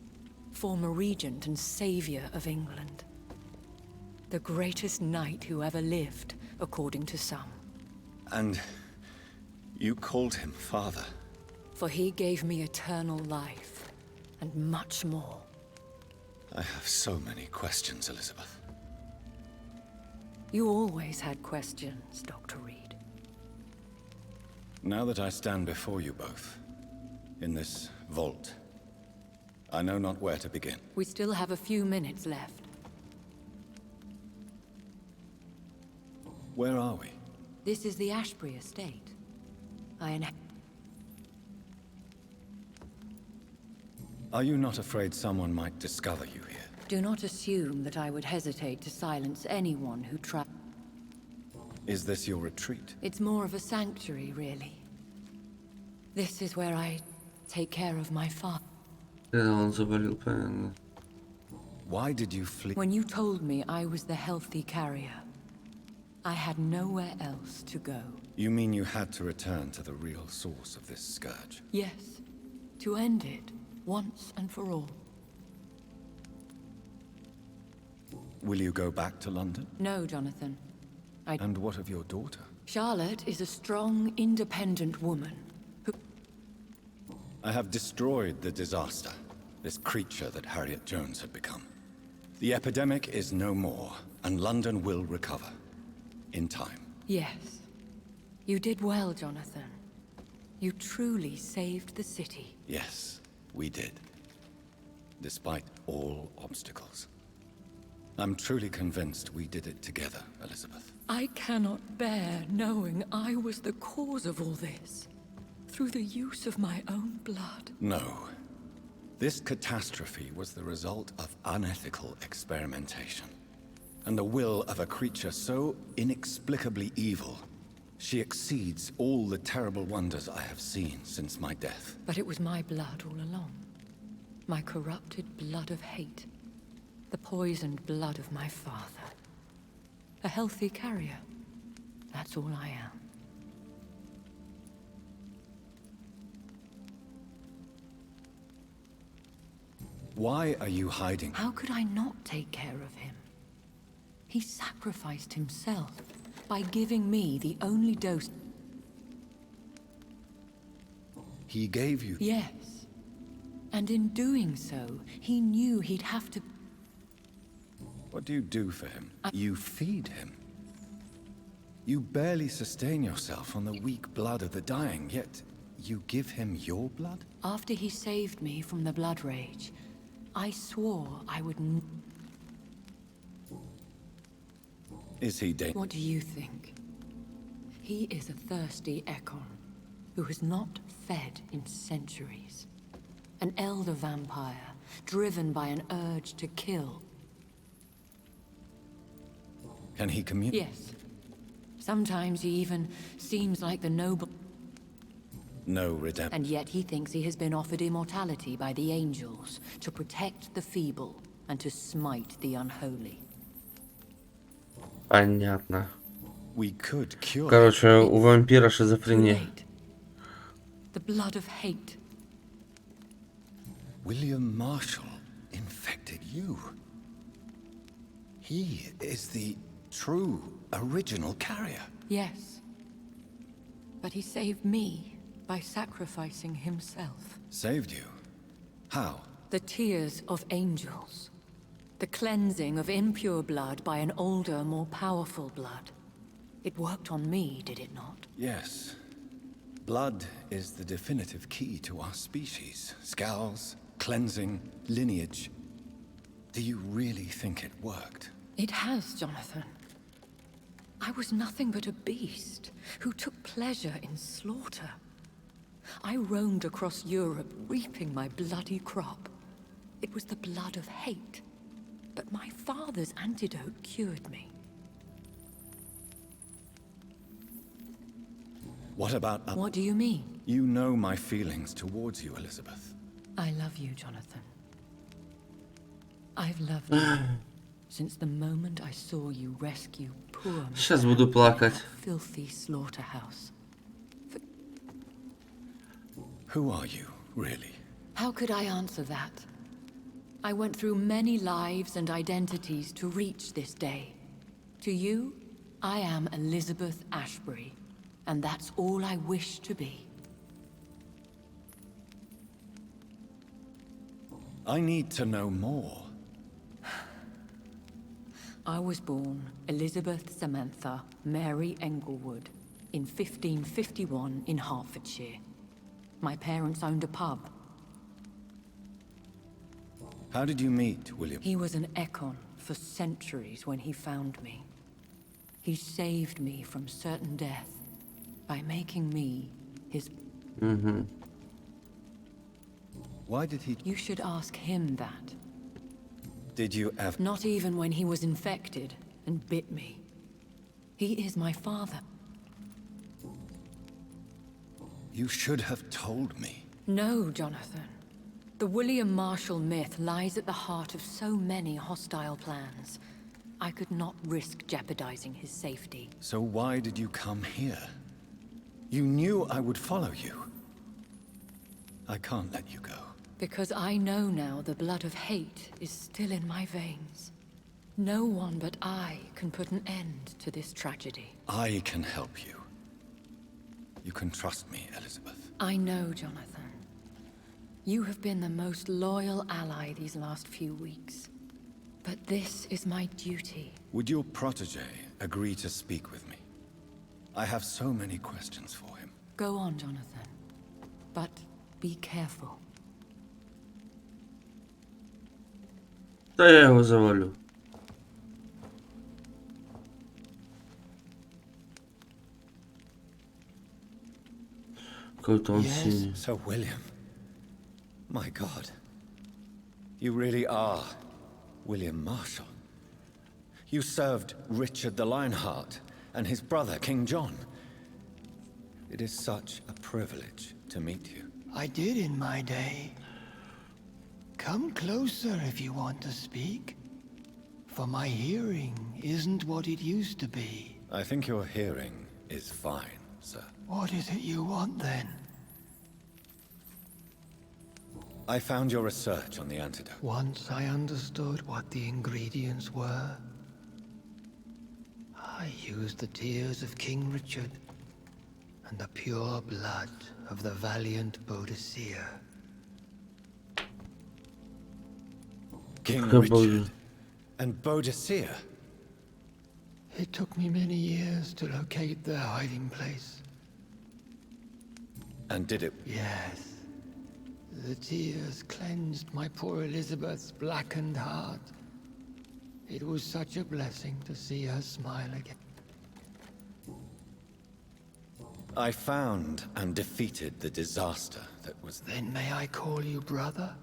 former regent and savior of England. The greatest knight who ever lived, according to some. And you called him father? For he gave me eternal life, and much more. I have so many questions, Elizabeth. You always had questions, Dr. Reed. Now that I stand before you both, in this vault, I know not where to begin. We still have a few minutes left. Where are we? This is the Ashbury estate. Are you not afraid someone might discover you here? Do not assume that I would hesitate to silence anyone who tries. Is this your retreat? It's more of a sanctuary, really. This is where I take care of my father. Он заболел, понятно. Why did you flee? When you told me I was the healthy carrier, I had nowhere else to go. You mean you had to return to the real source of this scourge? Yes, to end it, once and for all. Will you go back to London? No, Jonathan. And what of your daughter? Charlotte is a strong, independent woman who... I have destroyed the disaster, this creature that Harriet Jones had become. The epidemic is no more, and London will recover. In time. Yes. You did well, Jonathan. You truly saved the city. Yes, we did. Despite all obstacles. I'm truly convinced we did it together, Elizabeth. I cannot bear knowing I was the cause of all this. Through the use of my own blood. No. This catastrophe was the result of unethical experimentation. And the will of a creature so inexplicably evil, she exceeds all the terrible wonders I have seen since my death. But it was my blood all along. My corrupted blood of hate. The poisoned blood of my father. A healthy carrier. That's all I am. Why are you hiding? How could I not take care of him? He sacrificed himself by giving me the only dose. He gave you... Yes. And in doing so, he knew he'd have to... What do you do for him? You feed him. You barely sustain yourself on the weak blood of the dying, yet you give him your blood? After he saved me from the blood rage, I swore I would... Is he dead? What do you think? He is a thirsty Ekon, who has not fed in centuries. An elder vampire, driven by an urge to kill. Can he communicate? Yes. Sometimes he even seems like the noble... No redemption. And yet he thinks he has been offered immortality by the angels to protect the feeble and to smite the unholy. Понятно. We could cure. Короче, у вампира шизофрения. The blood of hate. William Marshall infected you. He is the true, original carrier. Yes. But he saved me by sacrificing himself. Saved you? How? The tears of angels. The cleansing of impure blood by an older, more powerful blood. It worked on me, did it not? Yes. Blood is the definitive key to our species. Scowls, cleansing, lineage. Do you really think it worked? It has, Jonathan. I was nothing but a beast who took pleasure in slaughter. I roamed across Europe, reaping my bloody crop. It was the blood of hate. But my father's antidote cured me. What about... What do you mean? You know my feelings towards you, Elizabeth. I love you, Jonathan. I've loved you since the moment I saw you rescue poor Сейчас буду плакать. filthy slaughterhouse. Who are you, really? How could I answer that? I went through many lives and identities to reach this day. To you, I am Elizabeth Ashbury, and that's all I wish to be. I need to know more. I was born Elizabeth Samantha Mary Englewood in 1551 in Hertfordshire. My parents owned a pub. How did you meet William? He was an Econ for centuries when he found me. He saved me from certain death by making me his... Why did he... You should ask him that. Did you ever... Not even when he was infected and bit me. He is my father. You should have told me. No, Jonathan. The William Marshall myth lies at the heart of so many hostile plans. I could not risk jeopardizing his safety. So why did you come here? You knew I would follow you. I can't let you go. Because I know now the blood of hate is still in my veins. No one but I can put an end to this tragedy. I can help you. You can trust me, Elizabeth. I know, Jonathan. You have been the most loyal ally these last few weeks. But this is my duty. Would your protege agree to speak with me? I have so many questions for him. Go on, Jonathan. But be careful. Да я его завалю. Какой-то он синий. Sir William. My God. You really are William Marshall. You served Richard the Lionheart and his brother, King John. It is such a privilege to meet you. I did in my day. Come closer if you want to speak. For my hearing isn't what it used to be. I think your hearing is fine, sir. What is it you want then? I found your research on the antidote. Once I understood what the ingredients were, I used the tears of King Richard and the pure blood of the valiant Boadicea. King Richard and Boadicea? It took me many years to locate their hiding place. And did it? Yes. The tears cleansed my poor Elizabeth's blackened heart. It was such a blessing to see her smile again. I found and defeated the disaster that was... Then may I call you brother?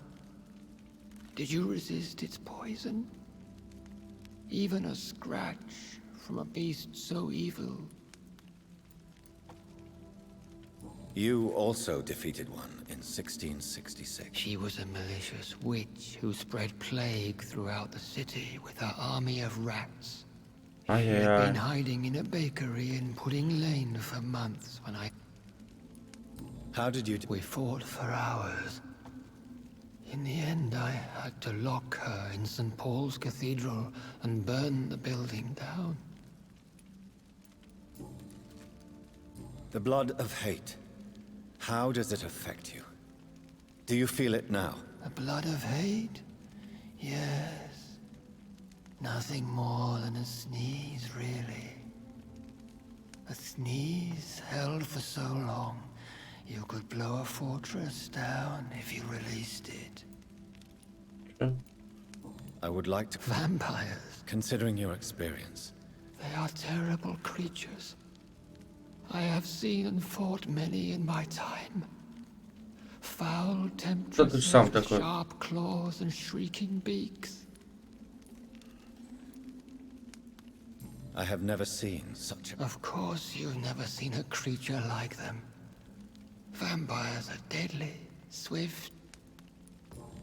Did you resist its poison? Even a scratch from a beast so evil. You also defeated one in 1666. She was a malicious witch who spread plague throughout the city with her army of rats. She had been hiding in a bakery in Pudding Lane for months when I... How did you... We fought for hours. In the end, I had to lock her in St. Paul's Cathedral and burn the building down. The blood of hate. How does it affect you? Do you feel it now? The blood of hate? Yes. Nothing more than a sneeze, really. A sneeze held for so long, you could blow a fortress down if you released it. I would like to... Vampires. Considering your experience. They are terrible creatures. I have seen and fought many in my time. Foul temptresses with sharp claws and shrieking beaks. I have never seen such a... Of course you've never seen a creature like them. Vampires are deadly, swift.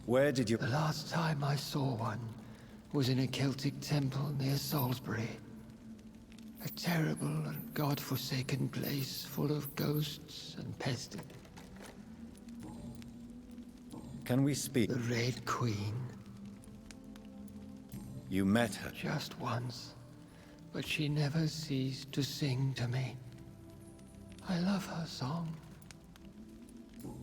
Where did you... The last time I saw one was in a Celtic temple near Salisbury. A terrible and god-forsaken place full of ghosts and pestilence. Can we speak? The Red Queen. You met her? Just once, but she never ceased to sing to me. I love her song.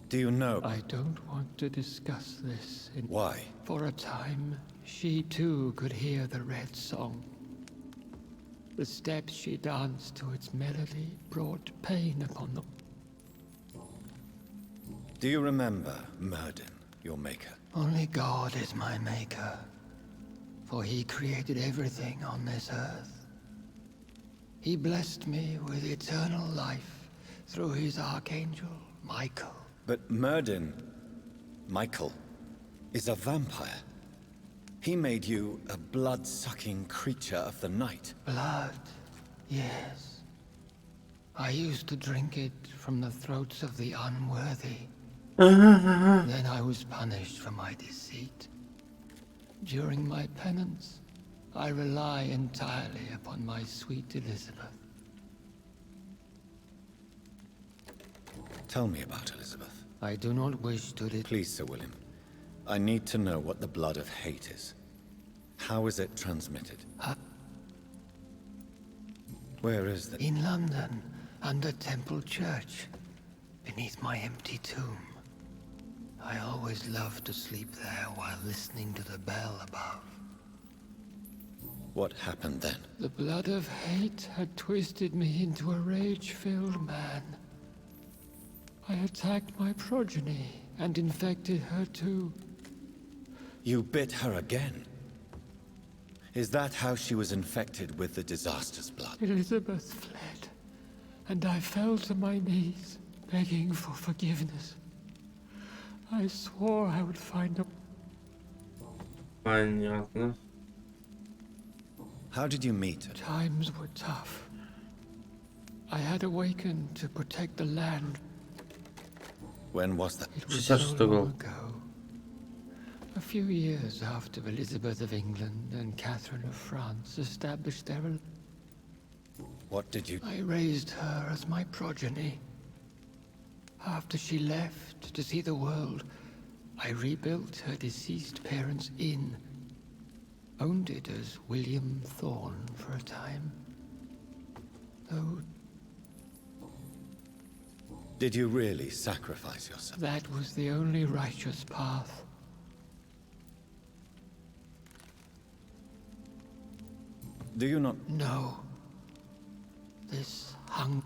Do you know? I don't want to discuss this. Why? For a time, she too could hear the Red Song. The steps she danced to its melody brought pain upon them. Do you remember Myrddin, your maker? Only God is my maker, for he created everything on this earth. He blessed me with eternal life through his archangel, Michael. But Myrddin, Michael, is a vampire. He made you a blood-sucking creature of the night. Blood, yes. I used to drink it from the throats of the unworthy. Then I was punished for my deceit. During my penance, I rely entirely upon my sweet Elizabeth. Tell me about Elizabeth. I do not wish to... Please, Sir William. I need to know what the blood of hate is. How is it transmitted? Where is it? In London, under Temple Church, beneath my empty tomb. I always loved to sleep there while listening to the bell above. What happened then? The blood of hate had twisted me into a rage-filled man. I attacked my progeny and infected her too. You bit her again? Is that how she was infected with the disaster's blood? Elizabeth fled, and I fell to my knees, begging for forgiveness. I swore I would find a... Понятно. How did you meet her? Times were tough. I had awakened to protect the land. When was that? It was so long ago. A few years after Elizabeth of England and Catherine of France established their... What did you... I raised her as my progeny. After she left to see the world, I rebuilt her deceased parents' inn. Owned it as William Thorne for a time. Though... Did you really sacrifice yourself? That was the only righteous path. Do you not... No. This hung...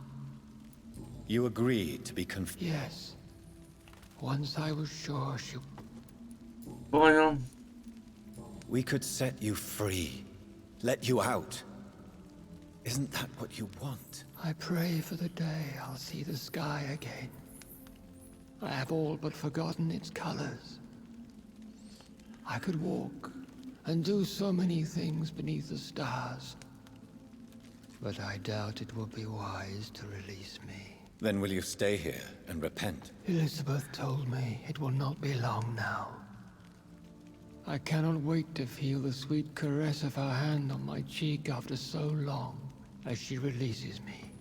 You agreed to be Yes. Once I was sure she... Понял. We could set you free. Let you out. Isn't that what you want? I pray for the day I'll see the sky again. I have all but forgotten its colors. I could walk and do so many things beneath the stars. But I doubt it will be wise to release me. Then will you stay here and repent? Elizabeth told me it will not be long now. I cannot wait to feel the sweet caress of her hand on my cheek after so long, as she releases me.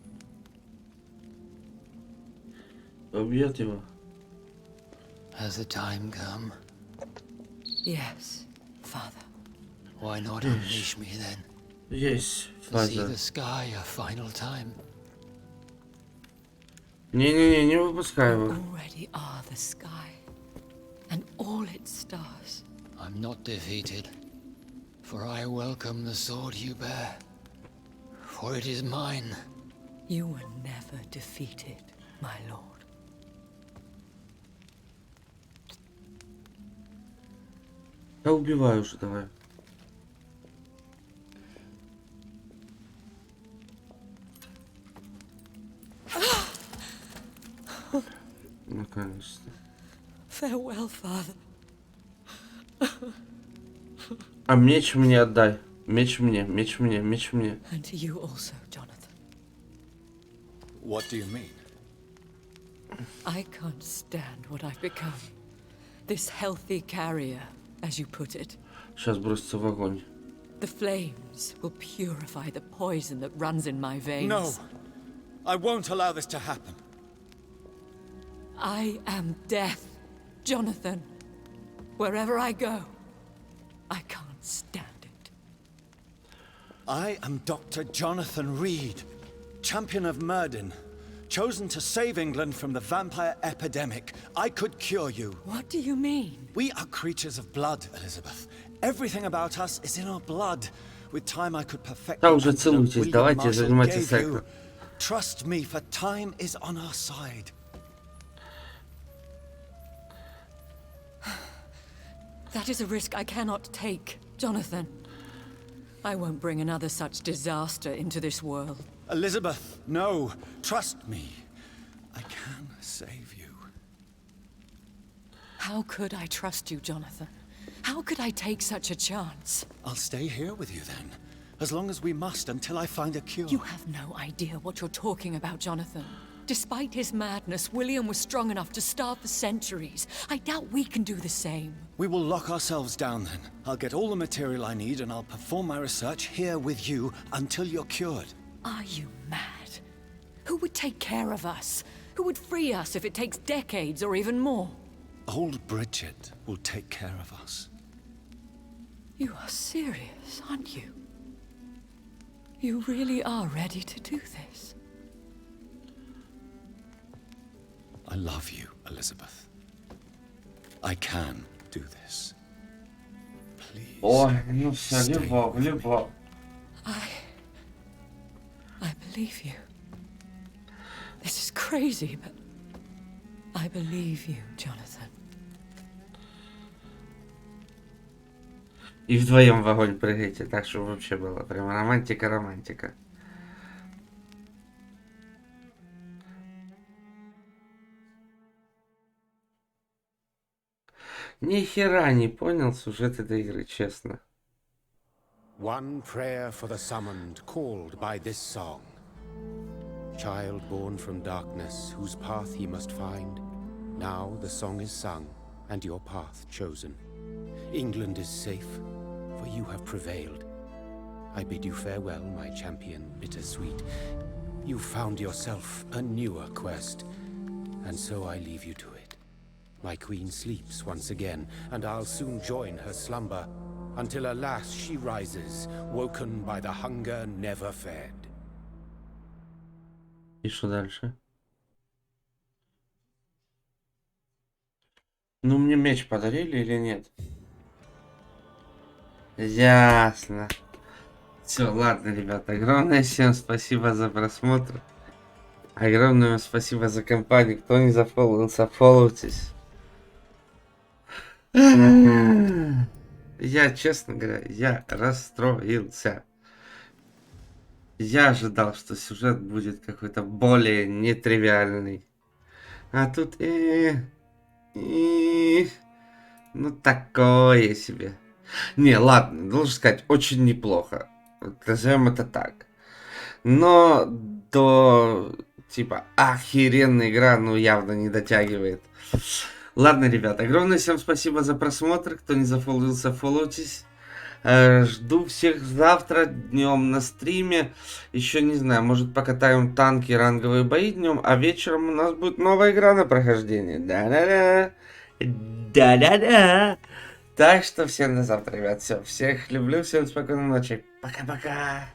Убьет его. Has the time come? Yes, Father. Why not unleash me then? Yes, To see Father. the sky a final time. Не-не-не, не выпускай его. Already are the sky and all its stars. I'm not defeated, for I welcome the sword you bear, for it is mine. You were never defeated, my lord. Я убиваю уже, давай. Наконец-то. Farewell, father. А меч мне отдай. Меч мне, меч мне, меч мне. And to you also, Jonathan. What do you mean? I can't stand what I've become. This healthy carrier, as you put it. Сейчас бросится в огонь. The flames will purify the poison that runs in my veins. No! I won't allow this to happen. I am death, Jonathan. Wherever I go, I can't stand it. I am Dr. Jonathan Reed, champion of Myrddin, chosen to save England from the vampire epidemic. I could cure you. What do you mean? We are creatures of blood, Elizabeth. Everything about us is in our blood. With time I could perfect Да the уже antidote целуйтесь, William давайте Marshall занимайтесь gave you. сексом. Trust me, for time is on our side. That is a risk I cannot take, Jonathan. I won't bring another such disaster into this world. Elizabeth, no. Trust me. I can save you. How could I trust you, Jonathan? How could I take such a chance? I'll stay here with you then. As long as we must until I find a cure. You have no idea what you're talking about, Jonathan. Despite his madness, William was strong enough to starve for centuries. I doubt we can do the same. We will lock ourselves down then. I'll get all the material I need and I'll perform my research here with you until you're cured. Are you mad? Who would take care of us? Who would free us if it takes decades or even more? Old Bridget will take care of us. You are serious, aren't you? You really are ready to do this? I love you, Elizabeth. I can do this. Please. Ой, ну все, любовь, любовь. I believe you. This is crazy, but I believe you, Jonathan. И вдвоем в огонь прыгаете, так что вообще было прям романтика. Ни хера не понял сюжет этой игры, честно. One prayer for the summoned, called by this song. Child born from darkness, whose path he must find. Now the song is sung, and your path chosen. England is safe, for you have prevailed. I bid you farewell, my champion, bittersweet. You found yourself a newer quest, and so I leave you to it. My queen sleeps once again, and I'll soon join her slumber, until alas she rises, woken by the hunger never fed. И что дальше? Ну, мне меч подарили или нет? Ясно. Все, ладно, ребята. Огромное всем спасибо за просмотр. Огромное вам спасибо за компанию. Кто не зафолловился, фолловьтесь. Я, честно говоря, я расстроился. Я ожидал, что сюжет будет какой-то более нетривиальный. А тут ну такое себе. Не, ладно, должен сказать, очень неплохо. Назовем это так. Но до типа охеренная игра, ну явно не дотягивает. Ладно, ребят, огромное всем спасибо за просмотр. Кто не зафолловился, фолловьтесь. Жду всех завтра днем на стриме. Еще не знаю, может покатаем танки, ранговые бои днем, а вечером у нас будет новая игра на прохождение. Да-да-да. Да-да-да. Так что всем до завтра, ребят. Все, всех люблю, всем спокойной ночи. Пока-пока.